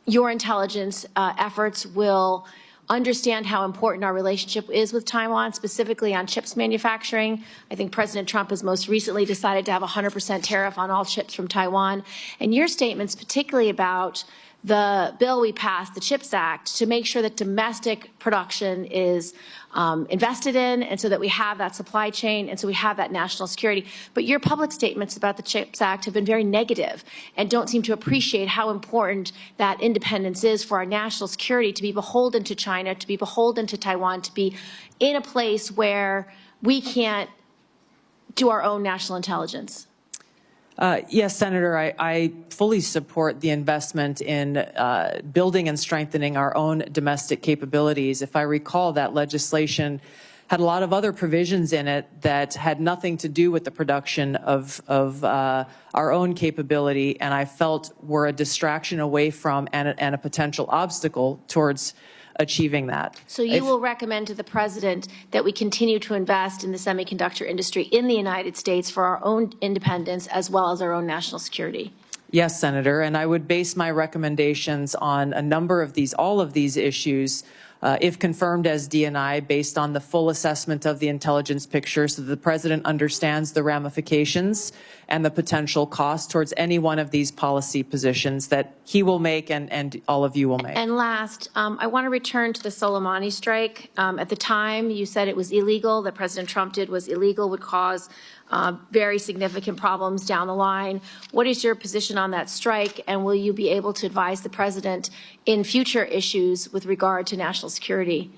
your intelligence efforts will understand how important our relationship is with Taiwan, specifically on chips manufacturing? I think President Trump has most recently decided to have a 100% tariff on all chips from Taiwan. And your statements, particularly about the bill we passed, the CHIPS Act, to make sure that domestic production is invested in, and so that we have that supply chain, and so we have that national security. But your public statements about the CHIPS Act have been very negative and don't seem to appreciate how important that independence is for our national security, to be beholden to China, to be beholden to Taiwan, to be in a place where we can't do our own national intelligence. Yes, Senator, I fully support the investment in building and strengthening our own domestic capabilities. If I recall, that legislation had a lot of other provisions in it that had nothing to do with the production of our own capability, and I felt were a distraction away from and a potential obstacle towards achieving that. So you will recommend to the President that we continue to invest in the semiconductor industry in the United States for our own independence as well as our own national security? Yes, Senator, and I would base my recommendations on a number of these, all of these issues, if confirmed as DNI, based on the full assessment of the intelligence picture so that the President understands the ramifications and the potential cost towards any one of these policy positions that he will make and all of you will make. And last, I want to return to the Soleimani strike. At the time, you said it was illegal, that President Trump did was illegal, would cause very significant problems down the line. What is your position on that strike, and will you be able to advise the President in future issues with regard to national security?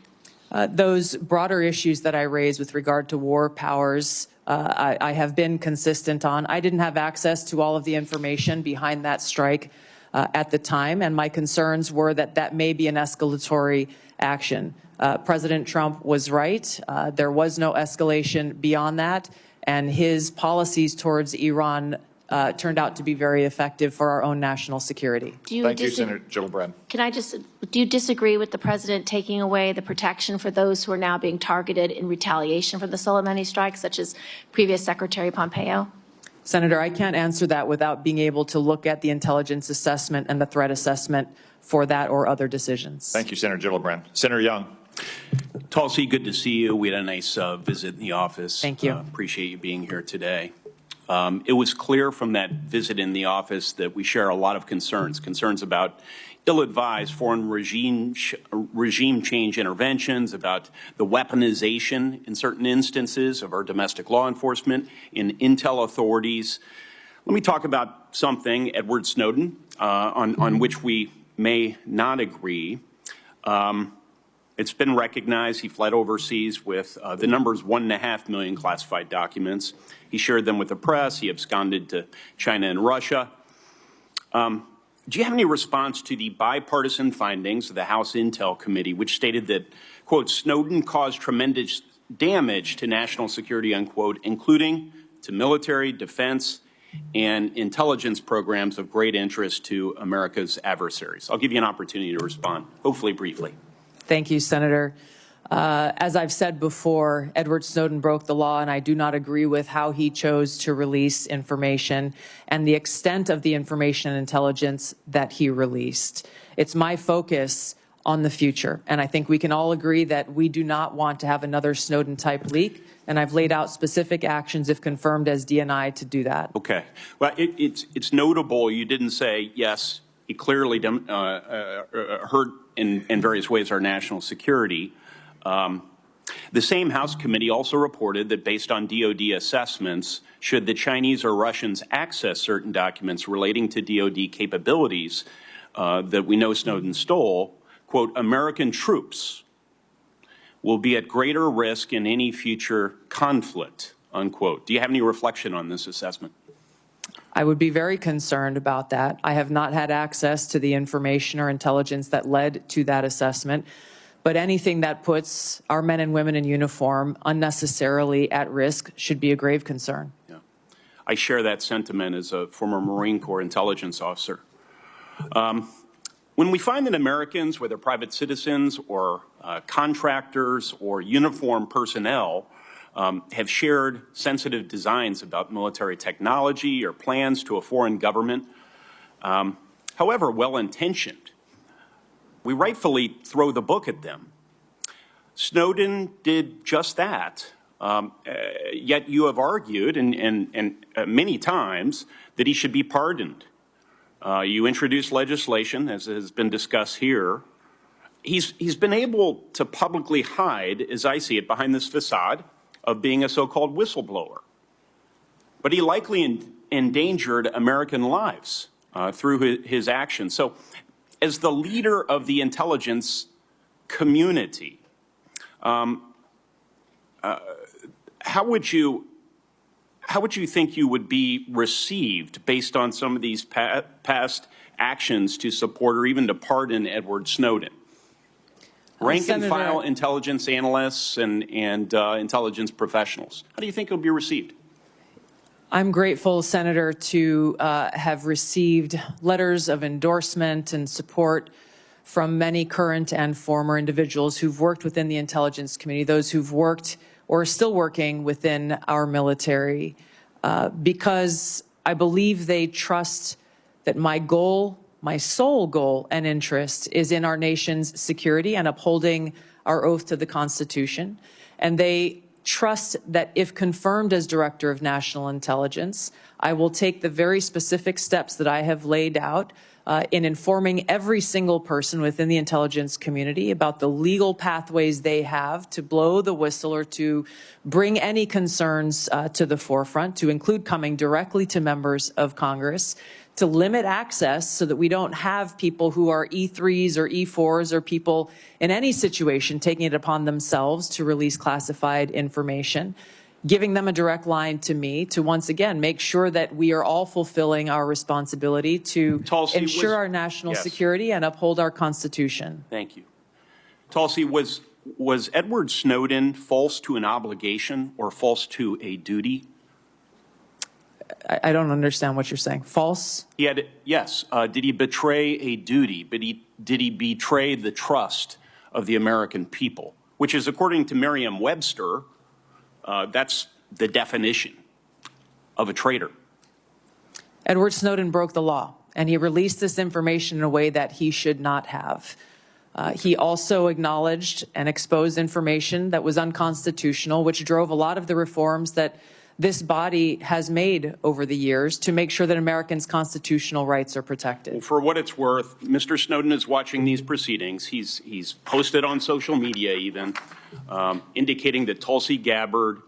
Those broader issues that I raised with regard to war powers, I have been consistent on. I didn't have access to all of the information behind that strike at the time, and my concerns were that that may be an escalatory action. President Trump was right. There was no escalation beyond that, and his policies towards Iran turned out to be very effective for our own national security. Thank you, Senator Gillibrand. Do you disagree with the President taking away the protection for those who are now being targeted in retaliation for the Soleimani strike, such as previous Secretary Pompeo? Senator, I can't answer that without being able to look at the intelligence assessment and the threat assessment for that or other decisions. Thank you, Senator Gillibrand. Senator Young. Tulsi, good to see you. We had a nice visit in the office. Thank you. Appreciate you being here today. It was clear from that visit in the office that we share a lot of concerns about ill-advised foreign regime change interventions, about the weaponization in certain instances of our domestic law enforcement and intel authorities. Let me talk about something, Edward Snowden, on which we may not agree. It's been recognized he fled overseas with the numbers 1.5 million classified documents. He shared them with the press. He absconded to China and Russia. Do you have any response to the bipartisan findings of the House Intel Committee, which stated that, quote, Snowden caused tremendous damage to national security, unquote, including to military, defense, and intelligence programs of great interest to America's adversaries? I'll give you an opportunity to respond, hopefully briefly. Thank you, Senator. As I've said before, Edward Snowden broke the law, and I do not agree with how he chose to release information and the extent of the information and intelligence that he released. It's my focus on the future, and I think we can all agree that we do not want to have another Snowden-type leak, and I've laid out specific actions, if confirmed as DNI, to do that. Okay. Well, it's notable you didn't say, yes, he clearly hurt in various ways our national security. The same House committee also reported that based on DOD assessments, should the Chinese or Russians access certain documents relating to DOD capabilities that we know Snowden stole, quote, American troops will be at greater risk in any future conflict, unquote. Do you have any reflection on this assessment? I would be very concerned about that. I have not had access to the information or intelligence that led to that assessment, but anything that puts our men and women in uniform unnecessarily at risk should be a grave concern. Yeah. I share that sentiment as a former Marine Corps intelligence officer. When we find that Americans, whether private citizens or contractors or uniformed personnel, have shared sensitive designs about military technology or plans to a foreign government, however well-intentioned, we rightfully throw the book at them. Snowden did just that, yet you have argued and many times that he should be pardoned. You introduced legislation, as has been discussed here. He's been able to publicly hide, as I see it, behind this facade of being a so-called whistleblower. But he likely endangered American lives through his actions. So as the leader of the intelligence community, how would you think you would be received based on some of these past actions to support or even to pardon Edward Snowden? Rank and file intelligence analysts and intelligence professionals. How do you think it'll be received? I'm grateful, Senator, to have received letters of endorsement and support from many current and former individuals who've worked within the intelligence community, those who've worked or are still working within our military, because I believe they trust that my goal, my sole goal and interest is in our nation's security and upholding our oath to the Constitution. And they trust that if confirmed as Director of National Intelligence, I will take the very specific steps that I have laid out in informing every single person within the intelligence community about the legal pathways they have to blow the whistle or to bring any concerns to the forefront, to include coming directly to members of Congress, to limit access so that we don't have people who are E3s or E4s or people in any situation taking it upon themselves to release classified information, giving them a direct line to me to once again make sure that we are all fulfilling our responsibility to ensure our national security and uphold our Constitution. Thank you. Tulsi, was Edward Snowden false to an obligation or false to a duty? I don't understand what you're saying. False? Yes. Did he betray a duty? But did he betray the trust of the American people? Which is, according to Merriam-Webster, that's the definition of a traitor. Edward Snowden broke the law, and he released this information in a way that he should not have. He also acknowledged and exposed information that was unconstitutional, which drove a lot of the reforms that this body has made over the years to make sure that Americans' constitutional rights are protected. Well, for what it's worth, Mr. Snowden is watching these proceedings. He's posted on social media even, indicating that Tulsi Gabbard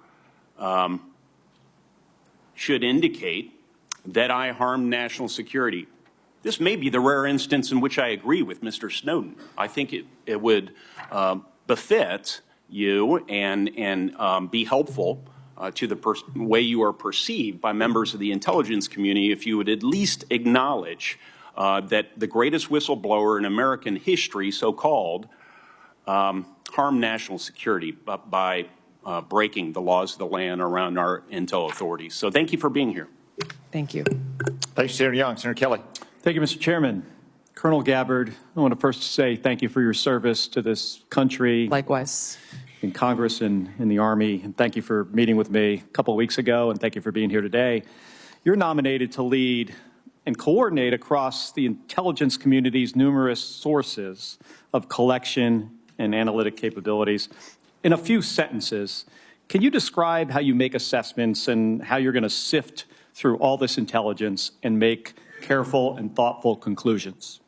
should indicate that I harmed national security. This may be the rare instance in which I agree with Mr. Snowden. I think it would befit you and be helpful to the way you are perceived by members of the intelligence community if you would at least acknowledge that the greatest whistleblower in American history, so-called, harmed national security by breaking the laws of the land around our intel authorities. So thank you for being here. Thank you. Thank you, Senator Young. Senator Kelly. Thank you, Mr. Chairman. Colonel Gabbard, I want to first say thank you for your service to this country. Likewise. In Congress and in the Army, and thank you for meeting with me a couple of weeks ago, and thank you for being here today. You're nominated to lead and coordinate across the intelligence community's numerous sources of collection and analytic capabilities. In a few sentences, can you describe how you make assessments and how you're going to sift through all this intelligence and make careful and thoughtful conclusions?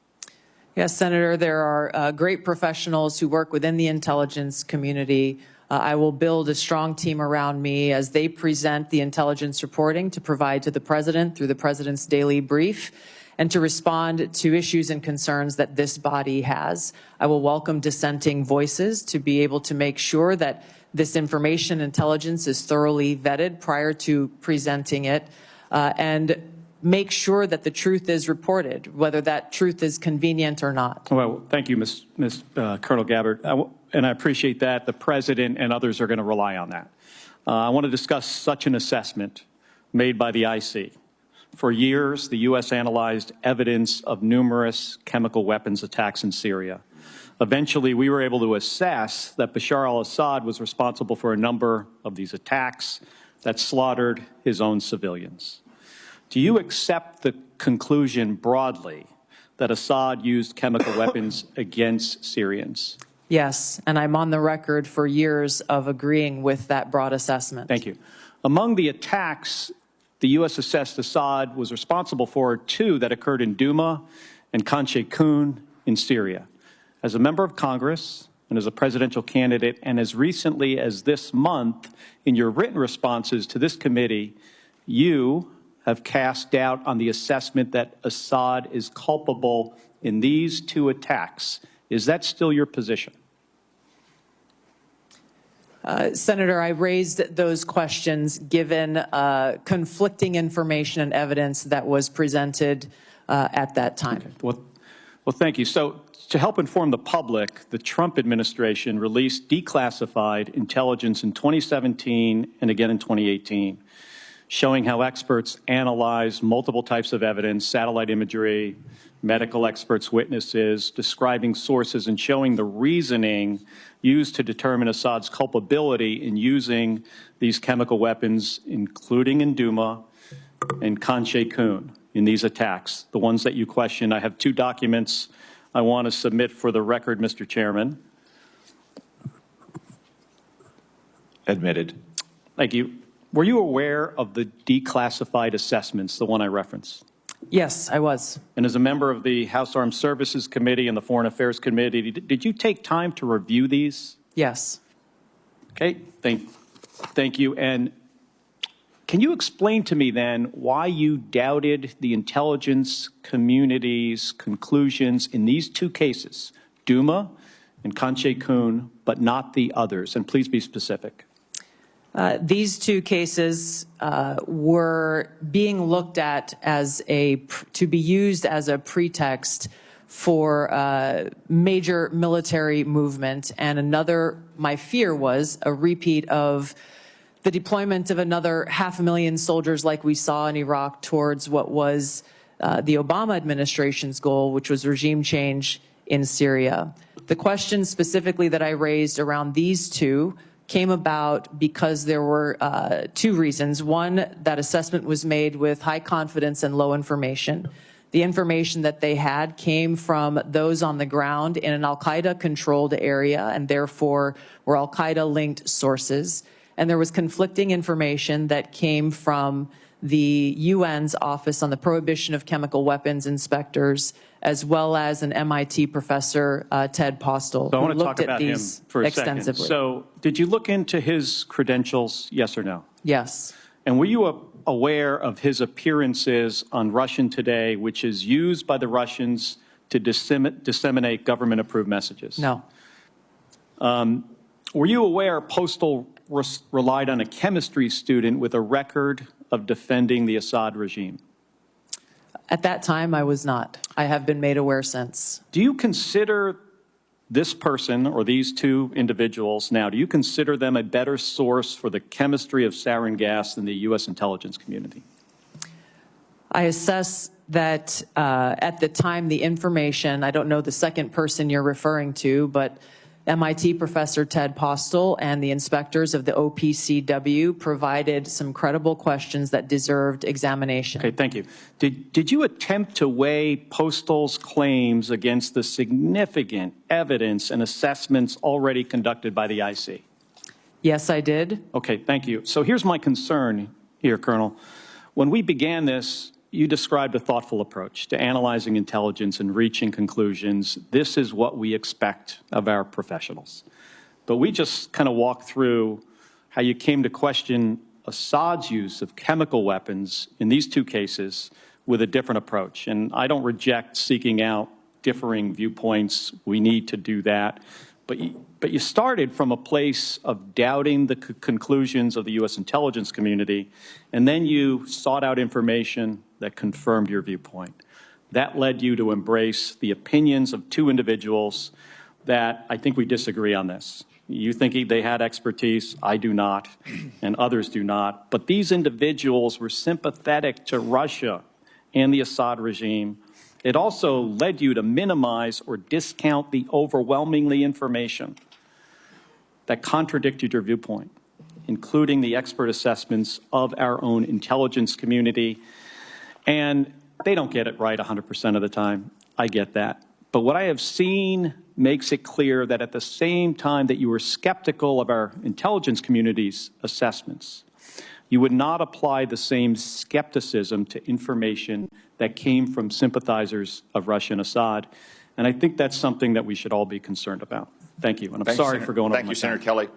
Yes, Senator, there are great professionals who work within the intelligence community. I will build a strong team around me as they present the intelligence reporting to provide to the President through the President's daily brief and to respond to issues and concerns that this body has. I will welcome dissenting voices to be able to make sure that this information intelligence is thoroughly vetted prior to presenting it and make sure that the truth is reported, whether that truth is convenient or not. Well, thank you, Colonel Gabbard, and I appreciate that. The President and others are going to rely on that. I want to discuss such an assessment made by the IC. For years, the U.S. analyzed evidence of numerous chemical weapons attacks in Syria. Eventually, we were able to assess that Bashar al-Assad was responsible for a number of these attacks that slaughtered his own civilians. Do you accept the conclusion broadly that Assad used chemical weapons against Syrians? Yes, and I'm on the record for years of agreeing with that broad assessment. Thank you. Among the attacks the U.S. assessed Assad was responsible for 2 that occurred in Douma and Khan Sheikhoun in Syria. As a member of Congress and as a presidential candidate, and as recently as this month, in your written responses to this committee, you have cast doubt on the assessment that Assad is culpable in these 2 attacks. Is that still your position? Senator, I raised those questions given conflicting information and evidence that was presented at that time. Okay. Well, thank you. So, to help inform the public, the Trump administration released declassified intelligence in 2017 and again in 2018, showing how experts analyzed multiple types of evidence, satellite imagery, medical experts' witnesses, describing sources, and showing the reasoning used to determine Assad's culpability in using these chemical weapons, including in Douma and Khan Sheikhoun, in these attacks, the ones that you questioned. I have 2 documents I want to submit for the record, Mr. Chairman. Admitted. Thank you. Were you aware of the declassified assessments, the one I referenced? Yes, I was. And as a member of the House Armed Services Committee and the Foreign Affairs Committee, did you take time to review these? Yes. Okay, thank you. And can you explain to me then why you doubted the intelligence community's conclusions in these 2 cases, Douma and Khan Sheikhoun, but not the others? And please be specific. These 2 cases were being looked at as to be used as a pretext for major military movement, and my fear was a repeat of the deployment of another 500,000 soldiers like we saw in Iraq towards what was the Obama administration's goal, which was regime change in Syria. The question specifically that I raised around these 2 came about because there were 2 reasons. One, that assessment was made with high confidence and low information. The information that they had came from those on the ground in an al-Qaeda controlled area, and therefore were al-Qaeda linked sources. And there was conflicting information that came from the UN's Office on the Prohibition of Chemical Weapons inspectors, as well as an MIT professor, Ted Postel, So I who want to looked talk about at him these for a extensively. second. So did you look into his credentials, yes or no? Yes. And were you aware of his appearances on Russian Today, which is used by the Russians to disseminate government-approved messages? No. Were you aware Postel relied on a chemistry student with a record of defending the Assad regime? At that time, I was not. I have been made aware since. Do you consider this person or these 2 individuals now, do you consider them a better source for the chemistry of sarin gas than the U.S. intelligence community? I assess that at the time, the information, I don't know the second person you're referring to, but MIT professor Ted Postel and the inspectors of the OPCW provided some credible questions that deserved examination. Okay, thank you. Did you attempt to weigh Postel's claims against the significant evidence and assessments already conducted by the IC? Yes, I did. Okay, thank you. So here's my concern here, Colonel. When we began this, you described a thoughtful approach to analyzing intelligence and reaching conclusions. This is what we expect of our professionals. But we just kind of walked through how you came to question Assad's use of chemical weapons in these 2 cases with a different approach. And I don't reject seeking out differing viewpoints. We need to do that. But you started from a place of doubting the conclusions of the U.S. intelligence community, and then you sought out information that confirmed your viewpoint. That led you to embrace the opinions of 2 individuals that I think we disagree on this. You think they had expertise, I do not, and others do not. But these individuals were sympathetic to Russia and the Assad regime. It also led you to minimize or discount the overwhelmingly information that contradicted your viewpoint, including the expert assessments of our own intelligence community. And they don't get it right 100% of the time. I get that. But what I have seen makes it clear that at the same time that you were skeptical of our intelligence community's assessments, you would not apply the same skepticism to information that came from sympathizers of Russia and Assad. And I think that's something that we should all be concerned about. Thank you. And I'm sorry for going over my time. Thank you, Senator Kelly.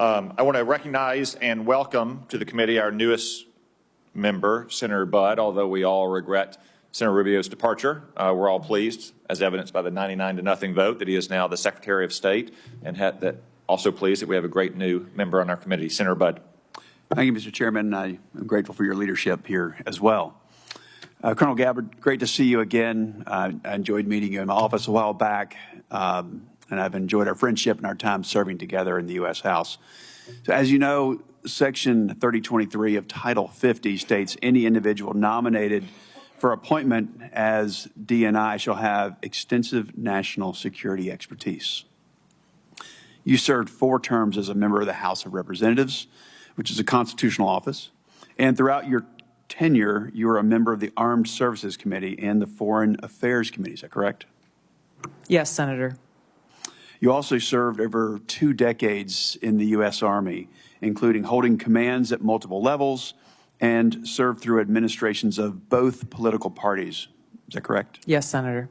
I want to recognize and welcome to the committee our newest member, Senator Budd, although we all regret Senator Rubio's departure. We're all pleased, as evidenced by the 99-0 vote, that he is now the Secretary of State, and also pleased that we have a great new member on our committee. Senator Budd. Thank you, Mr. Chairman. I am grateful for your leadership here as well. Colonel Gabbard, great to see you again. I enjoyed meeting you in my office a while back, and I've enjoyed our friendship and our time serving together in the U.S. House. So as you know, Section 3023 of Title 50 states any individual nominated for appointment as DNI shall have extensive national security expertise. You served 4 terms as a member of the House of Representatives, which is a constitutional office, and throughout your tenure, you were a member of the Armed Services Committee and the Foreign Affairs Committee. Is that correct? Yes, Senator. You also served over 2 decades in the U.S. Army, including holding commands at multiple levels, and served through administrations of both political parties. Is that correct? Yes, Senator.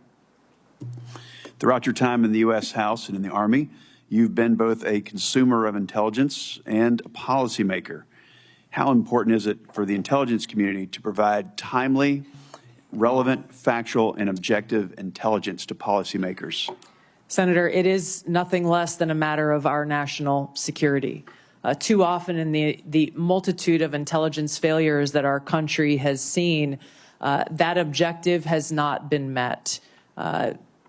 Throughout your time in the U.S. House and in the Army, you've been both a consumer of intelligence and a policymaker. How important is it for the intelligence community to provide timely, relevant, factual, and objective intelligence to policymakers? Senator, it is nothing less than a matter of our national security. Too often in the multitude of intelligence failures that our country has seen, that objective has not been met.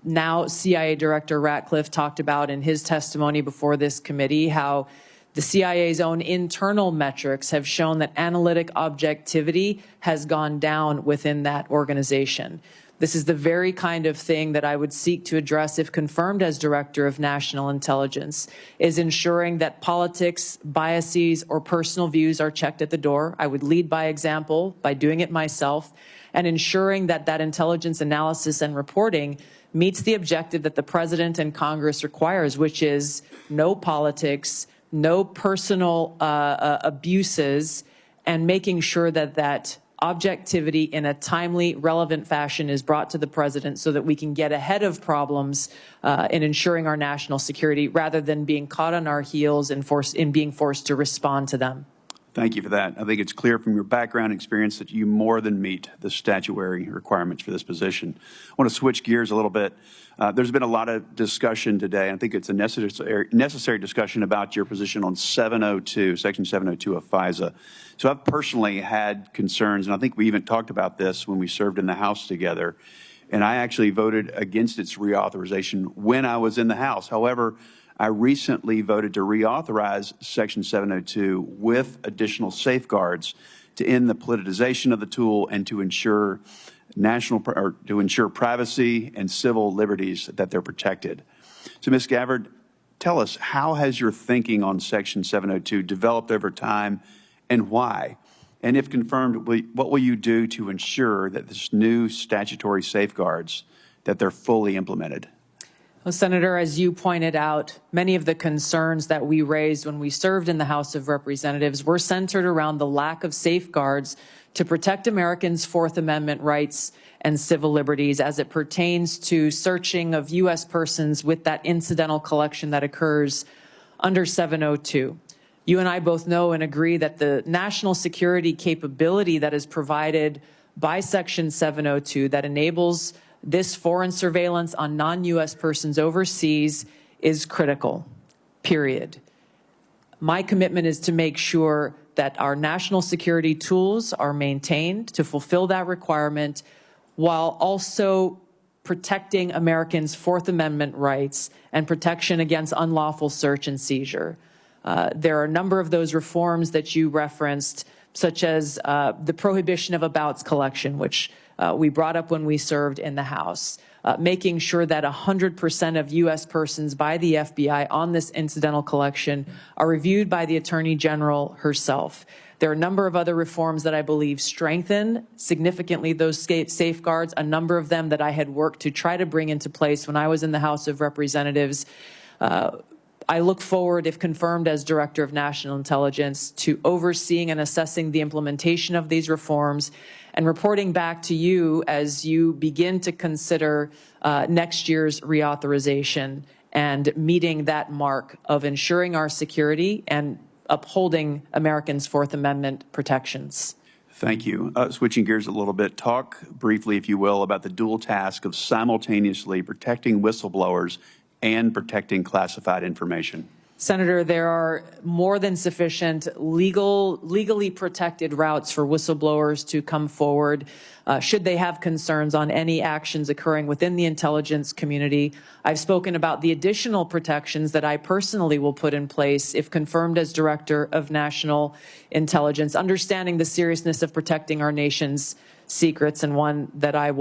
Now, CIA Director Ratcliffe talked about in his testimony before this committee how the CIA's own internal metrics have shown that analytic objectivity has gone down within that organization. This is the very kind of thing that I would seek to address if confirmed as Director of National Intelligence, is ensuring that politics, biases, or personal views are checked at the door. I would lead by example by doing it myself, and ensuring that that intelligence analysis and reporting meets the objective that the President and Congress requires, which is no politics, no personal abuses, and making sure that that objectivity in a timely, relevant fashion is brought to the President so that we can get ahead of problems in ensuring our national security rather than being caught on our heels and being forced to respond to them. Thank you for that. I think it's clear from your background experience that you more than meet the statutory requirements for this position. I want to switch gears a little bit. There's been a lot of discussion today, and I think it's a necessary discussion about your position on 702, Section 702 of FISA. So I've personally had concerns, and I think we even talked about this when we served in the House together, and I actually voted against its reauthorization when I was in the House. However, I recently voted to reauthorize Section 702 with additional safeguards to end the politicization of the tool and to ensure privacy and civil liberties that they're protected. So, Ms. Gabbard, tell us, how has your thinking on Section 702 developed over time and why? And if confirmed, what will you do to ensure that this new statutory safeguards, that they're fully implemented? Well, Senator, as you pointed out, many of the concerns that we raised when we served in the House of Representatives were centered around the lack of safeguards to protect Americans' Fourth Amendment rights and civil liberties as it pertains to searching of U.S. persons with that incidental collection that occurs under 702. You and I both know and agree that the national security capability that is provided by Section 702 that enables this foreign surveillance on non-U.S. persons overseas is critical, period. My commitment is to make sure that our national security tools are maintained to fulfill that requirement while also protecting Americans' Fourth Amendment rights and protection against unlawful search and seizure. There are a number of those reforms that you referenced, such as the prohibition of abouts collection, which we brought up when we served in the House, making sure that 100% of U.S. persons by the FBI on this incidental collection are reviewed by the Attorney General herself. There are a number of other reforms that I believe strengthen significantly those safeguards, a number of them that I had worked to try to bring into place when I was in the House of Representatives. I look forward, if confirmed as Director of National Intelligence, to overseeing and assessing the implementation of these reforms and reporting back to you as you begin to consider next year's reauthorization and meeting that mark of ensuring our security and upholding Americans' Fourth Amendment protections. Thank you. Switching gears a little bit, talk briefly, if you will, about the dual task of simultaneously protecting whistleblowers and protecting classified information. Senator, there are more than sufficient legally protected routes for whistleblowers to come forward should they have concerns on any actions occurring within the intelligence community. I've spoken about the additional protections that I personally will put in place if confirmed as Director of National Intelligence, understanding the seriousness of protecting our nation's secrets, and one that I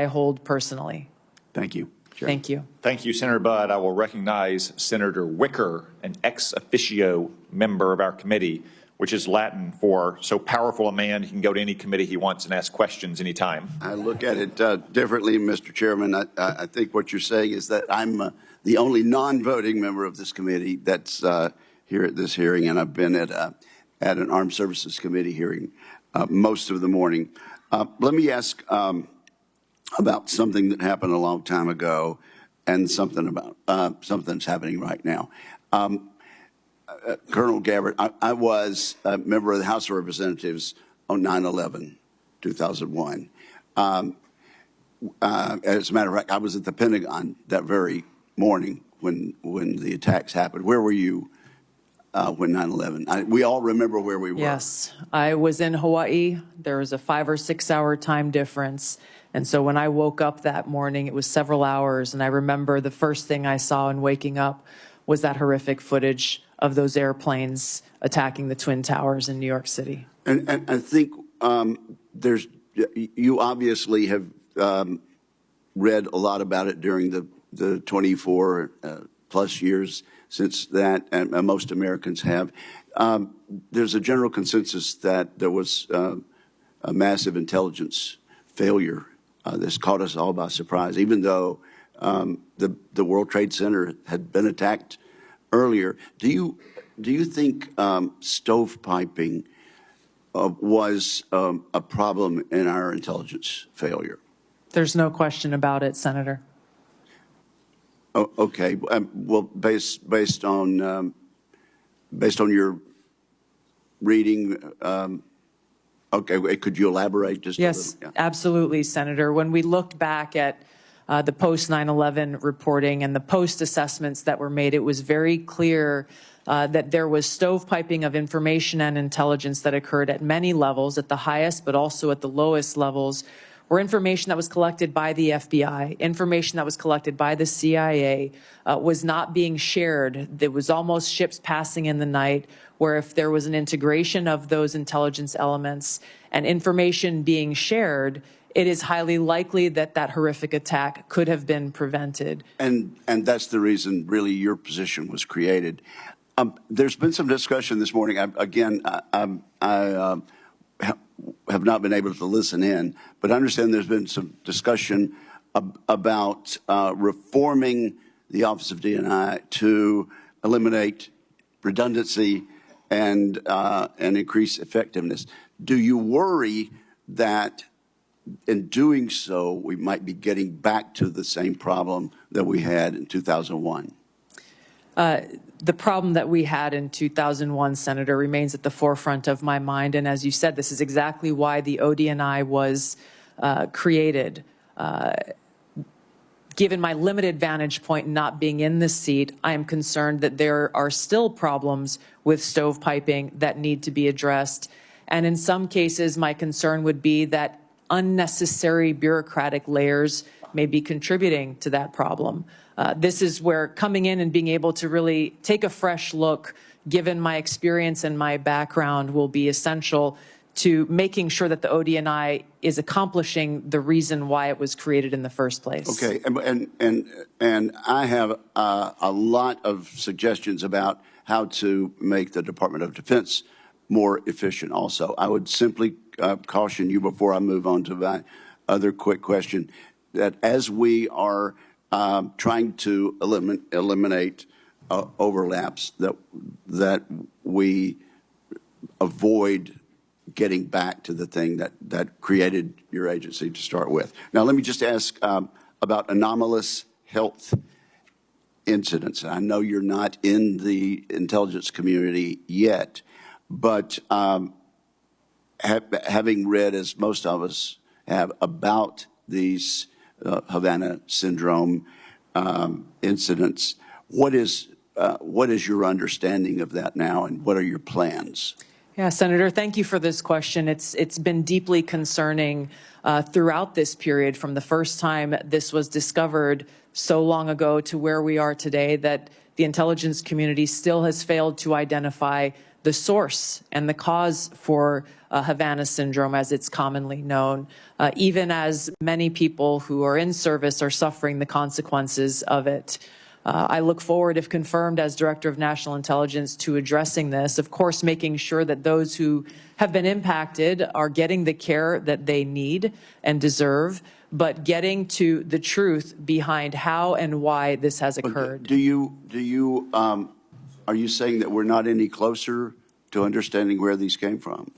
hold personally. Thank you. Thank you. Thank you, Senator Budd. I will recognize Senator Wicker, an ex officio member of our committee, which is Latin for so powerful a man he can go to any committee he wants and ask questions anytime. I look at it differently, Mr. Chairman. I think what you're saying is that I'm the only non-voting member of this committee that's here at this hearing, and I've been at an Armed Services Committee hearing most of the morning. Let me ask about something that happened a long time ago and something that's happening right now. Colonel Gabbard, I was a member of the House of Representatives on 9/11, 2001. As a matter of fact, I was at the Pentagon that very morning when the attacks happened. Where were you when 9/11? We all remember where we were. Yes, I was in Hawaii. There was a 5 or 6 hour time difference. And so when I woke up that morning, it was several hours. And I remember the first thing I saw in waking up was that horrific footage of those airplanes attacking the Twin Towers in New York City. And I think you obviously have read a lot about it during the 24 plus years since that, and most Americans have. There's a general consensus that there was a massive intelligence failure that's caught us all by surprise, even though the World Trade Center had been attacked earlier. Do you think stovepiping was a problem in our intelligence failure? There's no question about it, Senator. Oh, okay. Well, based on your reading, okay, could you elaborate just a little? Yes, absolutely, Senator. When we looked back at the post 9/11 reporting and the post assessments that were made, it was very clear that there was stovepiping of information and intelligence that occurred at many levels, at the highest but also at the lowest levels, where information that was collected by the FBI, information that was collected by the CIA was not being shared. There was almost ships passing in the night, where if there was an integration of those intelligence elements and information being shared, it is highly likely that that horrific attack could have been prevented. And that's the reason, really, your position was created. There's been some discussion this morning. I have not been able to listen in, but I understand there's been some discussion about reforming the Office of D&I to eliminate redundancy and increase effectiveness. Do you worry that in doing so, we might be getting back to the same problem that we had in 2001? The problem that we had in 2001, Senator, remains at the forefront of my mind. And as you said, this is exactly why the ODNI was created. Given my limited vantage point not being in this seat, I am concerned that there are still problems with stovepiping that need to be addressed. And in some cases, my concern would be that unnecessary bureaucratic layers may be contributing to that problem. This is where coming in and being able to really take a fresh look, given my experience and my background, will be essential to making sure that the ODNI is accomplishing the reason why it was created in the first place. Okay, and I have a lot of suggestions about how to make the Department of Defense more efficient also. I would simply caution you before I move on to my other quick question, that as we are trying to eliminate overlaps that we avoid getting back to the thing that created your agency to start with. Now, let me just ask about anomalous health incidents. I know you're not in the intelligence community yet, but having read, as most of us have, about these Havana syndrome incidents, what is your understanding of that now, and what are your plans? Yeah, Senator, thank you for this question. It's been deeply concerning throughout this period, from the first time this was discovered so long ago to where we are today, that the intelligence community still has failed to identify the source and the cause for Havana syndrome, as it's commonly known, even as many people who are in service are suffering the consequences of it. I look forward, if confirmed as Director of National Intelligence, to addressing this, of course, making sure that those who have been impacted are getting the care that they need and deserve, but getting to the truth behind how and why this has occurred. Are you saying that we're not any closer to understanding where these came from?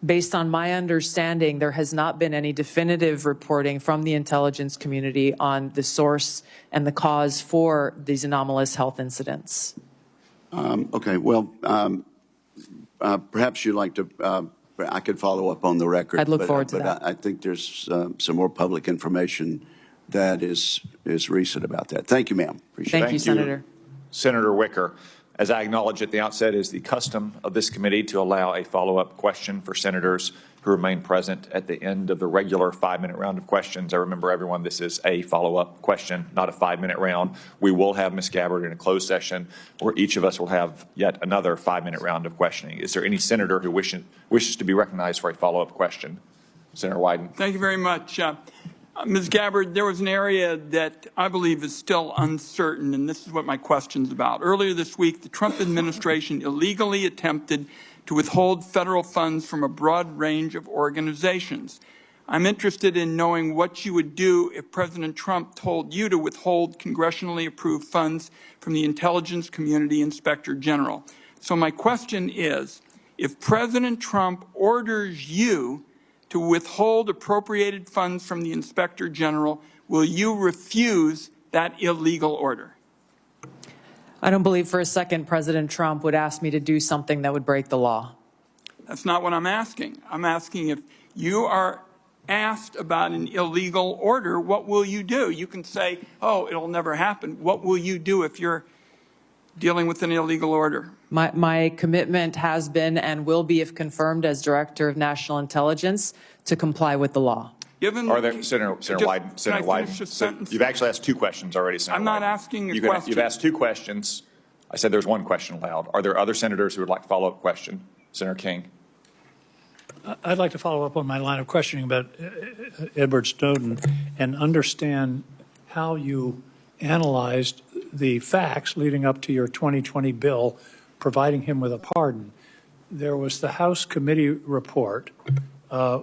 Based on my understanding, there has not been any definitive reporting from the intelligence community on the source and the cause for these anomalous health incidents. Okay, well, perhaps you'd like to, I could follow up on the record. I'd look forward to that. But I think there's some more public information that is recent about that. Thank you, ma'am. Appreciate it. Thank you, Senator. Senator Wicker. As I acknowledged at the outset, it is the custom of this committee to allow a follow-up question for senators who remain present at the end of the regular 5-minute round of questions. I remember everyone, this is a follow-up question, not a 5-minute round. We will have Ms. Gabbard in a closed session where each of us will have yet another 5-minute round of questioning. Is there any senator who wishes to be recognized for a follow-up question? Senator Wyden. Thank you very much. Ms. Gabbard, there was an area that I believe is still uncertain, and this is what my question's about. Earlier this week, the Trump administration illegally attempted to withhold federal funds from a broad range of organizations. I'm interested in knowing what you would do if President Trump told you to withhold congressionally approved funds from the Intelligence Community Inspector General. So my question is, if President Trump orders you to withhold appropriated funds from the Inspector General, will you refuse that illegal order? I don't believe for a second President Trump would ask me to do something that would break the law. That's not what I'm asking. I'm asking, if you are asked about an illegal order, what will you do? You can say, oh, it'll never happen. What will you do if you're dealing with an illegal order? My commitment has been and will be, if confirmed as Director of National Intelligence, to comply with the law. Are there, Senator Wyden, you've actually asked 2 questions already, Senator I'm not Wyden. asking a question. You've asked 2 questions. I said there's 1 question allowed. Are there other senators who would like to follow up question? Senator King. I'd like to follow up on my line of questioning about Edward Snowden and understand how you analyzed the facts leading up to your 2020 bill providing him with a pardon. There was the House committee report,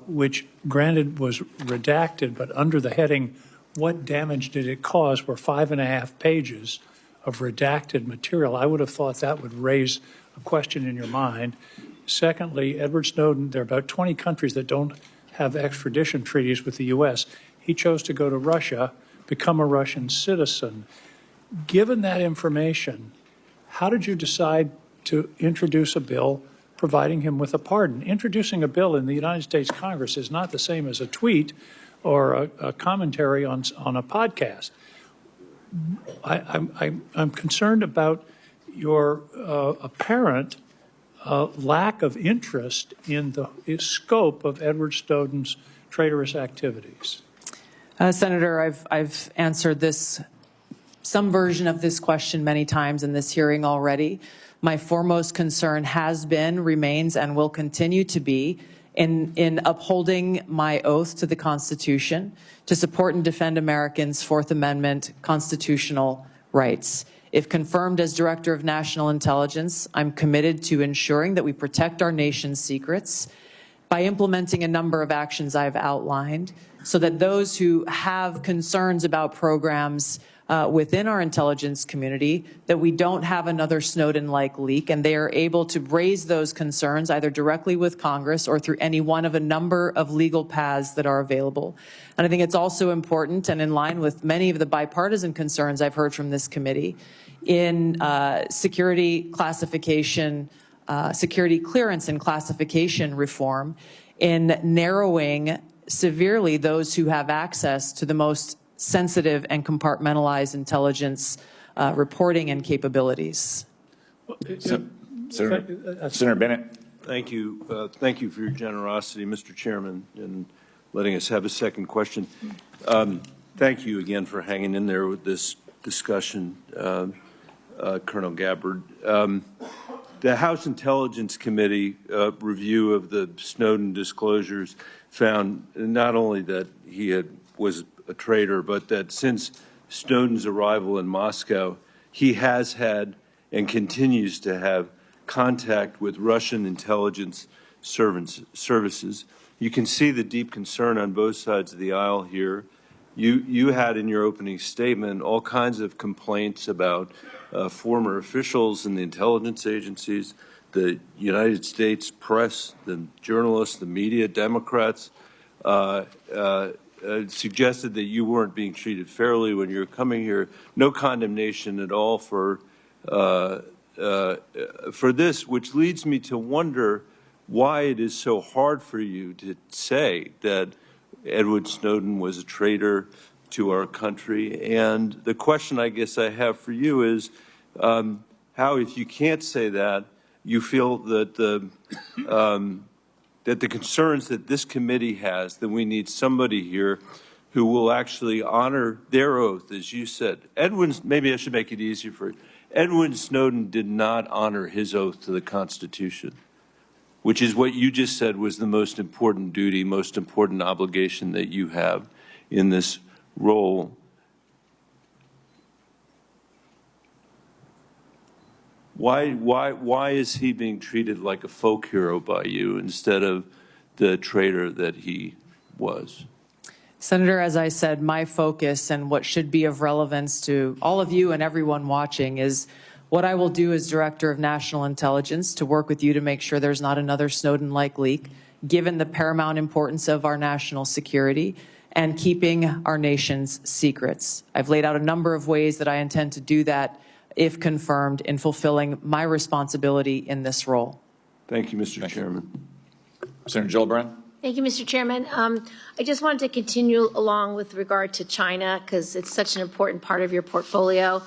which granted was redacted, but under the heading, what damage did it cause, were 5.5 pages of redacted material. I would have thought that would raise a question in your mind. Secondly, Edward Snowden, there are about 20 countries that don't have extradition treaties with the U.S. He chose to go to Russia, become a Russian citizen. Given that information, how did you decide to introduce a bill providing him with a pardon? Introducing a bill in the United States Congress is not the same as a tweet or a commentary on a podcast. I'm concerned about your apparent lack of interest in the scope of Edward Snowden's traitorous activities. Senator, I've answered some version of this question many times in this hearing already. My foremost concern has been, remains, and will continue to be in upholding my oath to the Constitution to support and defend Americans' Fourth Amendment constitutional rights. If confirmed as Director of National Intelligence, I'm committed to ensuring that we protect our nation's secrets by implementing a number of actions I've outlined so that those who have concerns about programs within our intelligence community that we don't have another Snowden-like leak, and they are able to raise those concerns either directly with Congress or through any one of a number of legal paths that are available. And I think it's also important, and in line with many of the bipartisan concerns I've heard from this committee, in security classification, security clearance and classification reform, in narrowing severely those who have access to the most sensitive and compartmentalized intelligence reporting and capabilities. Senator Bennett. Thank you. Thank you for your generosity, Mr. Chairman, in letting us have a second question. Thank you again for hanging in there with this discussion, Colonel Gabbard. The House Intelligence Committee review of the Snowden disclosures found not only that he was a traitor, but that since Snowden's arrival in Moscow, he has had and continues to have contact with Russian intelligence services. You can see the deep concern on both sides of the aisle here. You had in your opening statement all kinds of complaints about former officials in the intelligence agencies, the United States press, the journalists, the media, Democrats, suggested that you weren't being treated fairly when you were coming here. No condemnation at all for this, which leads me to wonder why it is so hard for you to say that Edward Snowden was a traitor to our country. And the question I guess I have for you is how, if you can't say that, you feel that the concerns that this committee has, that we need somebody here who will actually honor their oath, as you said. Maybe I should make it easier for you. Edward Snowden did not honor his oath to the Constitution, which is what you just said was the most important duty, most important obligation that you have in this role. Why is he being treated like a folk hero by you instead of the traitor that he was? Senator, as I said, my focus and what should be of relevance to all of you and everyone watching is what I will do as Director of National Intelligence to work with you to make sure there's not another Snowden-like leak, given the paramount importance of our national security and keeping our nation's secrets. I've laid out a number of ways that I intend to do that, if confirmed, in fulfilling my responsibility in this role. Thank you, Mr. Chairman. Senator Gillibrand. Thank you, Mr. Chairman. I just wanted to continue along with regard to China because it's such an important part of your portfolio.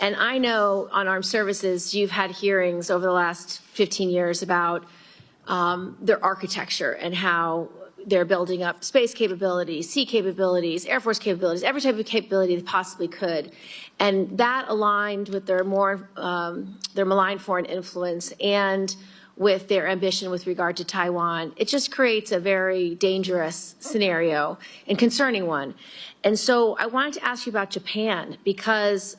And I know on armed services, you've had hearings over the last 15 years about their architecture and how they're building up space capabilities, sea capabilities, Air Force capabilities, every type of capability they possibly could. And that aligned with their malign foreign influence and with their ambition with regard to Taiwan. It just creates a very dangerous scenario and concerning one. And so I wanted to ask you about Japan because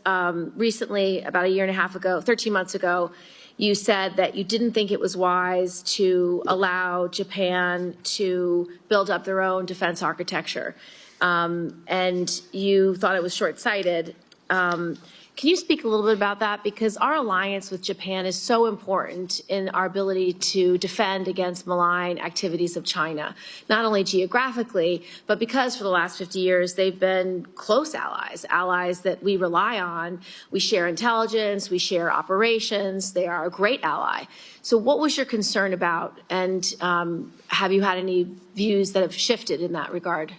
recently, about a year and a half ago, 13 months ago, you said that you didn't think it was wise to allow Japan to build up their own defense architecture. And you thought it was short-sighted. Can you speak a little bit about that? Because our alliance with Japan is so important in our ability to defend against malign activities of China, not only geographically, but because for the last 50 years, they've been close allies, allies that we rely on. We share intelligence, we share operations. They are a great ally. So what was your concern about? And have you had any views that have shifted in that regard?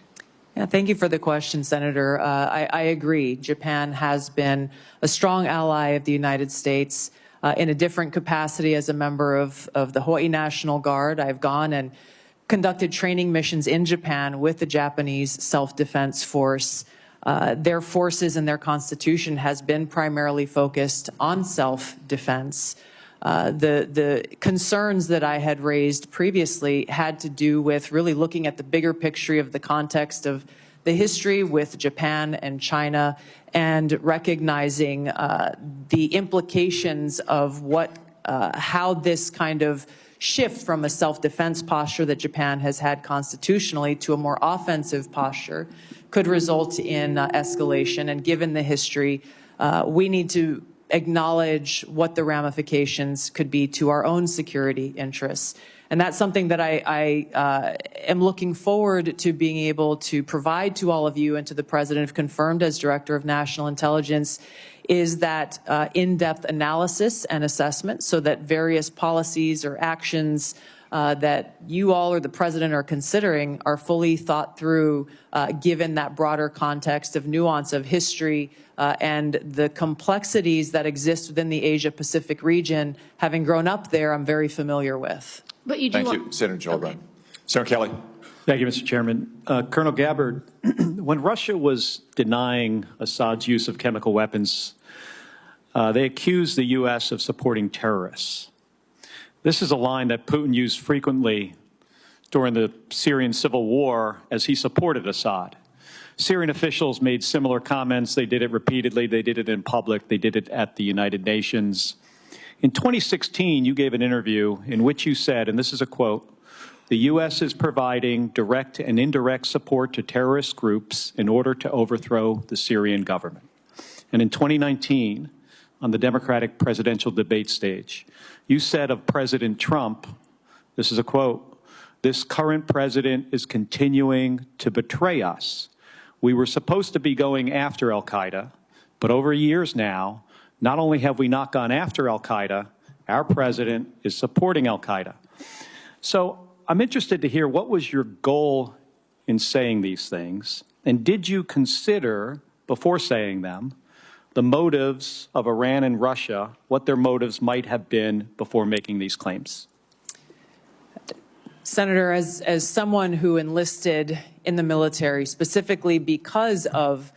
Yeah, thank you for the question, Senator. I agree. Japan has been a strong ally of the United States in a different capacity as a member of the Hawaii National Guard. I've gone and conducted training missions in Japan with the Japanese Self-Defense Force. Their forces and their constitution has been primarily focused on self-defense. The concerns that I had raised previously had to do with really looking at the bigger picture of the context of the history with Japan and China and recognizing the implications of how this kind of shift from a self-defense posture that Japan has had constitutionally to a more offensive posture could result in escalation. And given the history, we need to acknowledge what the ramifications could be to our own security interests. And that's something that I am looking forward to being able to provide to all of you and to the President, if confirmed as Director of National Intelligence, is that in-depth analysis and assessment so that various policies or actions that you all or the President are considering are fully thought through, given that broader context of nuance of history and the complexities that exist within the Asia-Pacific region. Having grown up there, I'm very familiar with. But you do Thank you, Senator Gillibrand. Okay. Senator Kelly. Thank you, Mr. Chairman. Colonel Gabbard, when Russia was denying Assad's use of chemical weapons, they accused the U.S. of supporting terrorists. This is a line that Putin used frequently during the Syrian civil war as he supported Assad. Syrian officials made similar comments. They did it repeatedly. They did it in public. They did it at the United Nations. In 2016, you gave an interview in which you said, and this is a quote, "The U.S. is providing direct and indirect support to terrorist groups in order to overthrow the Syrian government." And in 2019, on the Democratic presidential debate stage, you said of President Trump, this is a quote, "This current president is continuing to betray us. We were supposed to be going after al-Qaeda, but over years now, not only have we not gone after al-Qaeda, our president is supporting al-Qaeda." So I'm interested to hear, what was your goal in saying these things? And did you consider, before saying them, the motives of Iran and Russia, what their motives might have been before making these claims? Senator, as someone who enlisted in the military specifically because of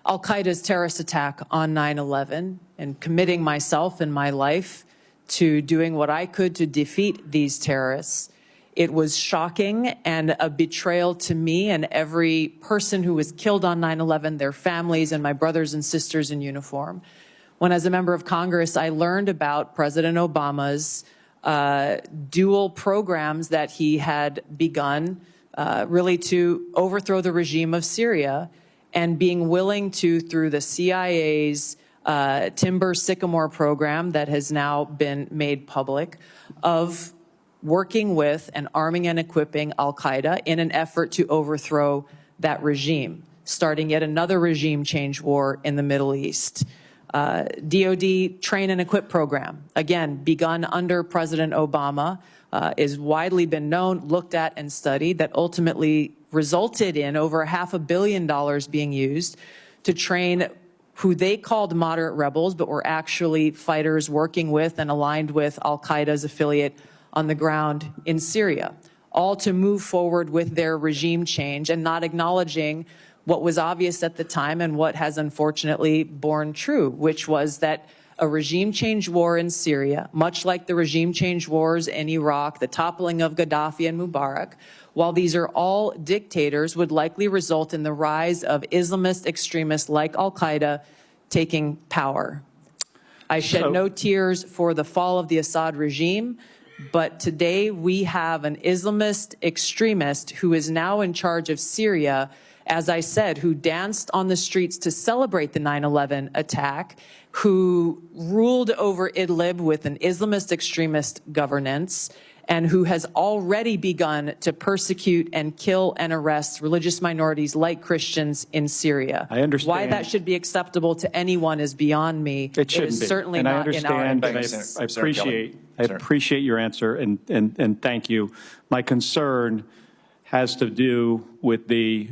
al-Qaeda's terrorist attack on 9/11 and committing myself and my life to doing what I could to defeat these terrorists, it was shocking and a betrayal to me and every person who was killed on 9/11, their families and my brothers and sisters in uniform. When, as a member of Congress, I learned about President Obama's dual programs that he had begun really to overthrow the regime of Syria, and being willing to, through the CIA's Timber Sycamore program that has now been made public, of working with and arming and equipping al-Qaeda in an effort to overthrow that regime, starting yet another regime change war in the Middle East. DoD train and equip program, again, begun under President Obama, is widely been known, looked at, and studied, that ultimately resulted in over $500 million being used to train who they called moderate rebels, but were actually fighters working with and aligned with al-Qaeda's affiliate on the ground in Syria, all to move forward with their regime change and not acknowledging what was obvious at the time and what has unfortunately borne true, which was that a regime change war in Syria, much like the regime change wars in Iraq, the toppling of Gaddafi and Mubarak, while these are all dictators, would likely result in the rise of Islamist extremists like al-Qaeda taking power. I shed no tears for the fall of the Assad regime, but today we have an Islamist extremist who is now in charge of Syria, as I said, who danced on the streets to celebrate the 9/11 attack, who ruled over Idlib with an Islamist extremist governance, and who has already begun to persecute and kill and arrest religious minorities like Christians in Syria. I understand. Why that should be acceptable to anyone is beyond me. It shouldn't is be. certainly and not I in our understand, interests. I appreciate your answer, and thank you. My concern has to do with the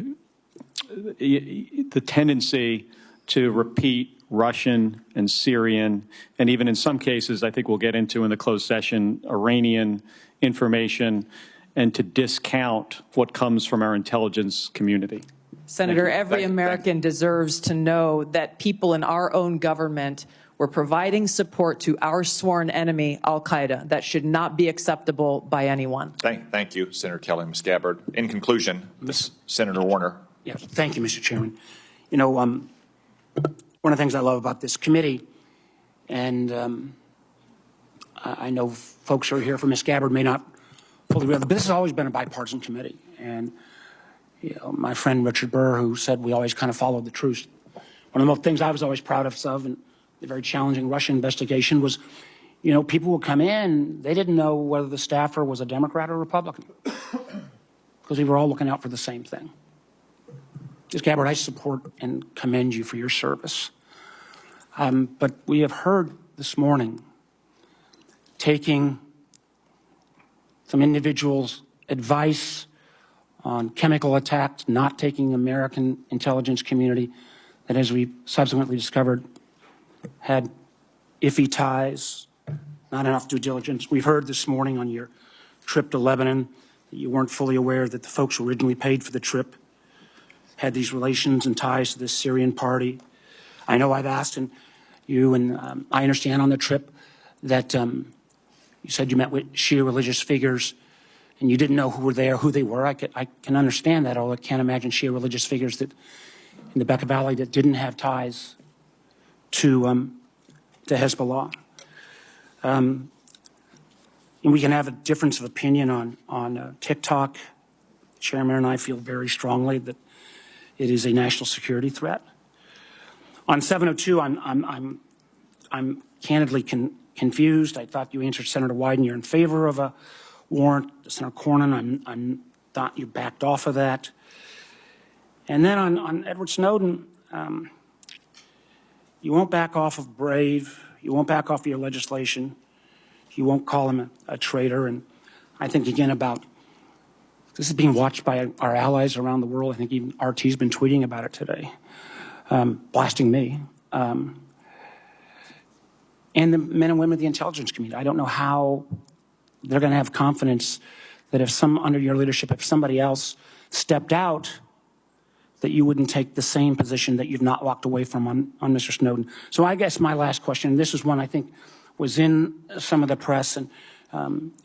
tendency to repeat Russian and Syrian, and even in some cases, I think we'll get into in the closed session, Iranian information, and to discount what comes from our intelligence community. Senator, every American deserves to know that people in our own government were providing support to our sworn enemy, al-Qaeda. That should not be acceptable by anyone. Thank you, Senator Kelly. Ms. Gabbard. In conclusion, Senator Warner. Yes, thank you, Mr. Chairman. You know, one of the things I love about this committee, and I know folks who are here from Ms. Gabbard may not fully realize, but this has always been a bipartisan committee. And my friend Richard Burr, who said we always kind of followed the truth. One of the things I was always proud of in the very challenging Russia investigation was, people would come in, they didn't know whether the staffer was a Democrat or Republican, because we were all looking out for the same thing. Ms. Gabbard, I support and commend you for your service. But we have heard this morning taking some individuals' advice on chemical attacks, not taking American intelligence community that, as we subsequently discovered, had iffy ties, not enough due diligence. We've heard this morning on your trip to Lebanon that you weren't fully aware that the folks who originally paid for the trip had these relations and ties to this Syrian party. I know I've asked you, and I understand on the trip that you said you met with Shia religious figures and you didn't know who were there, who they were. I can understand that, although I can't imagine Shia religious figures that in the Bekaa Valley that didn't have ties to Hezbollah. And we can have a difference of opinion on TikTok. The chairman and I feel very strongly that it is a national security threat. On 702, I'm candidly confused. I thought you answered Senator Wyden you're in favor of a warrant. Senator Cornyn, I thought you backed off of that. And then on Edward Snowden, you won't back off of Brave. You won't back off of your legislation. You won't call him a traitor. And I think, again, about this is being watched by our allies around the world. I think even RT's been tweeting about it today, blasting me. And the men and women of the intelligence community. I don't know how they're going to have confidence that if under your leadership, if somebody else stepped out, that you wouldn't take the same position that you've not walked away from on Mr. Snowden. So I guess my last question, and this is one I think was in some of the press, and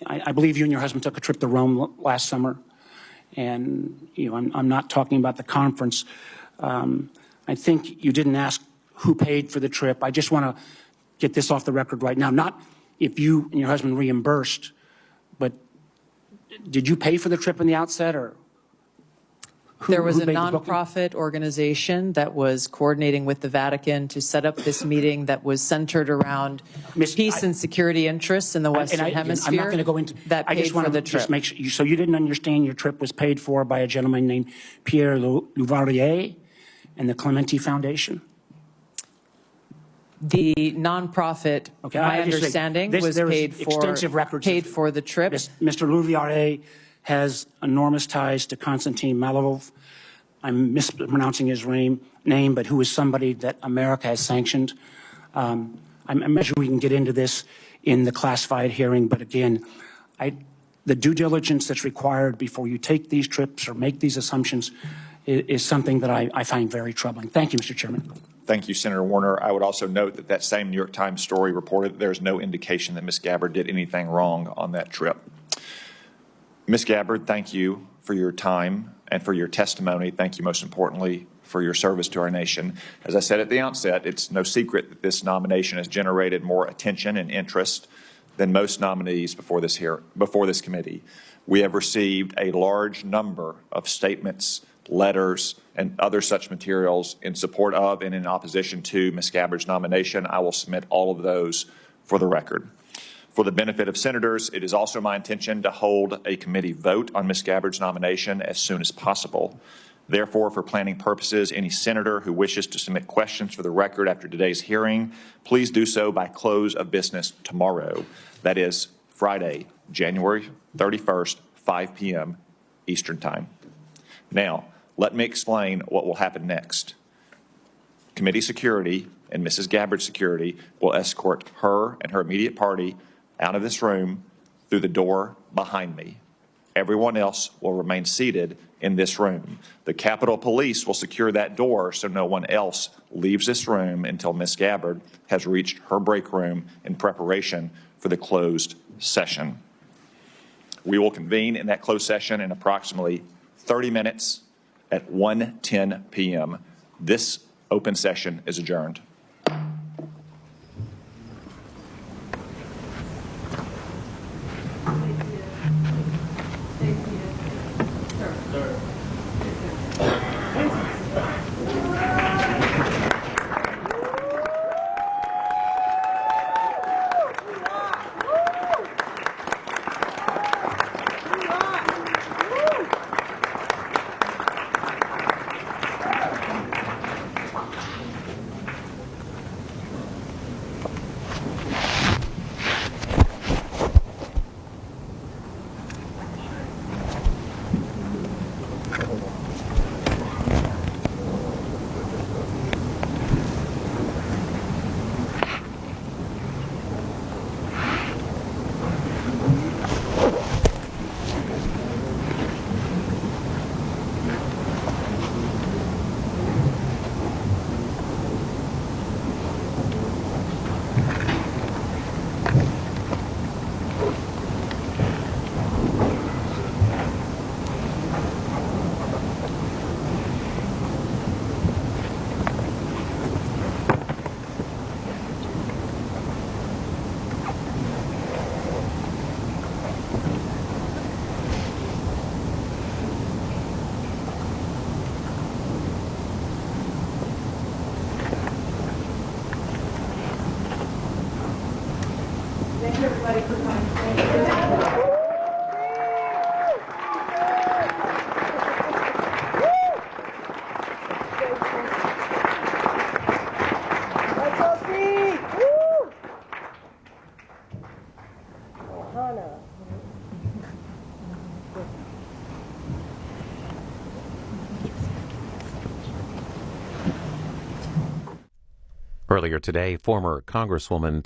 I believe you and your husband took a trip to Rome last summer. And, I'm not talking about the conference. I think you didn't ask who paid for the trip. I just want to get this off the record right now. Not if you and your husband reimbursed, but did you pay for the trip in the outset, or? There was a nonprofit organization that was coordinating with the Vatican to set up this meeting that was centered around peace and security interests in the Western Hemisphere. I'm not going to go into that. I just want to just make sure. So you didn't understand your trip was paid for by a gentleman named Pierre Louvarier and the Clementi Foundation? The nonprofit, my understanding, was paid for the trip. Mr. Louvarier has enormous ties to Konstantin Malovov. I'm mispronouncing his name, but who is somebody that America has sanctioned. I'm sure we can get into this in the classified hearing, but again, the due diligence that's required before you take these trips or make these assumptions is something that I find very troubling. Thank you, Mr. Chairman. Thank you, Senator Warner. I would also note that same New York Times story reported that there's no indication that Ms. Gabbard did anything wrong on that trip. Ms. Gabbard, thank you for your time and for your testimony. Thank you, most importantly, for your service to our nation. As I said at the outset, it's no secret that this nomination has generated more attention and interest than most nominees before this committee. We have received a large number of statements, letters, and other such materials in support of and in opposition to Ms. Gabbard's nomination. I will submit all of those for the record. For the benefit of senators, it is also my intention to hold a committee vote on Ms. Gabbard's nomination as soon as possible. Therefore, for planning purposes, any senator who wishes to submit questions for the record after today's hearing, please do so by close of business tomorrow. That is Friday, January 31st, 5 p.m. Eastern Time. Now, let me explain what will happen next. Committee security and Mrs. Gabbard's security will escort her and her immediate party out of this room through the door behind me. Everyone else will remain seated in this room. The Capitol Police will secure that door so no one else leaves this room until Ms. Gabbard has reached her break room in preparation for the closed session. We will convene in that closed session in approximately 30 minutes at 1:10 p.m. This open session is adjourned. Thank you, everybody, for coming. Thank you. Earlier today, former Congresswoman